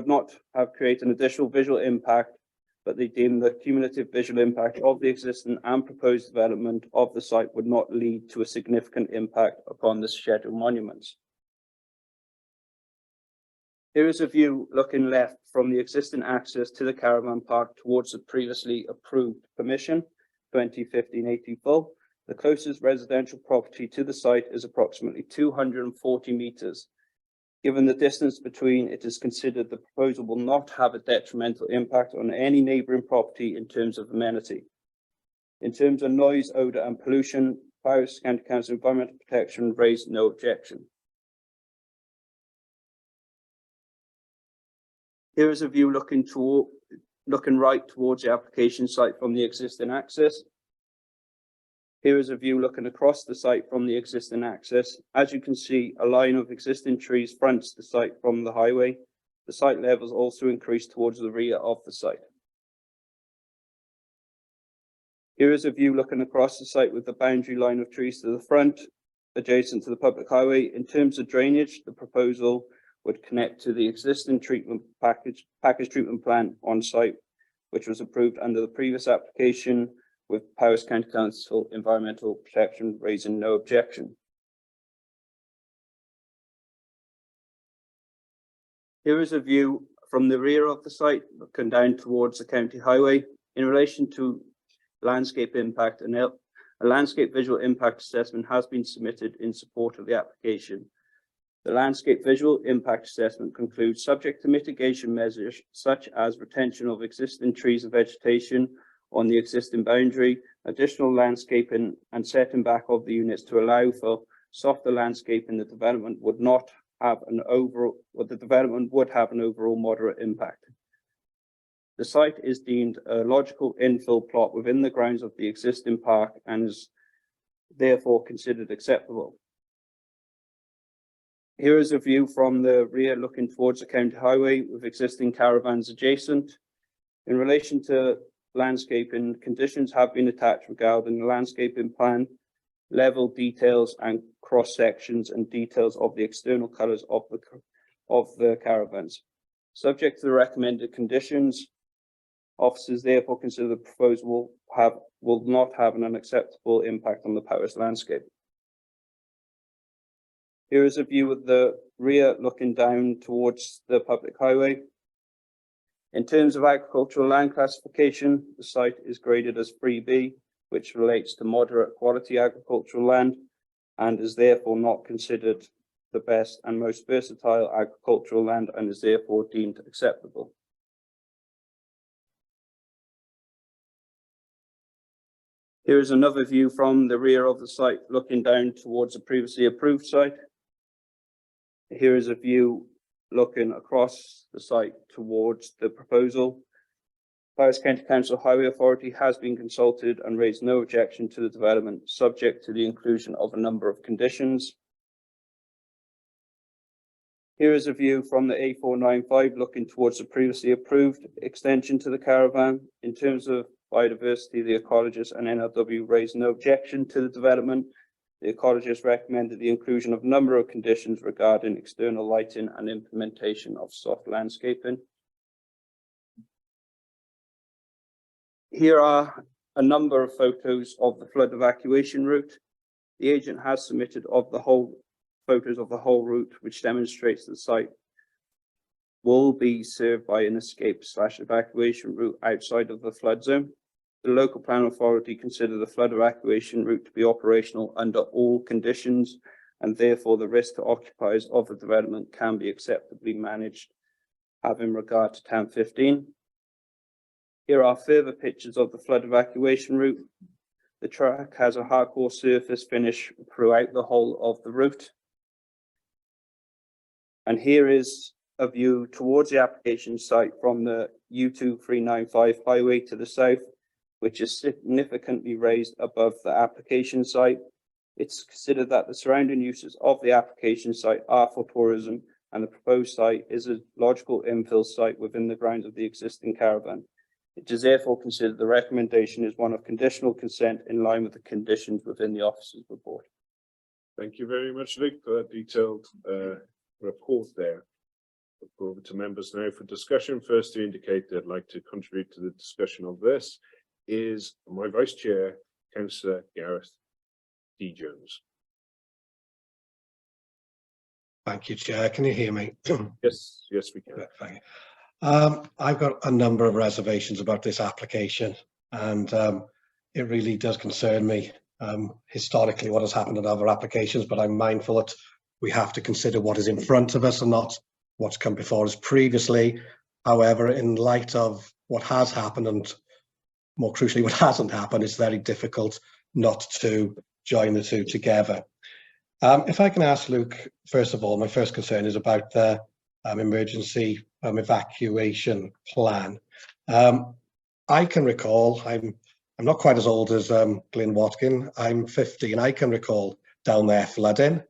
not have created an additional visual impact, but they deem the cumulative visual impact of the existing and proposed development of the site would not lead to a significant impact upon the scheduled monuments. Here is a view looking left from the existing access to the caravan park towards the previously approved permission, 2015-18 full. The closest residential property to the site is approximately 240 meters. Given the distance between, it is considered the proposal will not have a detrimental impact on any neighbouring property in terms of amenity. In terms of noise, odour and pollution, Powys County Council Environmental Protection raised no objection. Here is a view looking right towards the application site from the existing access. Here is a view looking across the site from the existing access. As you can see, a line of existing trees fronts the site from the highway. The site levels also increase towards the rear of the site. Here is a view looking across the site with the boundary line of trees to the front, adjacent to the public highway. In terms of drainage, the proposal would connect to the existing treatment package treatment plant on site, which was approved under the previous application, with Powys County Council Environmental Protection raising no objection. Here is a view from the rear of the site, looking down towards the county highway. In relation to landscape impact, a landscape visual impact assessment has been submitted in support of the application. The landscape visual impact assessment concludes, subject to mitigation measures such as retention of existing trees and vegetation on the existing boundary, additional landscaping and setting back of the units to allow for softer landscaping, the development would have an overall moderate impact. The site is deemed a logical infill plot within the grounds of the existing park and is therefore considered acceptable. Here is a view from the rear looking towards the county highway with existing caravans adjacent. In relation to landscaping, conditions have been attached regarding the landscaping plan, level details and cross sections and details of the external colours of the caravans. Subject to the recommended conditions, officers therefore consider the proposal will not have an unacceptable impact on the Powys landscape. Here is a view of the rear looking down towards the public highway. In terms of agricultural land classification, the site is graded as 3B, which relates to moderate quality agricultural land and is therefore not considered the best and most versatile agricultural land and is therefore deemed acceptable. Here is another view from the rear of the site looking down towards the previously approved site. Here is a view looking across the site towards the proposal. Powys County Council Highway Authority has been consulted and raised no objection to the development, subject to the inclusion of a number of conditions. Here is a view from the A495 looking towards the previously approved extension to the caravan. In terms of biodiversity, the ecologists and NRW raised no objection to the development. The ecologists recommended the inclusion of a number of conditions regarding external lighting and implementation of soft landscaping. Here are a number of photos of the flood evacuation route. The agent has submitted photos of the whole route, which demonstrates the site will be served by an escape/evacuation route outside of the flood zone. The local plan authority consider the flood evacuation route to be operational under all conditions, and therefore the risk to occupiers of the development can be acceptably managed, having regard to Town 15. Here are further pictures of the flood evacuation route. The track has a hardcore surface finish throughout the whole of the route. And here is a view towards the application site from the U2395 highway to the south, which is significantly raised above the application site. It's considered that the surrounding uses of the application site are for tourism, and the proposed site is a logical infill site within the grounds of the existing caravan. It is therefore considered the recommendation is one of conditional consent in line with the conditions within the officer's report. Thank you very much, Luke, for that detailed report there. We'll go over to members now for discussion. First, to indicate they'd like to contribute to the discussion of this is my Vice Chair, Councillor Gareth D. Jones. Thank you, Chair. Can you hear me? Yes, yes, we can. Thank you. I've got a number of reservations about this application, and it really does concern me. Historically, what has happened in other applications, but I'm mindful that we have to consider what is in front of us and not what's come before us previously. However, in light of what has happened and more crucially what hasn't happened, it's very difficult not to join the two together. If I can ask Luke, first of all, my first concern is about the emergency evacuation plan. I can recall, I'm not quite as old as Glyn Watkin, I'm 50, and I can recall down there flooding.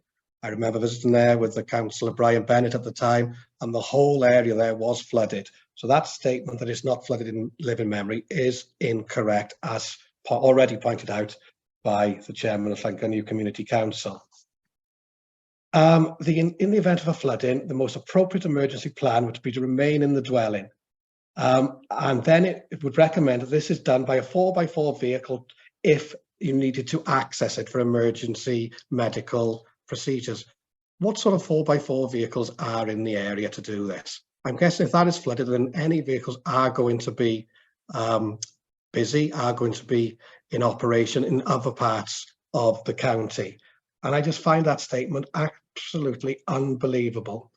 I remember visiting there with the councillor Brian Bennett at the time, and the whole area there was flooded. So that statement that it's not flooded in living memory is incorrect, as already pointed out by the chairman of Llangynnu Community Council. In the event of a flooding, the most appropriate emergency plan would be to remain in the dwelling. And then it would recommend that this is done by a 4x4 vehicle if you needed to access it for emergency medical procedures. What sort of 4x4 vehicles are in the area to do this? I'm guessing if that is flooded, then any vehicles are going to be busy, are going to be in operation in other parts of the county. And I just find that statement absolutely unbelievable.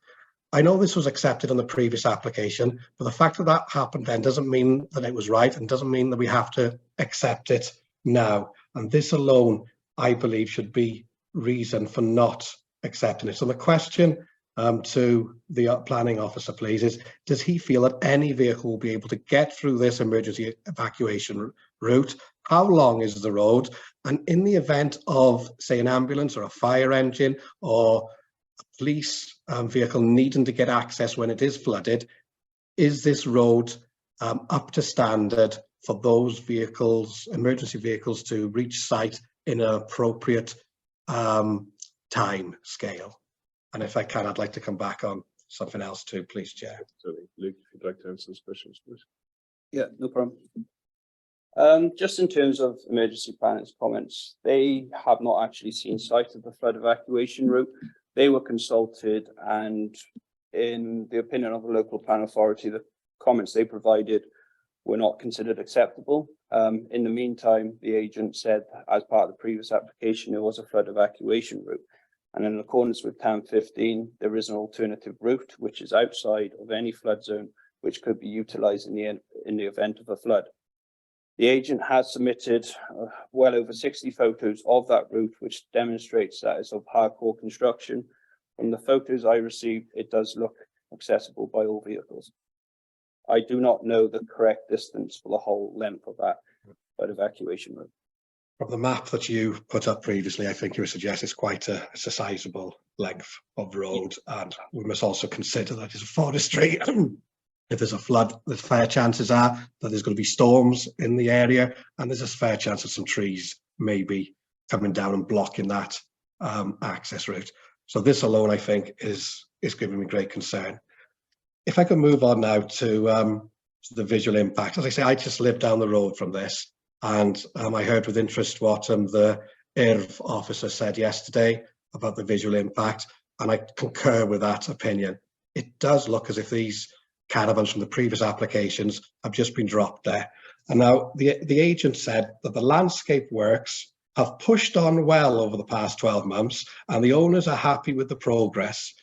I know this was accepted on the previous application, but the fact that that happened then doesn't mean that it was right and doesn't mean that we have to accept it now. And this alone, I believe, should be reason for not accepting it. So the question to the planning officer, please, is does he feel that any vehicle will be able to get through this emergency evacuation route? How long is the road? And in the event of, say, an ambulance or a fire engine or police vehicle needing to get access when it is flooded, is this road up to standard for those vehicles, emergency vehicles, to reach site in an appropriate time scale? And if I can, I'd like to come back on something else too, please, Chair. Sorry, Luke, if you'd like to answer those questions, please. Yeah, no problem. Just in terms of emergency planners' comments, they have not actually seen sight of the flood evacuation route. They were consulted, and in the opinion of the local plan authority, the comments they provided were not considered acceptable. In the meantime, the agent said, as part of the previous application, there was a flood evacuation route. And in accordance with Town 15, there is an alternative route, which is outside of any flood zone, which could be utilised in the event of a flood. The agent has submitted well over 60 photos of that route, which demonstrates that it's of hardcore construction. From the photos I received, it does look accessible by all vehicles. I do not know the correct distance for the whole length of that evacuation route. From the map that you put up previously, I think you would suggest it's quite a sizable length of road, and we must also consider that it's a forestry. If there's a flood, the fair chances are that there's going to be storms in the area, and there's a fair chance of some trees maybe coming down and blocking that access route. So this alone, I think, is giving me great concern. If I can move on now to the visual impact. As I say, I just live down the road from this, and I heard with interest what the IRV officer said yesterday about the visual impact, and I concur with that opinion. It does look as if these caravans from the previous applications have just been dropped there. And now the agent said that the landscape works have pushed on well over the past 12 months, and the owners are happy with the progress.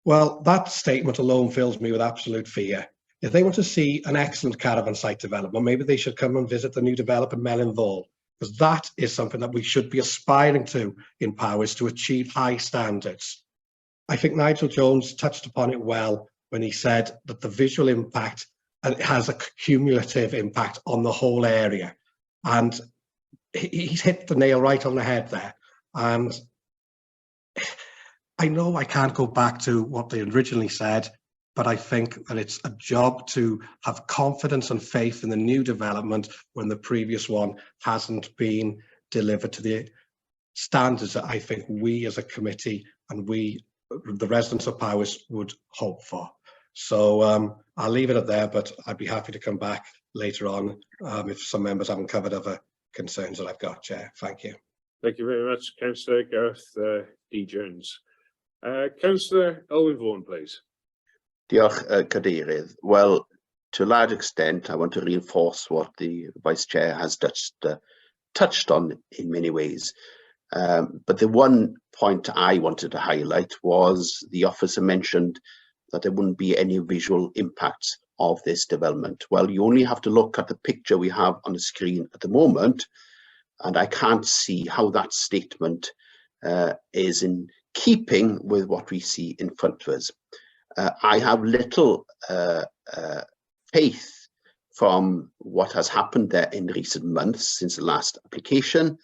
Well, that statement alone fills me with absolute fear. If they want to see an excellent caravan site development, maybe they should come and visit the new development Mellinthall, because that is something that we should be aspiring to in Powys, to achieve high standards. I think Nigel Jones touched upon it well when he said that the visual impact has a cumulative impact on the whole area. And he's hit the nail right on the head there. And I know I can't go back to what they originally said, but I think that it's a job to have confidence and faith in the new development when the previous one hasn't been delivered to the standards that I think we as a committee and we, the residents of Powys, would hope for. So I'll leave it at there, but I'd be happy to come back later on if some members haven't covered other concerns that I've got, Chair. Thank you. Thank you very much, Councillor Gareth D. Jones. Councillor Owen Vaughan, please. Diolch, Cadeirydd. Well, to a large extent, I want to reinforce what the Vice Chair has touched on in many ways. But the one point I wanted to highlight was the officer mentioned that there wouldn't be any visual impacts of this development. Well, you only have to look at the picture we have on the screen at the moment, and I can't see how that statement is in keeping with what we see in front of us. I have little faith from what has happened there in recent months since the last application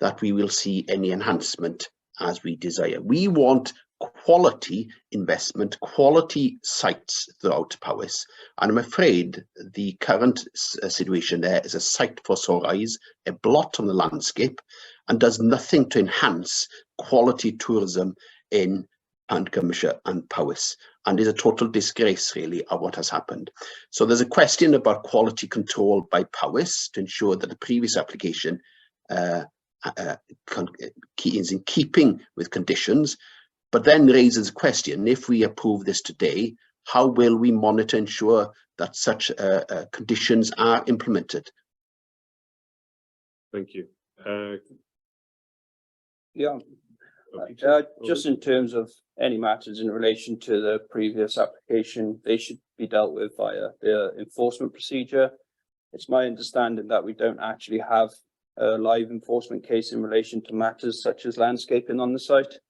that we will see any enhancement as we desire. We want quality investment, quality sites throughout Powys, and I'm afraid the current situation there is a site for sore eyes, a blot on the landscape, and does nothing to enhance quality tourism in Pontgomeryshire and Powys, and is a total disgrace really of what has happened. So there's a question about quality control by Powys to ensure that the previous application is in keeping with conditions, but then raises a question: if we approve this today, how will we monitor and ensure that such conditions are implemented? Thank you. Just in terms of any matters in relation to the previous application, they should be dealt with via the enforcement procedure. It's my understanding that we don't actually have a live enforcement case in relation to matters such as landscaping on the site.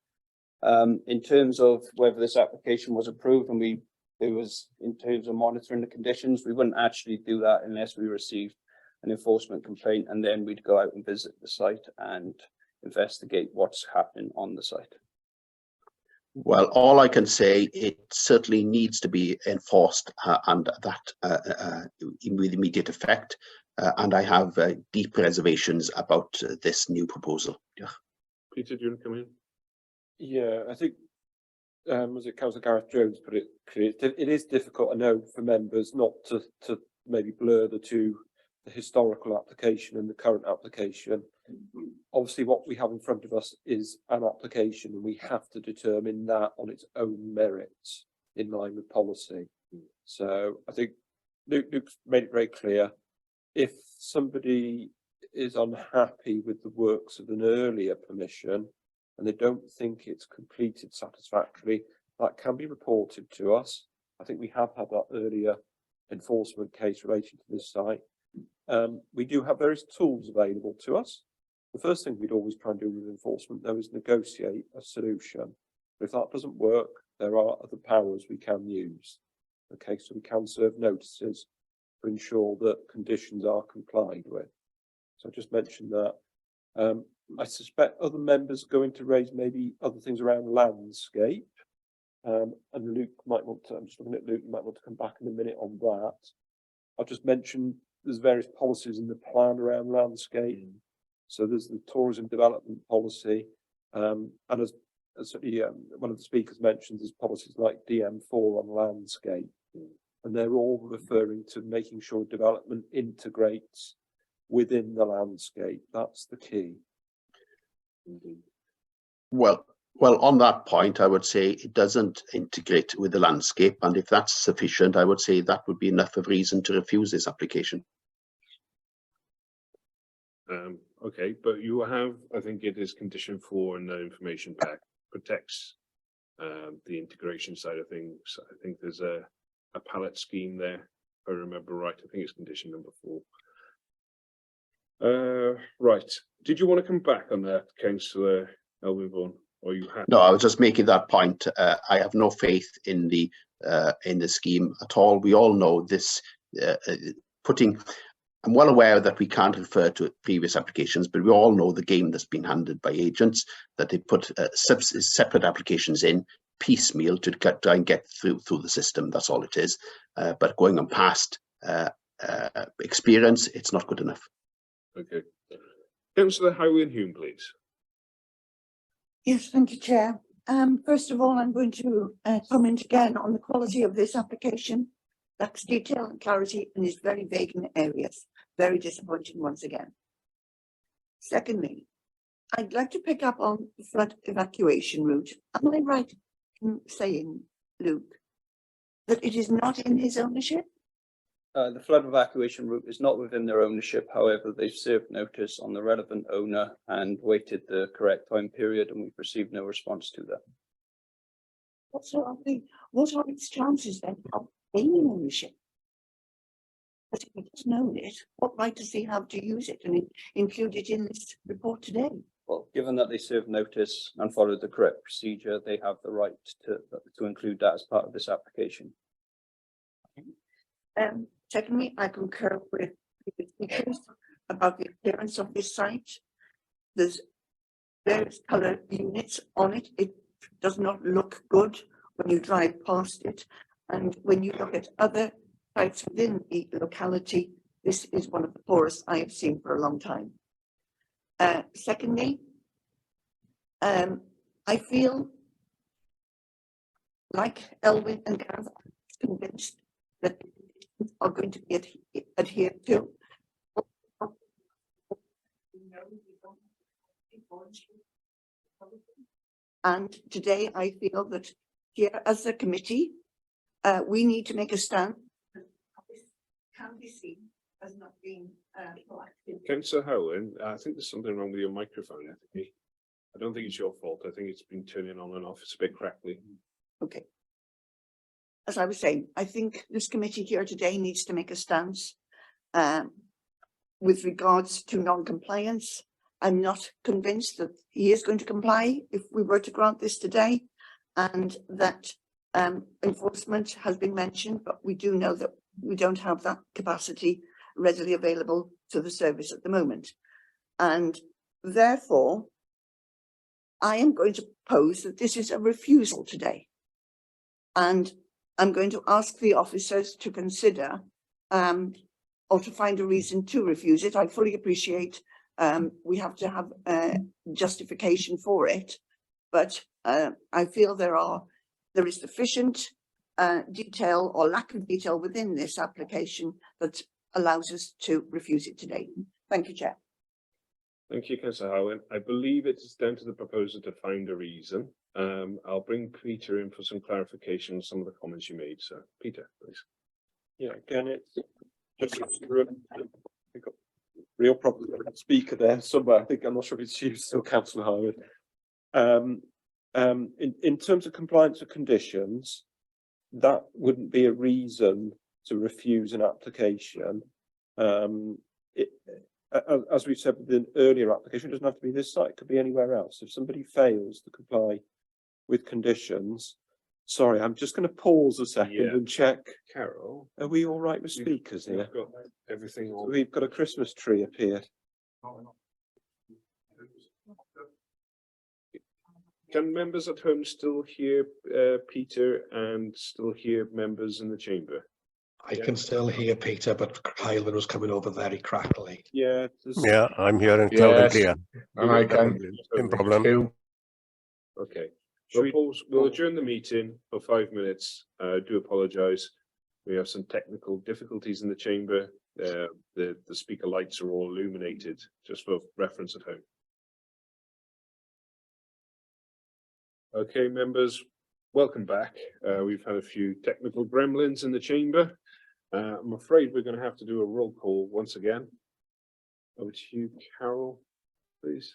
In terms of whether this application was approved and it was in terms of monitoring the conditions, we wouldn't actually do that unless we received an enforcement complaint, and then we'd go out and visit the site and investigate what's happening on the site. Well, all I can say, it certainly needs to be enforced and that with immediate effect. And I have deep reservations about this new proposal. Yeah. Peter, do you want to come in? Yeah, I think, was it Councillor Gareth Jones put it clear, it is difficult, I know, for members not to maybe blur the two, the historical application and the current application. Obviously, what we have in front of us is an application, and we have to determine that on its own merits in line with policy. So I think Luke's made it very clear. If somebody is unhappy with the works of an earlier permission and they don't think it's completed satisfactorily, that can be reported to us. I think we have had that earlier enforcement case relating to this site. We do have various tools available to us. The first thing we'd always try and do with enforcement, though, is negotiate a solution. But if that doesn't work, there are other powers we can use. Okay, so we can serve notices to ensure that conditions are complied with. So I just mentioned that. I suspect other members are going to raise maybe other things around landscape. And Luke might want to, I'm just looking at Luke, you might want to come back in a minute on that. I'll just mention there's various policies in the plan around landscape. So there's the tourism development policy. And as one of the speakers mentioned, there's policies like DM4 on landscape. And they're all referring to making sure development integrates within the landscape. That's the key. Well, on that point, I would say it doesn't integrate with the landscape. And if that's sufficient, I would say that would be enough of reason to refuse this application. Okay, but you have, I think it is condition 4 in the information pack, protects the integration side of things. I think there's a pallet scheme there, if I remember right. I think it's condition number 4. Right, did you want to come back on that, Councillor Elvin Vaughan, or you had? No, I was just making that point. I have no faith in the scheme at all. We all know this. I'm well aware that we can't refer to previous applications, but we all know the game that's been handled by agents, that they put separate applications in piecemeal to try and get through the system. That's all it is. But going on past experience, it's not good enough. Okay. Councillor Howard Hume, please. Yes, thank you, Chair. First of all, I'm going to comment again on the quality of this application. Lacks detail and clarity and is very vague in areas. Very disappointing once again. Secondly, I'd like to pick up on the flood evacuation route. Am I right in saying, Luke, that it is not in his ownership? The flood evacuation route is not within their ownership. However, they've served notice on the relevant owner and waited the correct time period, and we've received no response to that. What are its chances then of gaining ownership? But if he doesn't own it, what right does he have to use it and include it in this report today? Well, given that they served notice and followed the correct procedure, they have the right to include that as part of this application. Secondly, I concur with the speakers about the appearance of this site. There's various colour units on it. It does not look good when you drive past it. And when you look at other sites within the locality, this is one of the poorest I have seen for a long time. Secondly, I feel like Elwyn and Gareth are convinced that are going to be adhered to. And today I feel that here as a committee, we need to make a stand. This can be seen as not being proactive. Councillor Howard, I think there's something wrong with your microphone, Anthony. I don't think it's your fault. I think it's been turning on and off. It's a bit crackly. Okay. As I was saying, I think this committee here today needs to make a stance with regards to non-compliance. I'm not convinced that he is going to comply if we were to grant this today, and that enforcement has been mentioned, but we do know that we don't have that capacity readily available to the service at the moment. And therefore, I am going to propose that this is a refusal today. And I'm going to ask the officers to consider or to find a reason to refuse it. I fully appreciate we have to have justification for it, but I feel there is sufficient detail or lack of detail within this application that allows us to refuse it today. Thank you, Chair. Thank you, Councillor Howard. I believe it is down to the proposer to find a reason. I'll bring Peter in for some clarification on some of the comments you made. So, Peter, please. Yeah, again, it's just a real problem with the speaker there somewhere. I think I'm not sure if it's you still, Councillor Howard. In terms of compliance with conditions, that wouldn't be a reason to refuse an application. As we've said with an earlier application, it doesn't have to be this site, it could be anywhere else. If somebody fails to comply with conditions, sorry, I'm just going to pause a second and check. Carol, are we all right with speakers here? We've got everything on. We've got a Christmas tree up here. Can members at home still hear Peter and still hear members in the chamber? I can still hear Peter, but Hyland was coming over very crackly. Yeah. Yeah, I'm hearing loud and clear. And I can. No problem. Okay. We'll adjourn the meeting for 5 minutes. I do apologise. We have some technical difficulties in the chamber. The speaker lights are all illuminated, just for reference at home. Okay, members, welcome back. We've had a few technical gremlins in the chamber. I'm afraid we're going to have to do a roll call once again. Over to you, Carol, please.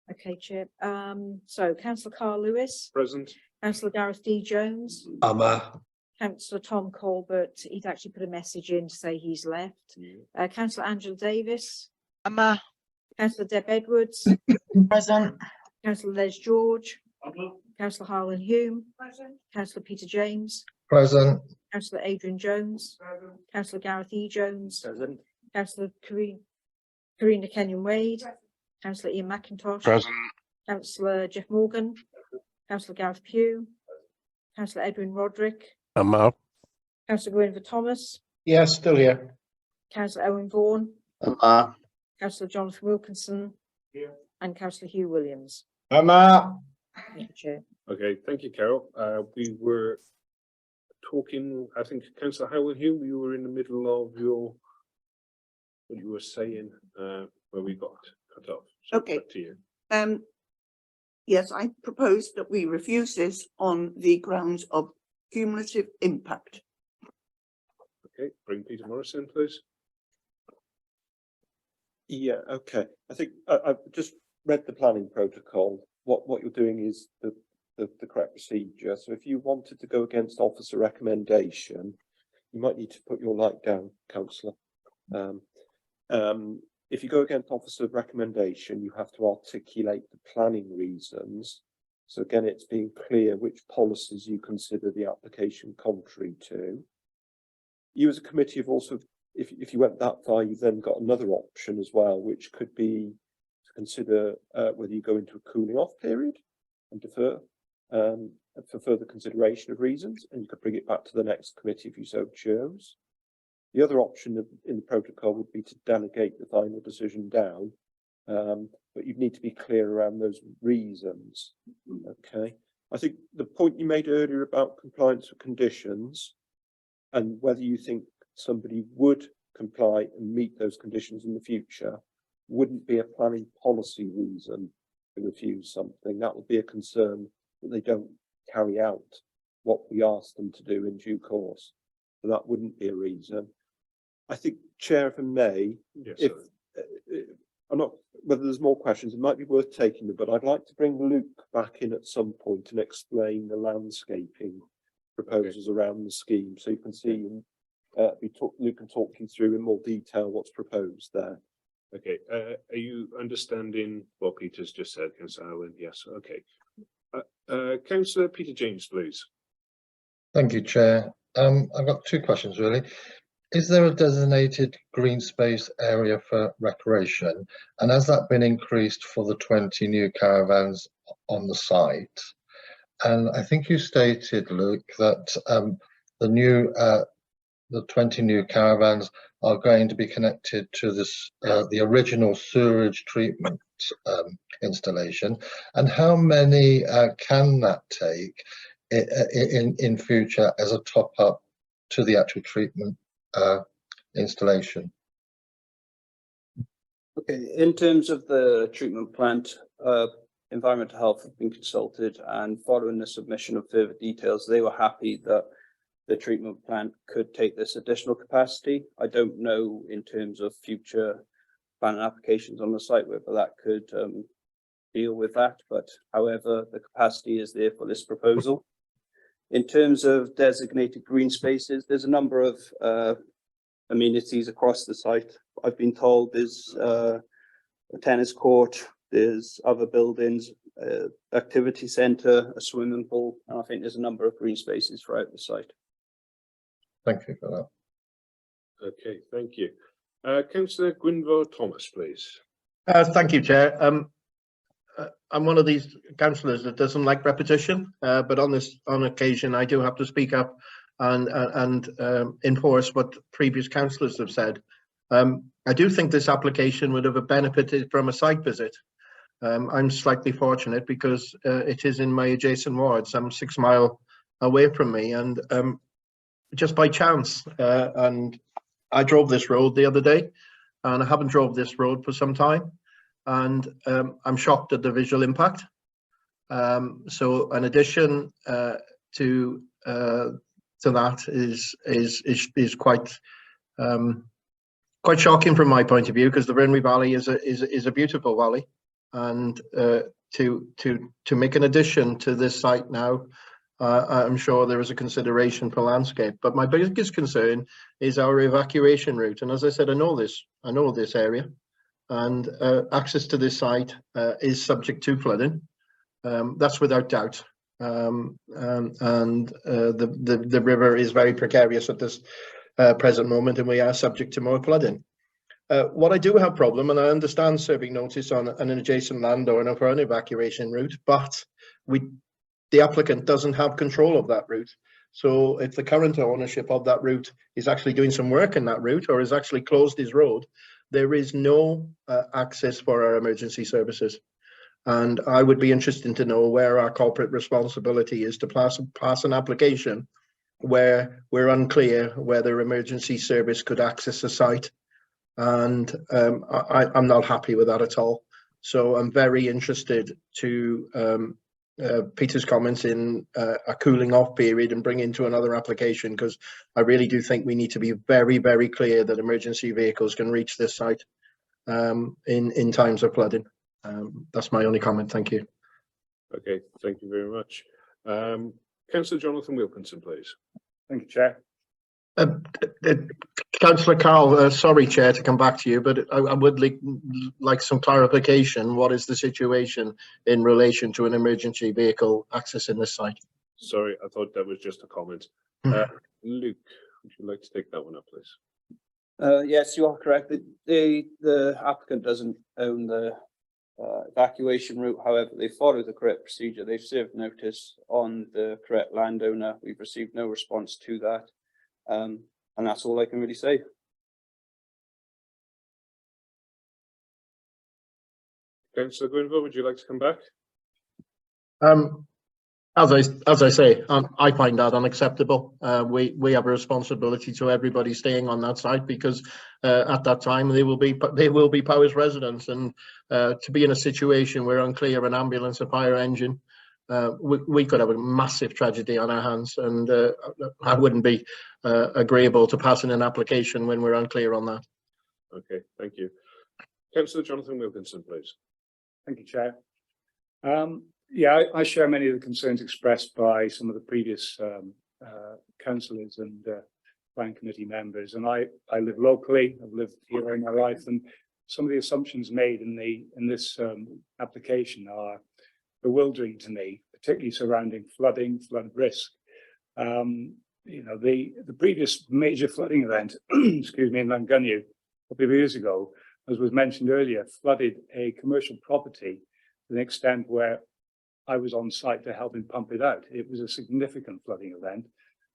Okay, Chair. So Councillor Carl Lewis. Present. Councillor Gareth D. Jones. Councillor Tom Colbert. He'd actually put a message in to say he's left. Councillor Angela Davis. Councillor Deb Edwards. Present. Councillor Les George. Councillor Harlan Hume. Councillor Peter James. Present. Councillor Adrian Jones. Councillor Gareth E. Jones. Present. Councillor Karina Kenyon Wade. Councillor Ian McIntosh. Present. Councillor Jeff Morgan. Councillor Gareth Pugh. Councillor Edwin Roderick. I'm out. Councillor Gwynfor Thomas. Yes, still here. Councillor Owen Vaughan. Councillor Jonathan Wilkinson. And Councillor Hugh Williams. I'm out. Thank you, Chair. Okay, thank you, Carol. We were talking, I think, Councillor Howard Hume, you were in the middle of what you were saying, where we got cut off. So Okay. back to you. Yes, I propose that we refuse this on the grounds of cumulative impact. Okay, bring Peter Morrison, please. Yeah, okay. I think I've just read the planning protocol. What you're doing is the correct procedure. So if you wanted to go against officer recommendation, you might need to put your light down, councillor. If you go against officer recommendation, you have to articulate the planning reasons. So again, it's being clear which policies you consider the application contrary to. You as a committee have also, if you went that far, you've then got another option as well, which could be to consider whether you go into a cooling off period and defer for further consideration of reasons, and you could bring it back to the next committee if you so chose. The other option in the protocol would be to delegate the final decision down, but you'd need to be clear around those reasons. Okay, I think the point you made earlier about compliance with conditions and whether you think somebody would comply and meet those conditions in the future wouldn't be a planning policy reason to refuse something. That would be a concern that they don't carry out what we asked them to do in due course. So that wouldn't be a reason. I think, Chair, if I may, Yes, I'm not, whether there's more questions, it might be worth taking them, but I'd like to bring Luke back in at some point and explain the landscaping proposals around the scheme, so you can see Luke can talk you through in more detail what's proposed there. Okay, are you understanding what Peter's just said, Councillor Howland? Yes, okay. Councillor Peter James, please. Thank you, Chair. I've got two questions really. is there a designated green space area for recreation? And has that been increased for the 20 new caravans on the site? And I think you stated, Luke, that the 20 new caravans are going to be connected to this the original sewage treatment installation. And how many can that take in future as a top up to the actual treatment installation? Okay, in terms of the treatment plant, environmental health have been consulted, and following the submission of further details, they were happy that the treatment plant could take this additional capacity. I don't know in terms of future planning applications on the site whether that could deal with that, but however, the capacity is there for this proposal. In terms of designated green spaces, there's a number of amenities across the site. I've been told there's a tennis court, there's other buildings, activity centre, a swimming pool, and I think there's a number of green spaces throughout the site. Thank you for that. Okay, thank you. Councillor Gwynfor Thomas, please. Thank you, Chair. I'm one of these councillors that doesn't like repetition, but on occasion I do have to speak up and enforce what previous councillors have said. I do think this application would have benefited from a site visit. I'm slightly fortunate because it is in my adjacent wards. I'm 6 miles away from me, and just by chance, and I drove this road the other day, and I haven't drove this road for some time, and I'm shocked at the visual impact. So an addition to that is quite quite shocking from my point of view, because the Renwy Valley is a beautiful valley, and to make an addition to this site now, I'm sure there is a consideration for landscape. But my biggest concern is our evacuation route, and as I said, I know this area, and access to this site is subject to flooding. That's without doubt. And the river is very precarious at this present moment, and we are subject to more flooding. What I do have problem, and I understand serving notice on an adjacent landowner for an evacuation route, but the applicant doesn't have control of that route. So if the current ownership of that route is actually doing some work in that route, or has actually closed his road, there is no access for our emergency services. And I would be interested to know where our corporate responsibility is to pass an application where we're unclear whether emergency service could access the site. And I'm not happy with that at all. So I'm very interested to Peter's comments in a cooling off period and bring into another application, because I really do think we need to be very, very clear that emergency vehicles can reach this site in times of flooding. That's my only comment. Thank you. Okay, thank you very much. Councillor Jonathan Wilkinson, please. Thank you, Chair. Councillor Carl, sorry, Chair, to come back to you, but I would like some clarification. What is the situation in relation to an emergency vehicle accessing this site? Sorry, I thought that was just a comment. Luke, would you like to take that one up, please? Yes, you are correct. The applicant doesn't own the evacuation route. However, they follow the correct procedure. They've served notice on the correct landowner. We've received no response to that. And that's all I can really say. Councillor Gwynfor, would you like to come back? As I say, I find that unacceptable. We have a responsibility to everybody staying on that site, because at that time they will be Powys residents, and to be in a situation where unclear an ambulance or fire engine, we could have a massive tragedy on our hands, and I wouldn't be agreeable to passing an application when we're unclear on that. Okay, thank you. Councillor Jonathan Wilkinson, please. Thank you, Chair. Yeah, I share many of the concerns expressed by some of the previous councillors and planning committee members, and I live locally. I've lived here in my life, and some of the assumptions made in this application are bewildering to me, particularly surrounding flooding, flood risk. you know, the previous major flooding event, excuse me, in Llangynnu a couple of years ago, as was mentioned earlier, flooded a commercial property to an extent where I was on site to help him pump it out. It was a significant flooding event,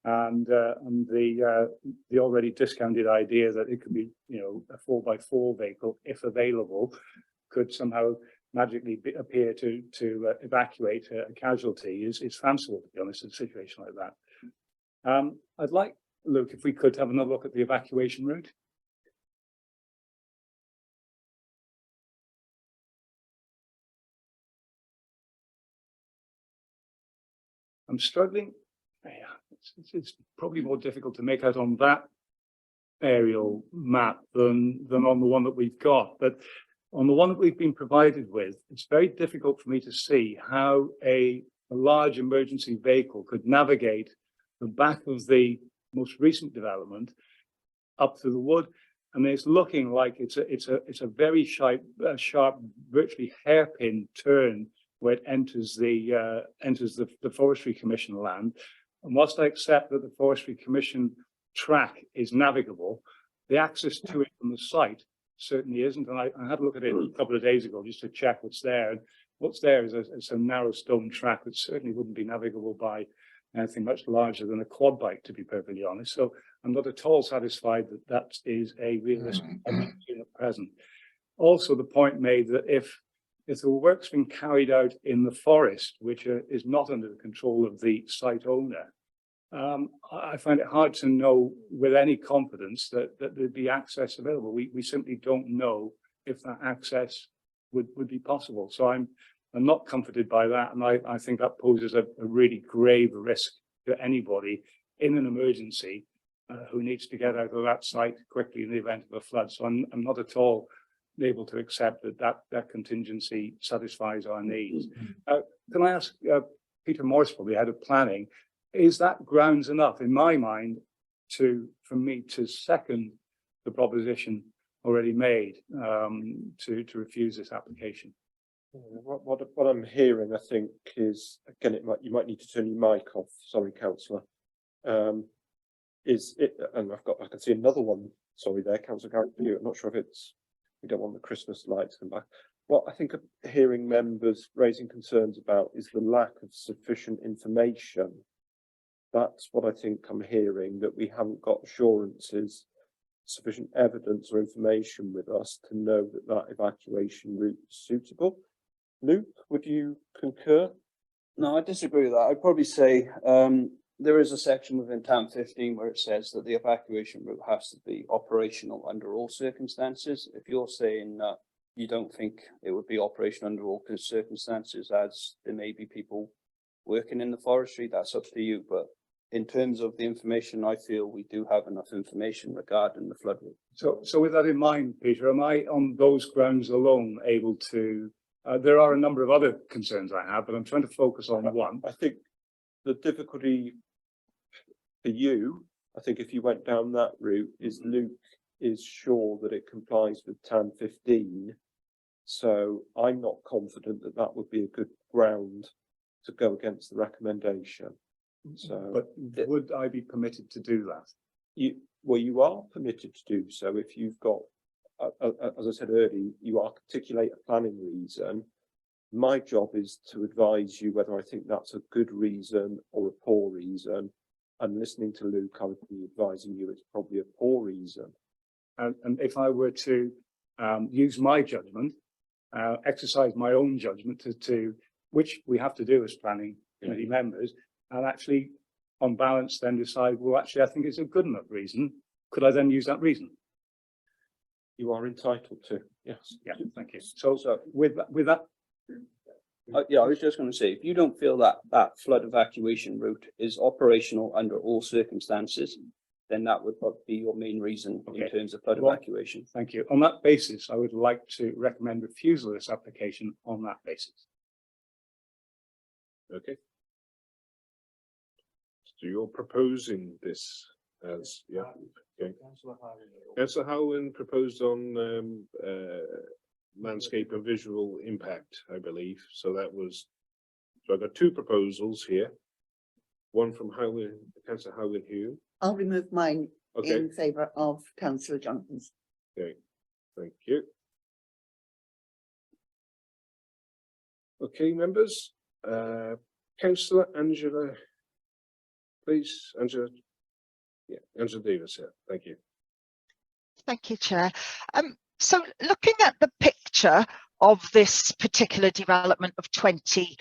and the already discounted idea that it could be, you know, a 4x4 vehicle, if available, could somehow magically appear to evacuate a casualty is fanciful, to be honest, in a situation like that. I'd like, Luke, if we could have another look at the evacuation route. I'm struggling. Yeah, it's probably more difficult to make out on that aerial map than on the one that we've got. But on the one that we've been provided with, it's very difficult for me to see how a large emergency vehicle could navigate the back of the most recent development up through the wood. I mean, it's looking like it's a very sharp, virtually hairpin turn where it enters the Forestry Commission land. And whilst I accept that the Forestry Commission track is navigable, the access to it from the site certainly isn't. And I had a look at it a couple of days ago just to check what's there. And what's there is a narrow stone track that certainly wouldn't be navigable by anything much larger than a quad bike, to be perfectly honest. So I'm not at all satisfied that that is a realistic option at present. Also, the point made that if the work's been carried out in the forest, which is not under the control of the site owner, I find it hard to know with any confidence that there'd be access available. We simply don't know if that access would be possible. So I'm not comforted by that, and I think that poses a really grave risk to anybody in an emergency who needs to get out of that site quickly in the event of a flood. So I'm not at all able to accept that contingency satisfies our needs. Can I ask Peter Morris, probably head of planning, is that grounds enough in my mind for me to second the proposition already made to refuse this application? What I'm hearing, I think, is, again, you might need to turn your mic off. Sorry, councillor. Is it? And I can see another one. Sorry, there, councillor Garrett. I'm not sure if it's. We don't want the Christmas lights to come back. What I think I'm hearing members raising concerns about is the lack of sufficient information. That's what I think I'm hearing, that we haven't got assurances, sufficient evidence or information with us to know that that evacuation route is suitable. Luke, would you concur? No, I disagree with that. I'd probably say there is a section within TAM 15 where it says that the evacuation route has to be operational under all circumstances. If you're saying that you don't think it would be operational under all circumstances, as there may be people working in the forestry, that's up to you. But in terms of the information, I feel we do have enough information regarding the flood route. So with that in mind, Peter, am I on those grounds alone able to, there are a number of other concerns I have, but I'm trying to focus on one. I think the difficulty for you, I think if you went down that route, is Luke is sure that it complies with TAM 15. So I'm not confident that that would be a good ground to go against the recommendation. So, but would I be permitted to do that? You are permitted to do so if you've got, as I said earlier, you articulate a planning reason. My job is to advise you whether I think that's a good reason or a poor reason. And listening to Luke, I would be advising you it's probably a poor reason. And if I were to use my judgment, exercise my own judgment to which we have to do as planning committee members, and actually on balance then decide, well, actually, I think it's a good enough reason. Could I then use that reason? You are entitled to, yes. Yeah, thank you. So with that. Yeah, I was just going to say, if you don't feel that flood evacuation route is operational under all circumstances, then that would be your main reason in terms of flood evacuation. Thank you. On that basis, I would like to recommend refusal of this application on that basis. Okay. So you're proposing this as, yeah, okay. Councillor Howland proposed on landscape and visual impact, I believe. So that was, so I've got two proposals here. one from Councillor Howland Hugh. I'll remove mine Okay. in favour of Councillor Johnson's. Okay, thank you. Okay, members, Councillor Angela, please, Angela. Yeah, Angela Davis here. Thank you. Thank you, Chair. So looking at the picture of this particular development of 20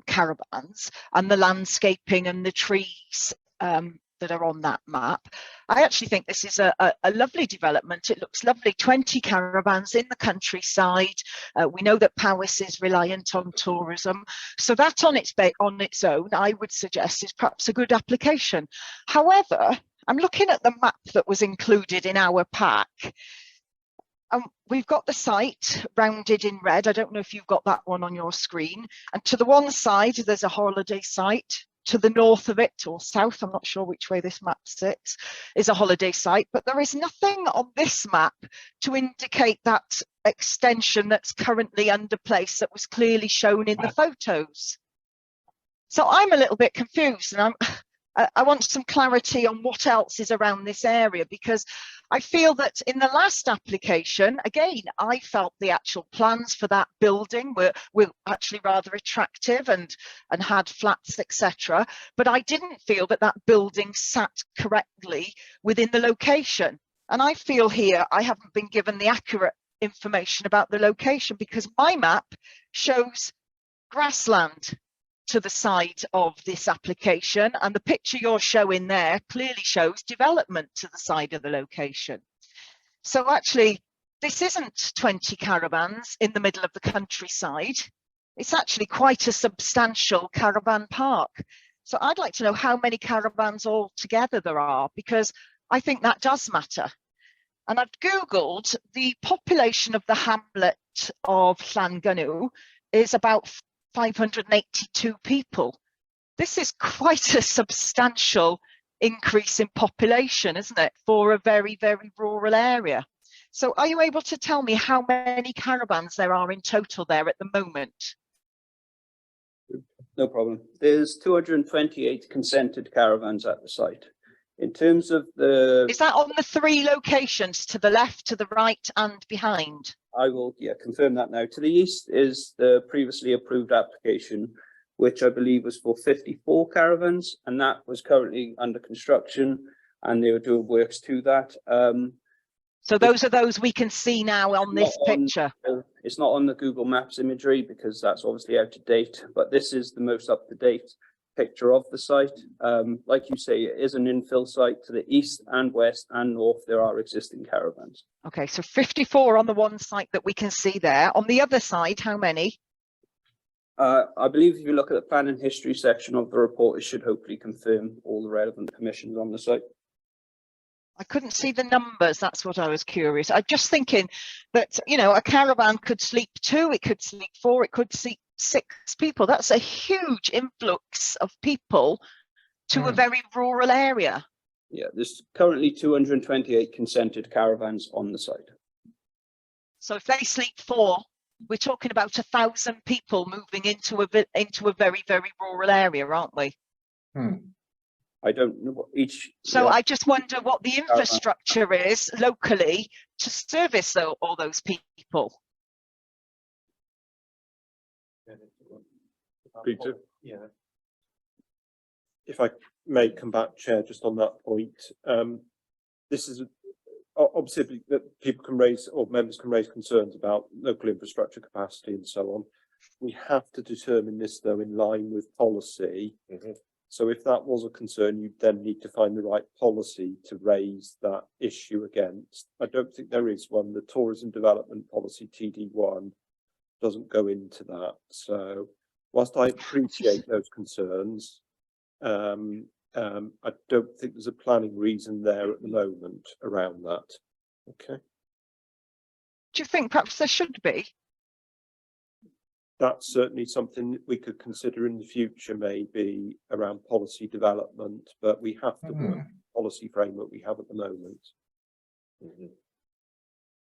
caravans and the landscaping and the trees that are on that map, I actually think this is a lovely development. It looks lovely, 20 caravans in the countryside. We know that Powys is reliant on tourism, so that on its own, I would suggest, is perhaps a good application. However, I'm looking at the map that was included in our pack. We've got the site rounded in red. I don't know if you've got that one on your screen. And to the one side, there's a holiday site. To the north of it, or south, I'm not sure which way this map sits, is a holiday site. But there is nothing on this map to indicate that extension that's currently under place that was clearly shown in the photos. So I'm a little bit confused, and I want some clarity on what else is around this area, because I feel that in the last application, again, I felt the actual plans for that building were actually rather attractive and had flats, etc. But I didn't feel that that building sat correctly within the location. And I feel here I haven't been given the accurate information about the location, because my map shows grassland to the side of this application, and the picture you're showing there clearly shows development to the side of the location. So actually, this isn't 20 caravans in the middle of the countryside. It's actually quite a substantial caravan park. So I'd like to know how many caravans altogether there are, because I think that does matter. And I've Googled the population of the hamlet of Llanganw is about 582 people. This is quite a substantial increase in population, isn't it, for a very, very rural area? So are you able to tell me how many caravans there are in total there at the moment? No problem. There's 228 consented caravans at the site. In terms of the... Is that on the 3 locations, to the left, to the right and behind? I will, confirm that now. To the east is the previously approved application, which I believe was for 54 caravans, and that was currently under construction, and they were doing works to that. So those are those we can see now on this picture? It's not on the Google Maps imagery, because that's obviously out of date, but this is the most up-to-date picture of the site. Like you say, it is an infill site. To the east and west and north there are existing caravans. Okay, so 54 on the one site that we can see there. On the other side, how many? I believe if you look at the plan and history section of the report, it should hopefully confirm all the relevant permissions on the site. I couldn't see the numbers. That's what I was curious. I'm just thinking that, you know, a caravan could sleep 2, it could sleep 4, it could sleep 6 people. That's a huge influx of people to a very rural area. Yeah, there's currently 228 consented caravans on the site. So if they sleep 4, we're talking about 1,000 people moving into a very, very rural area, aren't we? I don't know what each... So I just wonder what the infrastructure is locally to service all those people. Peter? Yeah. If I may come back, Chair, just on that point. This is obviously that people can raise, or members can raise concerns about local infrastructure capacity and so on. We have to determine this, though, in line with policy. So if that was a concern, you then need to find the right policy to raise that issue against. I don't think there is one. The Tourism Development Policy, TD1, doesn't go into that. So whilst I appreciate those concerns, I don't think there's a planning reason there at the moment around that. Okay. Do you think perhaps there should be? That's certainly something that we could consider in the future, maybe around policy development, but we have to work the policy framework we have at the moment.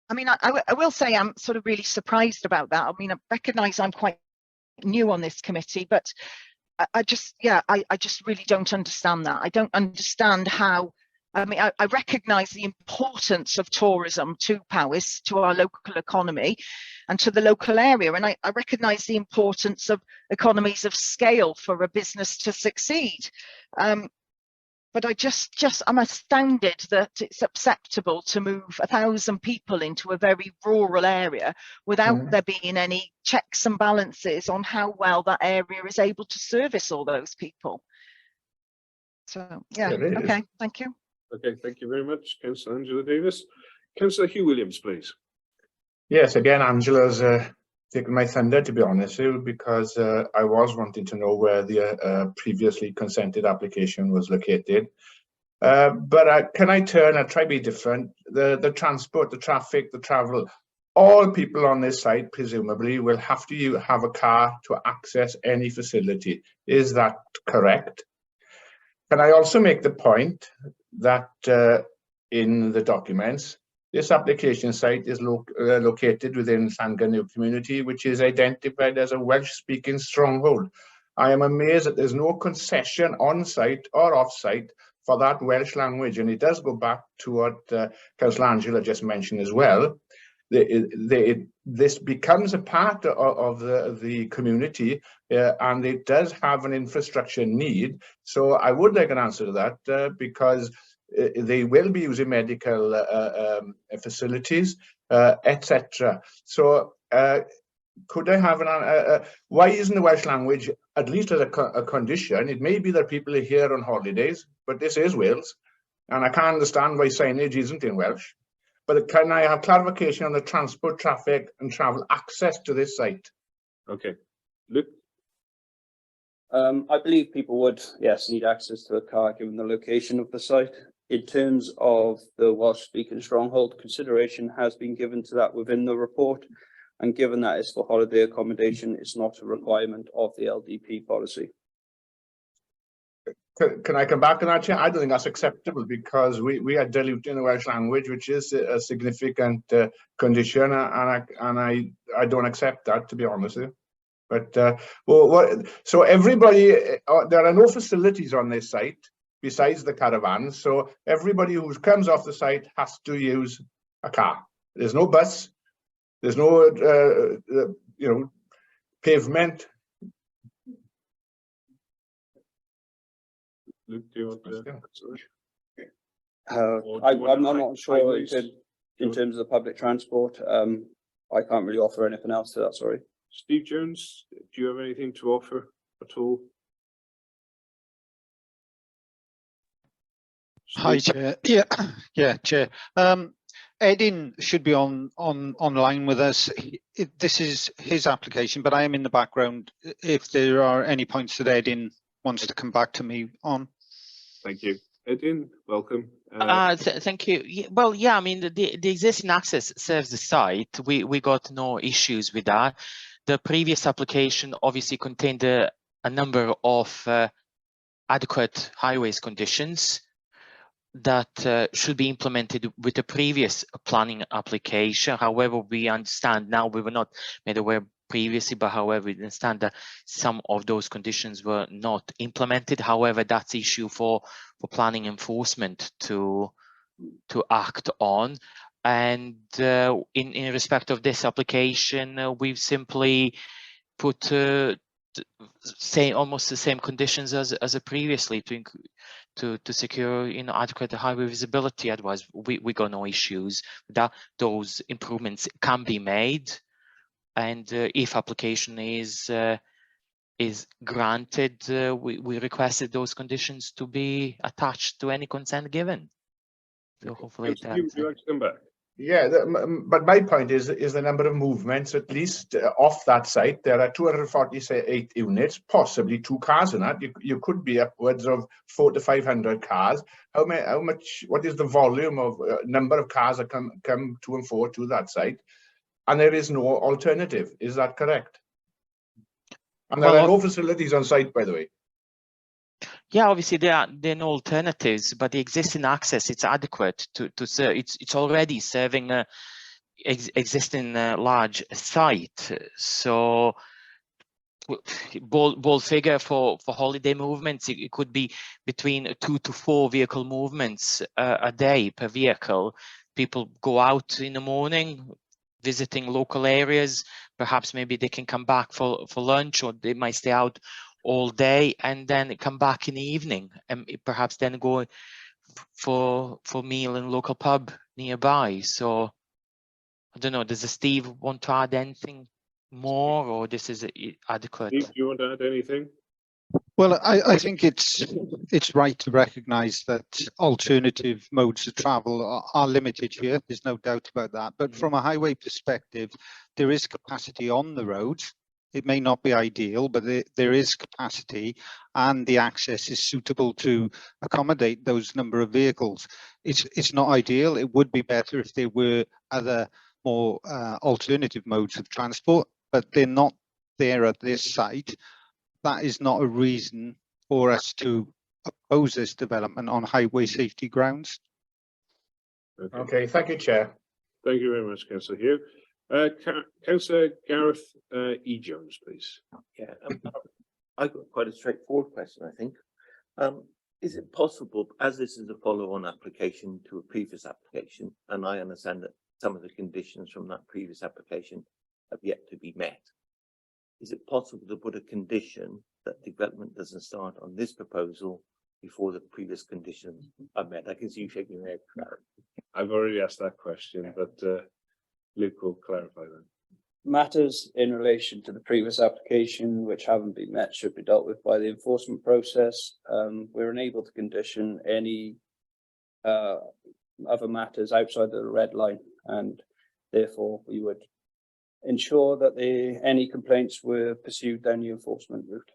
I mean, I will say I'm sort of really surprised about that. I mean, I recognise I'm quite new on this committee, but I just really don't understand that. I don't understand how. I mean, I recognise the importance of tourism to Powys, to our local economy and to the local area. And I recognise the importance of economies of scale for a business to succeed. But I'm astounded that it's acceptable to move 1,000 people into a very rural area without there being any checks and balances on how well that area is able to service all those people. So, yeah, okay, thank you. Okay, thank you very much, Councillor Angela Davis. Councillor Hugh Williams, please. Yes, again, Angela's taken my thunder, to be honest with you, because I was wanting to know where the previously consented application was located. But can I turn and try to be different? The transport, the traffic, the travel, all people on this site presumably will have to have a car to access any facility. Is that correct? Can I also make the point that in the documents, this application site is located within Llanganyu community, which is identified as a Welsh-speaking stronghold. I am amazed that there's no concession on-site or off-site for that Welsh language, and it does go back to what Councillor Angela just mentioned as well. This becomes a part of the community, and it does have an infrastructure need. So I would like an answer to that, because they will be using medical facilities, etc. So could I have why isn't the Welsh language, at least as a condition? It may be that people are here on holidays, but this is Wales, and I can't understand why signage isn't in Welsh. But can I have clarification on the transport, traffic and travel access to this site? Okay, Luke? I believe people would, yes, need access to a car given the location of the site. In terms of the Welsh-speaking stronghold, consideration has been given to that within the report. And given that it's for holiday accommodation, it's not a requirement of the LDP policy. Can I come back on that, Chair? I don't think that's acceptable, because we are diluting the Welsh language, which is a significant condition, and I don't accept that, to be honest with you. But so everybody, there are no facilities on this site besides the caravans, so everybody who comes off the site has to use a car. There's no bus, there's no pavement. Luke, do you want to? I'm not sure in terms of the public transport. I can't really offer anything else to that, sorry. Steve Jones, do you have anything to offer at all? Hi, Chair. Yeah, Chair. Edin should be online with us. This is his application, but I am in the background if there are any points that Edin wants to come back to me on. Thank you. Edin, welcome. Thank you. Well, yeah, I mean, the existing access serves the site. We got no issues with that. The previous application obviously contained a number of adequate highways conditions that should be implemented with the previous planning application. However, we understand now, we were not made aware previously, but however, we understand that some of those conditions were not implemented. However, that's issue for planning enforcement to act on. And in respect of this application, we've simply put almost the same conditions as previously to secure adequate highway visibility. Otherwise, we got no issues that those improvements can be made. And if application is granted, we requested those conditions to be attached to any consent given. So hopefully that. Would you like to come back? Yeah, but my point is the number of movements, at least off that site. There are 248 units, possibly 2 cars in that. You could be upwards of 400 to 500 cars. What is the volume of number of cars that come to and forth to that site? And there is no alternative. Is that correct? And there are no facilities on site, by the way. Yeah, obviously there are no alternatives, but the existing access, it's adequate to serve. It's already serving a existing large site. So bold figure for holiday movements. It could be between 2 to 4 vehicle movements a day per vehicle. People go out in the morning, visiting local areas. Perhaps maybe they can come back for lunch, or they might stay out all day and then come back in the evening, and perhaps then go for meal in local pub nearby. So I don't know, does Steve want to add anything more, or this is adequate? Do you want to add anything? Well, I think it's right to recognise that alternative modes of travel are limited here. There's no doubt about that. But from a highway perspective, there is capacity on the road. It may not be ideal, but there is capacity, and the access is suitable to accommodate those number of vehicles. It's not ideal. It would be better if there were other more alternative modes of transport, but they're not there at this site. That is not a reason for us to oppose this development on highway safety grounds. Okay, thank you, Chair. Thank you very much, Councillor Hugh. Councillor Gareth E. Jones, please. Yeah, I've got quite a straightforward question, I think. Is it possible, as this is a follow-on application to a previous application, and I understand that some of the conditions from that previous application have yet to be met, is it possible to put a condition that development doesn't start on this proposal before the previous conditions are met? I can see you shaking your head, Clarence. I've already asked that question, but Luke will clarify that. Matters in relation to the previous application which haven't been met should be dealt with by the enforcement process. We're unable to condition any other matters outside the red line, and therefore we would ensure that any complaints were pursued down the enforcement route.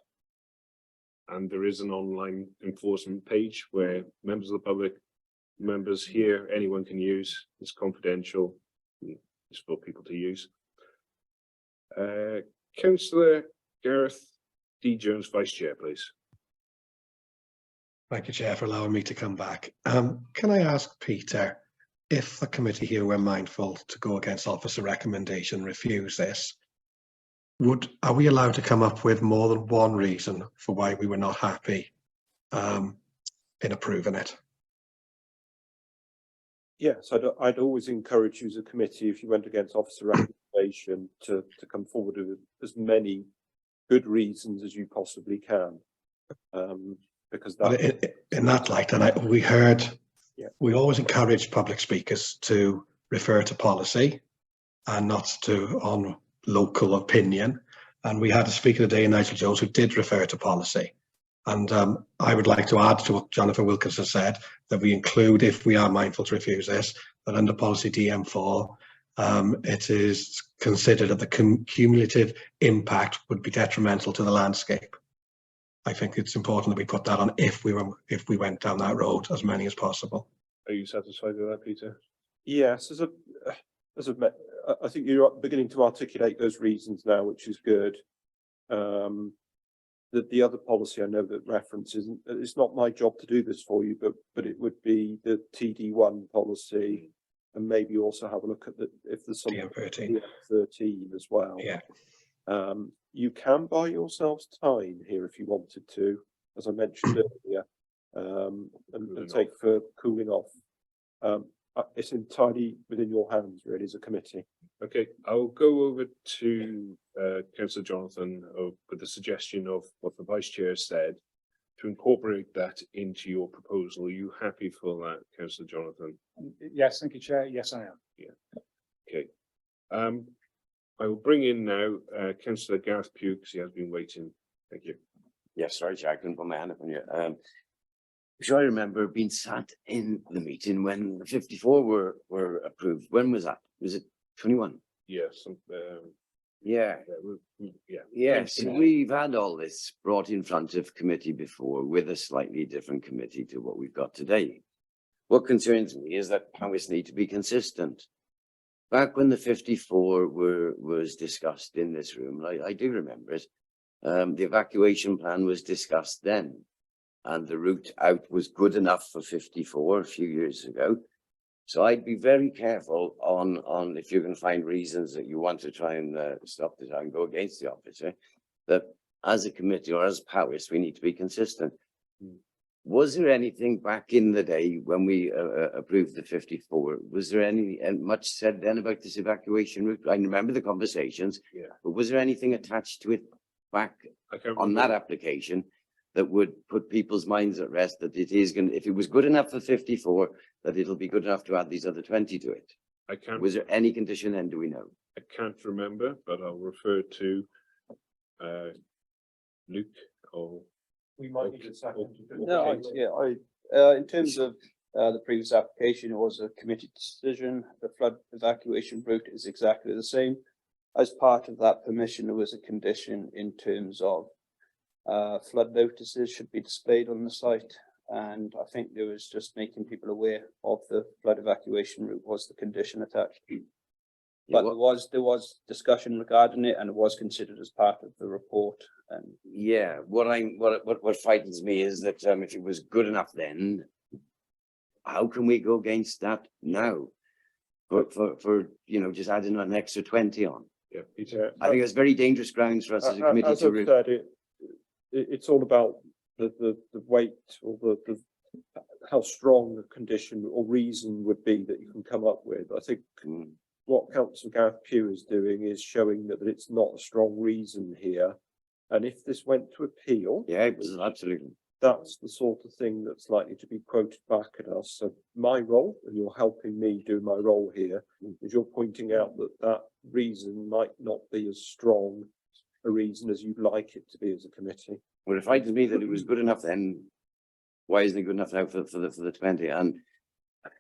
And there is an online enforcement page where members of the public, members here, anyone can use. It's confidential. It's for people to use. Councillor Gareth D. Jones, Vice Chair, please. Thank you, Chair, for allowing me to come back. Can I ask Peter, if the committee here were mindful to go against officer recommendation, refuse this, are we allowed to come up with more than one reason for why we were not happy in approving it? Yes, I'd always encourage you as a committee, if you went against officer recommendation, to come forward with as many good reasons as you possibly can. Because that in that light, and we heard, we always encourage public speakers to refer to policy and not to on local opinion. And we had a speaker today, Nigel Jones, who did refer to policy. And I would like to add to what Jonathan Wilkinson said, that we include, if we are mindful to refuse this, that under policy DM4, it is considered that the cumulative impact would be detrimental to the landscape. I think it's important that we put that on if we went down that road, as many as possible. Are you satisfied with that, Peter? Yes, I think you're beginning to articulate those reasons now, which is good. The other policy I know that references, it's not my job to do this for you, but it would be the TD1 policy, and maybe also have a look at if there's some DM13 as well. Yeah. You can buy yourselves time here if you wanted to, as I mentioned earlier, and take for cooling off. It's entirely within your hands, really, as a committee. Okay, I'll go over to Councillor Jonathan with the suggestion of what the Vice Chair said to incorporate that into your proposal. Are you happy for that, Councillor Jonathan? Yes, thank you, Chair. Yes, I am. Yeah. Okay. I will bring in now Councillor Gareth Pugh, because he has been waiting. Thank you. Yes, sorry, Chair, I couldn't put my hand up on you. So I remember being sat in the meeting when the 54 were approved. When was that? Was it 21? Yes. Yeah. Yes, we've had all this brought in front of committee before with a slightly different committee to what we've got today. What concerns me is that powers need to be consistent. Back when the 54 was discussed in this room, I do remember it, the evacuation plan was discussed then. And the route out was good enough for 54 a few years ago. So I'd be very careful on if you can find reasons that you want to try and stop this and go against the officer, that as a committee or as powers, we need to be consistent. Was there anything back in the day when we approved the 54? Was there any much said then about this evacuation route? I remember the conversations, but was there anything attached to it back on that application that would put people's minds at rest that it is going to, if it was good enough for 54, that it'll be good enough to add these other 20 to it? I can't. Was there any condition then, do we know? I can't remember, but I'll refer to Luke or. We might need a second. No, in terms of the previous application, it was a committee decision. The flood evacuation route is exactly the same. As part of that permission, there was a condition in terms of flood notices should be displayed on the site. And I think there was just making people aware of the flood evacuation route was the condition attached. But there was discussion regarding it, and it was considered as part of the report. And yeah, what frightens me is that if it was good enough then, how can we go against that now? For you know, just adding an extra 20 on. Yeah, Peter. I think that's very dangerous grounds for us as a committee as I've said, it's all about the weight or the how strong a condition or reason would be that you can come up with. I think what Councillor Gareth Pugh is doing is showing that it's not a strong reason here. And if this went to appeal, yeah, it was absolutely. That's the sort of thing that's likely to be quoted back at us. So my role, and you're helping me do my role here, is you're pointing out that that reason might not be as strong a reason as you'd like it to be as a committee. Well, it frightens me that it was good enough then. Why isn't it good enough now for the 20? And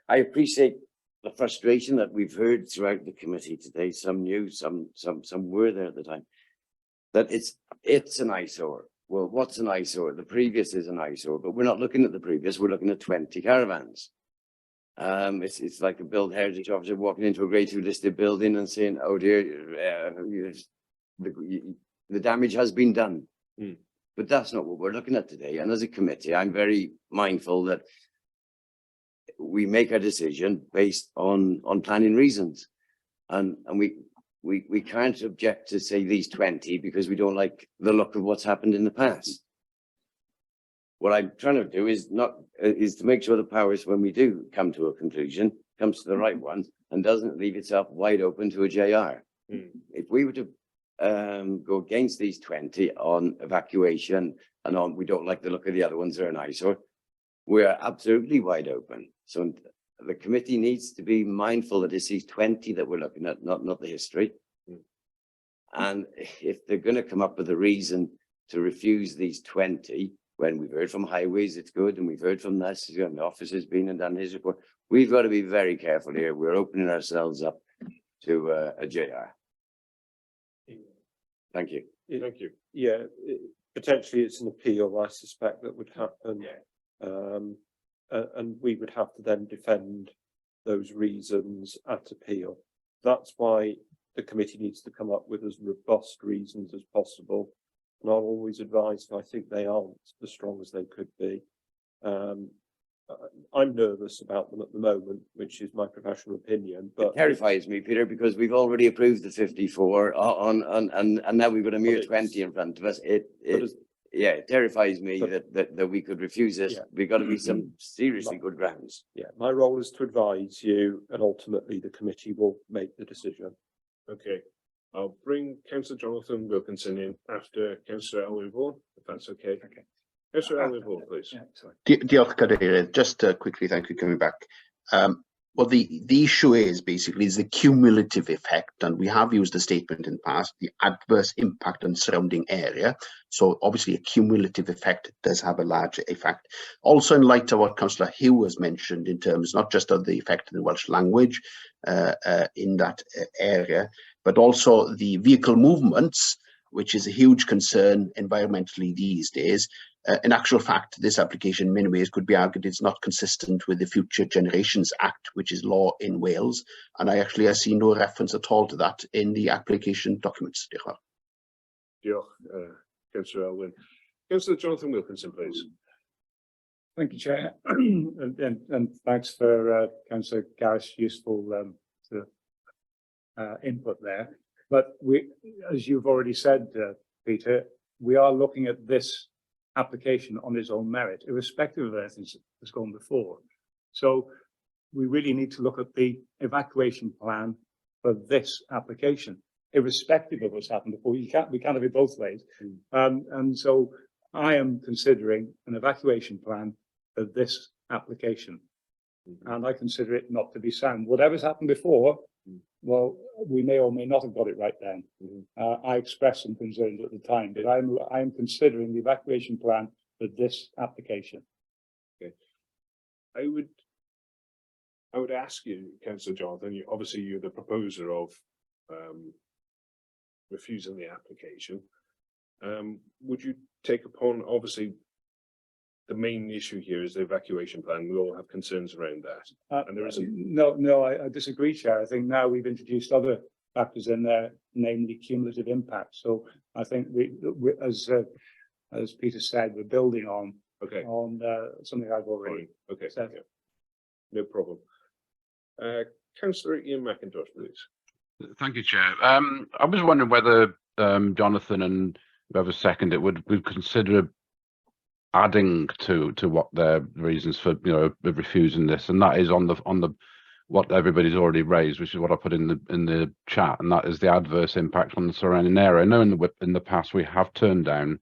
I appreciate the frustration that we've heard throughout the committee today. Some new, some were there at the time. That it's an eyesore. Well, what's an eyesore? The previous is an eyesore, but we're not looking at the previous. We're looking at 20 caravans. It's like a build heritage officer walking into a grade 2 listed building and saying, "Oh dear, the damage has been done." But that's not what we're looking at today. And as a committee, I'm very mindful that we make a decision based on planning reasons, and we can't object to say these 20 because we don't like the look of what's happened in the past. What I'm trying to do is to make sure the powers, when we do come to a conclusion, comes to the right one and doesn't leave itself wide open to a JR. If we were to go against these 20 on evacuation and on we don't like the look of the other ones, they're an eyesore, we're absolutely wide open. So the committee needs to be mindful that it's these 20 that we're looking at, not the history. And if they're going to come up with a reason to refuse these 20, when we've heard from highways, it's good, and we've heard from this, and the office has been and done his report, we've got to be very careful here. We're opening ourselves up to a JR. Thank you. Thank you. Yeah, potentially it's an appeal, I suspect, that would happen. And we would have to then defend those reasons at appeal. That's why the committee needs to come up with as robust reasons as possible. And I'll always advise if I think they aren't as strong as they could be. I'm nervous about them at the moment, which is my professional opinion. But it terrifies me, Peter, because we've already approved the 54 and now we've got a mere 20 in front of us. Yeah, it terrifies me that we could refuse this. We've got to be some seriously good grounds. Yeah, my role is to advise you, and ultimately the committee will make the decision. Okay, I'll bring Councillor Jonathan Wilkinson in after Councillor Elwyn Vaughan, if that's okay. Okay. Councillor Elwyn Vaughan, please. Diolch, Cadeirydd. Just quickly, thank you, coming back. Well, the issue is basically the cumulative effect, and we have used the statement in the past, the adverse impact on surrounding area. So obviously a cumulative effect does have a large effect. Also in light of what Councillor Hugh has mentioned in terms not just of the effect of the Welsh language in that area, but also the vehicle movements, which is a huge concern environmentally these days. In actual fact, this application in many ways could be argued it's not consistent with the Future Generations Act, which is law in Wales. And I see no reference at all to that in the application documents. Diolch, Councillor Elwyn. Councillor Jonathan Wilkinson, please. Thank you, Chair. and thanks for Councillor Gareth's useful input there. But as you've already said, Peter, we are looking at this application on its own merit, irrespective of anything that's gone before. So we really need to look at the evacuation plan for this application, irrespective of what's happened before. We can't have it both ways. And so I am considering an evacuation plan for this application. And I consider it not to be sound. Whatever's happened before, well, we may or may not have got it right then. I expressed some concerns at the time, but I am considering the evacuation plan for this application. Okay. I would ask you, Councillor Jonathan, obviously you're the proposer of refusing the application. Would you take upon, obviously, the main issue here is the evacuation plan. We all have concerns around that. And there is No, I disagree, Chair. I think now we've introduced other factors in there, namely cumulative impact. So I think we as Peter said, we're building on something I've already said. Yeah. No problem. Councillor Ian McIntosh, please. Thank you, Chair. I was wondering whether Jonathan and whoever seconded it would consider adding to what their reasons for refusing this, and that is on the what everybody's already raised, which is what I put in the chat, and that is the adverse impact on the surrounding area. I know in the past we have turned down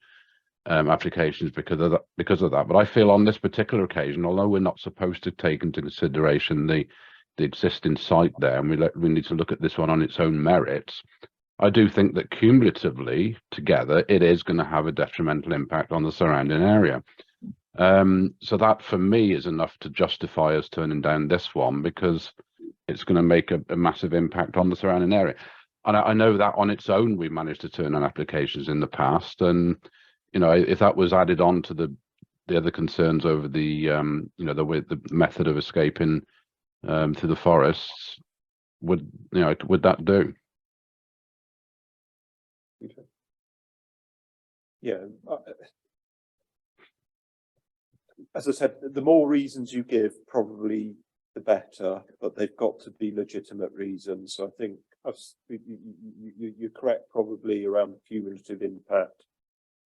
applications because of that, but I feel on this particular occasion, although we're not supposed to take into consideration the existing site there, and we need to look at this one on its own merits, I do think that cumulatively together it is going to have a detrimental impact on the surrounding area. So that for me is enough to justify us turning down this one, because it's going to make a massive impact on the surrounding area. And I know that on its own we managed to turn down applications in the past, and if that was added on to the other concerns over the the method of escaping through the forests, would that do? Okay. Yeah, as I said, the more reasons you give, probably the better, but they've got to be legitimate reasons. So I think you're correct, probably around the cumulative impact,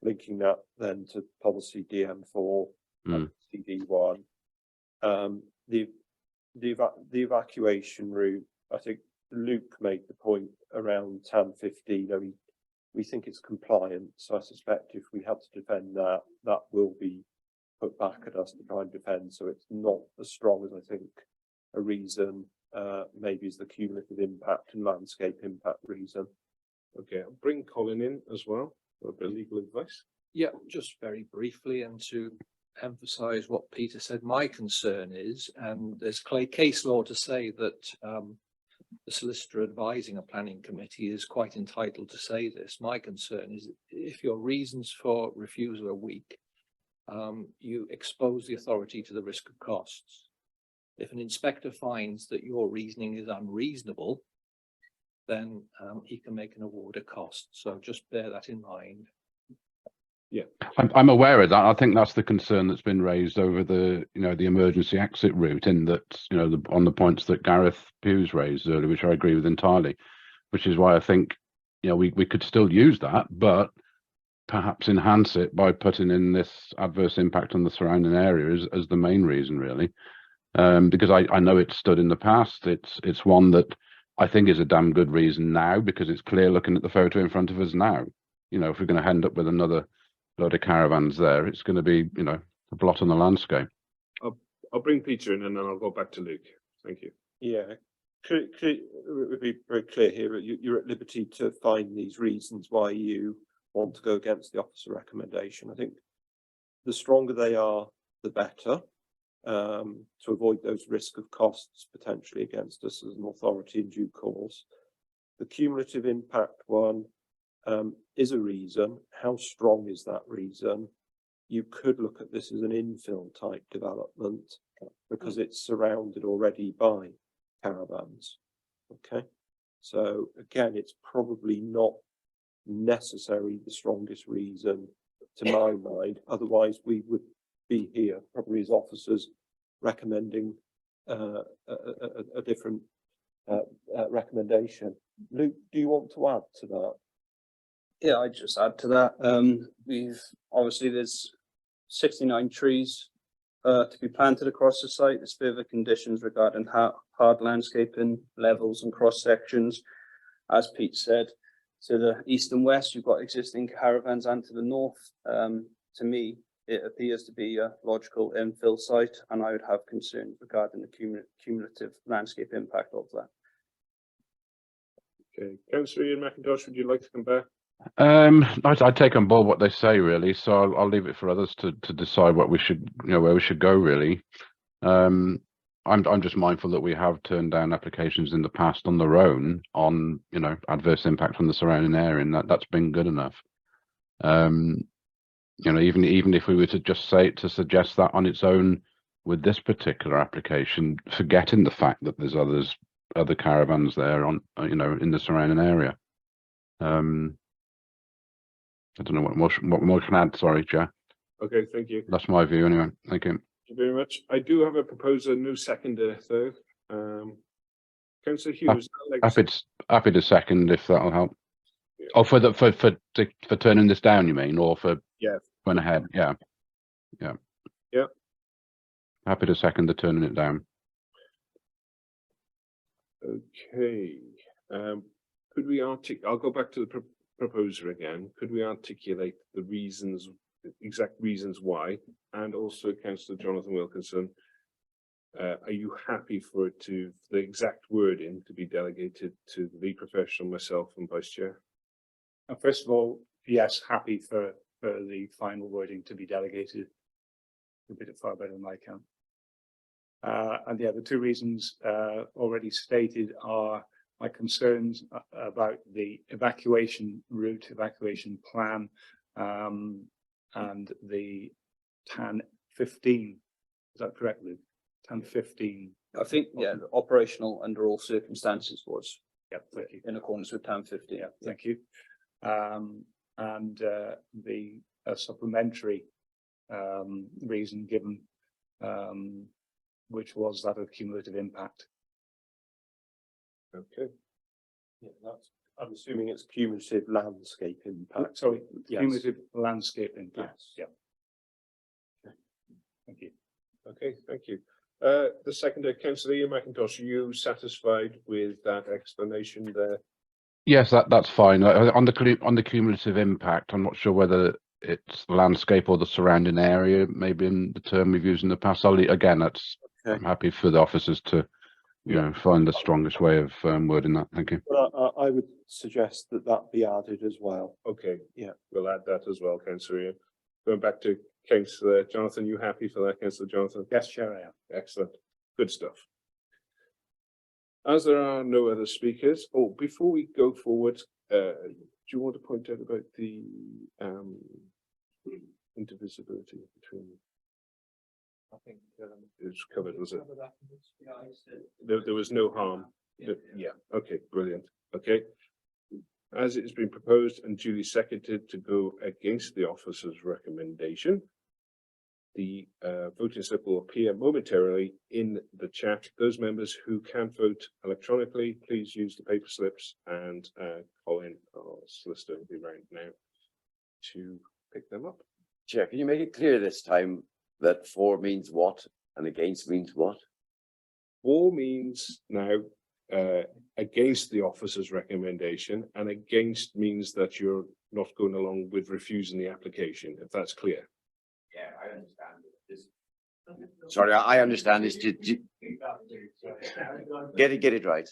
linking that then to policy DM4, CD1. The evacuation route, I think Luke made the point around TAM 15. We think it's compliant, so I suspect if we have to defend that, that will be put back at us to try and defend. So it's not as strong as I think a reason maybe is the cumulative impact and landscape impact reason. Okay, I'll bring Colin in as well for a bit of legal advice. Yeah, just very briefly, and to emphasise what Peter said, my concern is, and there's case law to say that the solicitor advising a planning committee is quite entitled to say this. My concern is if your reasons for refusal are weak, you expose the authority to the risk of costs. If an inspector finds that your reasoning is unreasonable, then he can make an award of costs. So just bear that in mind. Yeah, I'm aware of that. I think that's the concern that's been raised over the the emergency exit route, in that on the points that Gareth Hughes raised earlier, which I agree with entirely, which is why I think we could still use that, but perhaps enhance it by putting in this adverse impact on the surrounding area as the main reason, really, because I know it's stood in the past. It's one that I think is a damn good reason now, because it's clear looking at the photo in front of us now. If we're going to end up with another load of caravans there, it's going to be a blot on the landscape. I'll bring Peter in and then I'll go back to Luke. Thank you. Yeah, it would be very clear here. You're at liberty to find these reasons why you want to go against the officer recommendation. I think the stronger they are, the better, to avoid those risk of costs potentially against us as an authority in due course. The cumulative impact one is a reason. How strong is that reason? You could look at this as an infill type development because it's surrounded already by caravans. Okay, so again, it's probably not necessarily the strongest reason to my mind. Otherwise, we would be here probably as officers recommending a different recommendation. Luke, do you want to add to that? Yeah, I'd just add to that. We've obviously there's 69 trees to be planted across the site. There's further conditions regarding hard landscaping levels and cross sections. As Pete said, to the east and west, you've got existing caravans, and to the north, to me, it appears to be a logical infill site, and I would have concerns regarding the cumulative landscape impact of that. Okay, Councillor Ian McIntosh, would you like to come back? I'd take on board what they say, really. So I'll leave it for others to decide what we should, where we should go, really. I'm just mindful that we have turned down applications in the past on their own on, adverse impact on the surrounding area, and that's been good enough. Even if we were to just suggest that on its own with this particular application, forgetting the fact that there's other caravans there on, in the surrounding area. I don't know what more can add. Sorry, Chair. Okay, thank you. That's my view anyway. Thank you. Thank you very much. I do have a proposer, no seconder though. Councillor Hughes. Happy to second if that'll help. Yeah. Oh, for turning this down, you mean, or for going ahead? Yeah. Happy to second the turning it down. Okay. Could we I'll go back to the proposer again. Could we articulate the reasons, exact reasons why, and also Councillor Jonathan Wilkinson, are you happy for it the exact wording to be delegated to the lead professional, myself, and Vice Chair? First of all, yes, happy for the final wording to be delegated. A bit far better than I can. And the two reasons already stated are my concerns about the evacuation route, evacuation plan, and the TAN 15. Is that correct, Luke? TAN 15. I think, operational under all circumstances was thank you. In accordance with TAN 15. Yeah, thank you. And the supplementary reason given, which was that of cumulative impact. Okay. Yeah, I'm assuming it's cumulative landscape impact. Sorry, cumulative landscape impact. Yes. Yeah. Thank you. Okay, thank you. The seconder, Councillor Ian McIntosh, are you satisfied with that explanation there? Yes, that's fine. On the cumulative impact, I'm not sure whether it's the landscape or the surrounding area, maybe in the term we've used in the past. Again, I'm happy for the officers to find the strongest way of wording that. Thank you. Well, I would suggest that be added as well. Okay, we'll add that as well, Councillor Ian. Going back to Councillor Jonathan, you happy for that, Councillor Jonathan? Yes, Chair, I am. Excellent. Good stuff. As there are no other speakers, before we go forward, do you want to point out about the indivisibility between? I think it's covered, was it? There was no harm. Yeah. Okay. Brilliant. Okay. As it has been proposed and duly seconded to go against the officer's recommendation, the voting slip will appear momentarily in the chat. Those members who can't vote electronically, please use the paper slips, and Colin, our solicitor, will be around now to pick them up. Chair, can you make it clear this time that for means what and against means what? For means now against the officer's recommendation, and against means that you're not going along with refusing the application, if that's clear. Yeah, I understand. Sorry, I understand this. Get it right.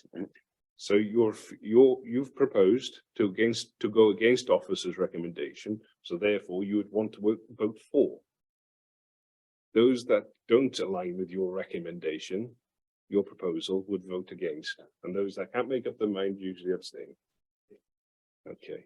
So you've proposed to go against officer's recommendation, so therefore you would want to vote for. Those that don't align with your recommendation, your proposal, would vote against, and those that can't make up their mind usually abstain. Okay.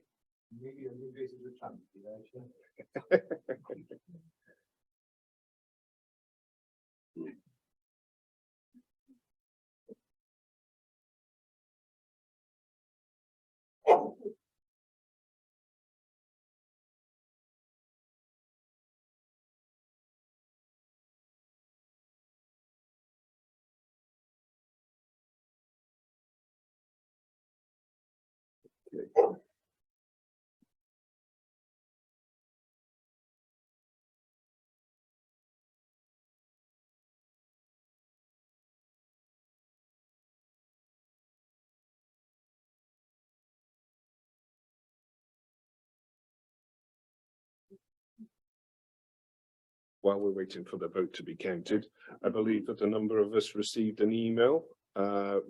while we're waiting for the vote to be counted, I believe that a number of us received an email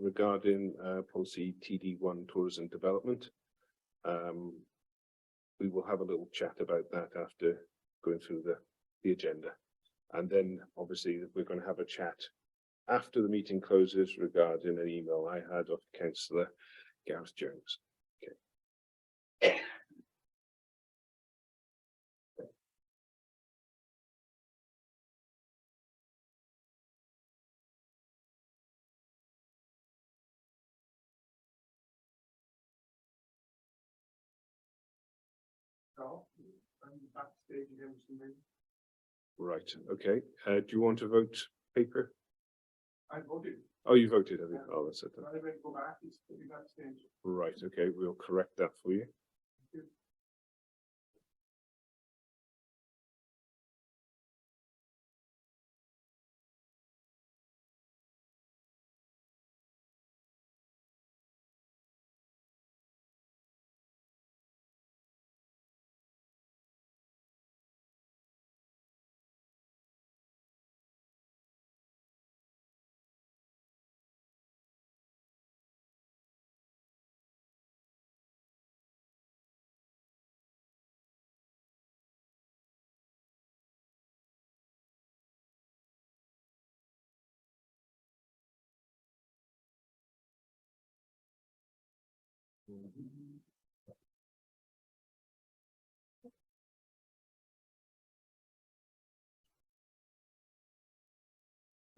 regarding policy TD1 tourism development. We will have a little chat about that after going through the agenda. And then obviously we're going to have a chat after the meeting closes regarding an email I had of Councillor Gareth Jones. Okay. Right, okay. Do you want to vote paper? I voted. Oh, you voted, have you? Oh, that's it. I went go back, it's pretty bad stage. Right, okay, we'll correct that for you.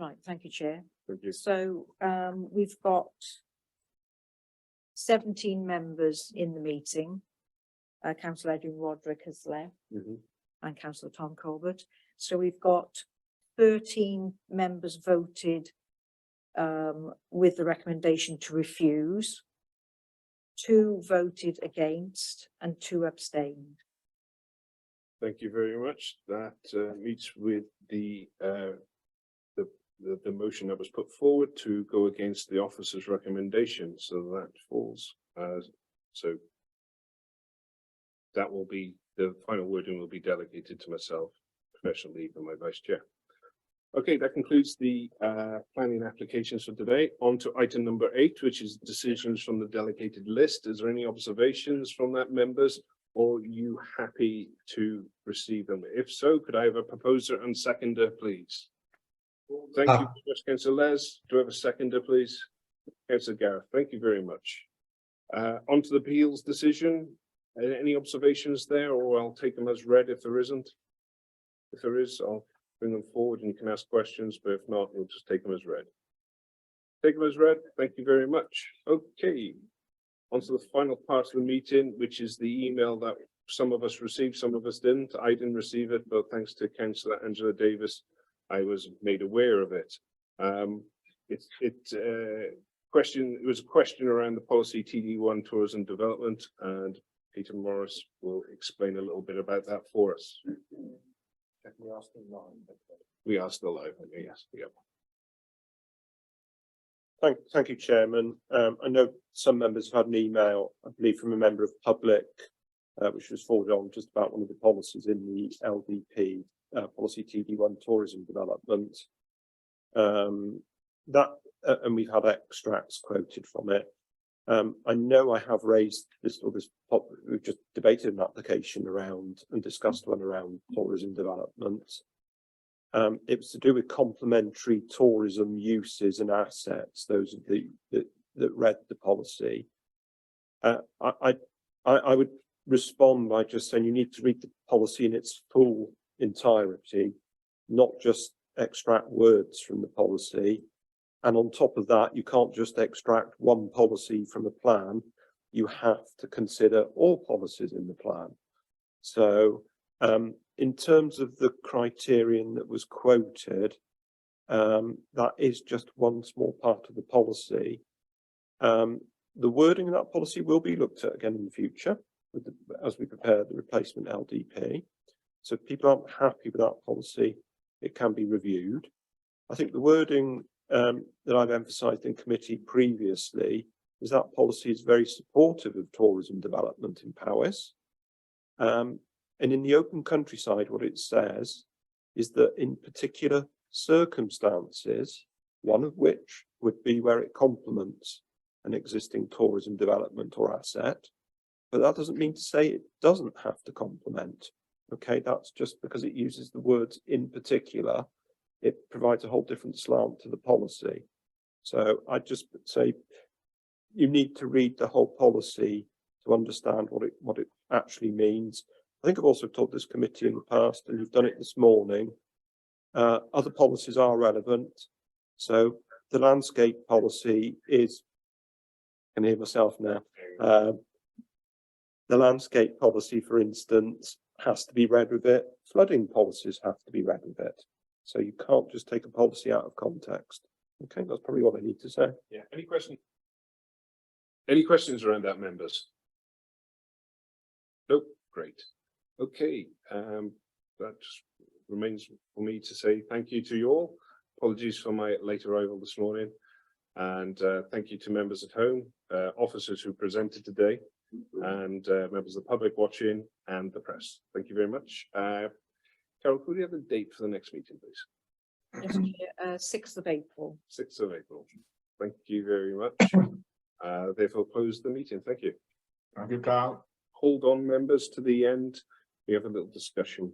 Right, thank you, Chair. Thank you. So we've got 17 members in the meeting. Councillor Edwin Roderick has left and Councillor Tom Colbert. So we've got 13 members voted with the recommendation to refuse, 2 voted against and 2 abstained. Thank you very much. That meets with the motion that was put forward to go against the officer's recommendation, so that falls. So that will be, the final wording will be delegated to myself, professional leave and my vice chair. Okay, that concludes the planning applications for today. On to item number 8, which is decisions from the delegated list. Is there any observations from that, members, or are you happy to receive them? If so, could I have a proposer and seconder, please? Thank you, Councillor Les. Do I have a seconder, please? Councillor Gareth, thank you very much. On to the appeals decision. Any observations there, or I'll take them as read if there isn't? If there is, I'll bring them forward and you can ask questions, but if not, we'll just take them as read. Take them as read. Thank you very much. Okay. On to the final part of the meeting, which is the email that some of us received, some of us didn't. I didn't receive it, but thanks to Councillor Angela Davis, I was made aware of it. It was a question around the policy TD1 tourism development, and Peter Morris will explain a little bit about that for us. We are still live. Okay, yes. Yep. Thank you, Chairman. I know some members have had an email, I believe, from a member of the public, which was forwarded on just about one of the policies in the LDP. Policy TD1 tourism development. And we've had extracts quoted from it. I know I have raised this, we've just debated an application around and discussed one around tourism development. It was to do with complementary tourism uses and assets, those of that read the policy. I would respond by just saying you need to read the policy in its full entirety, not just extract words from the policy. And on top of that, you can't just extract one policy from a plan. You have to consider all policies in the plan. So in terms of the criterion that was quoted, that is just one small part of the policy. The wording of that policy will be looked at again in the future as we prepare the replacement LDP. So if people aren't happy with that policy, it can be reviewed. I think the wording that I've emphasised in committee previously is that policy is very supportive of tourism development in Powys. And in the open countryside, what it says is that in particular circumstances, one of which would be where it complements an existing tourism development or asset, but that doesn't mean to say it doesn't have to complement. Okay, that's just because it uses the words in particular, it provides a whole different slant to the policy. So I just say you need to read the whole policy to understand what it actually means. I think I've also told this committee in the past, and you've done it this morning, other policies are relevant. So the landscape policy is, I can hear myself now, the landscape policy, for instance, has to be read with it. Flooding policies have to be read with it. So you can't just take a policy out of context. Okay, that's probably what I need to say. Yeah, any questions? Any questions around that, members? Nope, great. Okay, that just remains for me to say thank you to you all. Apologies for my late arrival this morning. And thank you to members at home, officers who presented today, and members of the public watching and the press. Thank you very much. Carol, could we have a date for the next meeting, please? Yes, Chair, 6th of April. 6th of April. Thank you very much. Therefore, close the meeting. Thank you. Thank you, Carl. Hold on, members, to the end. We have a little discussion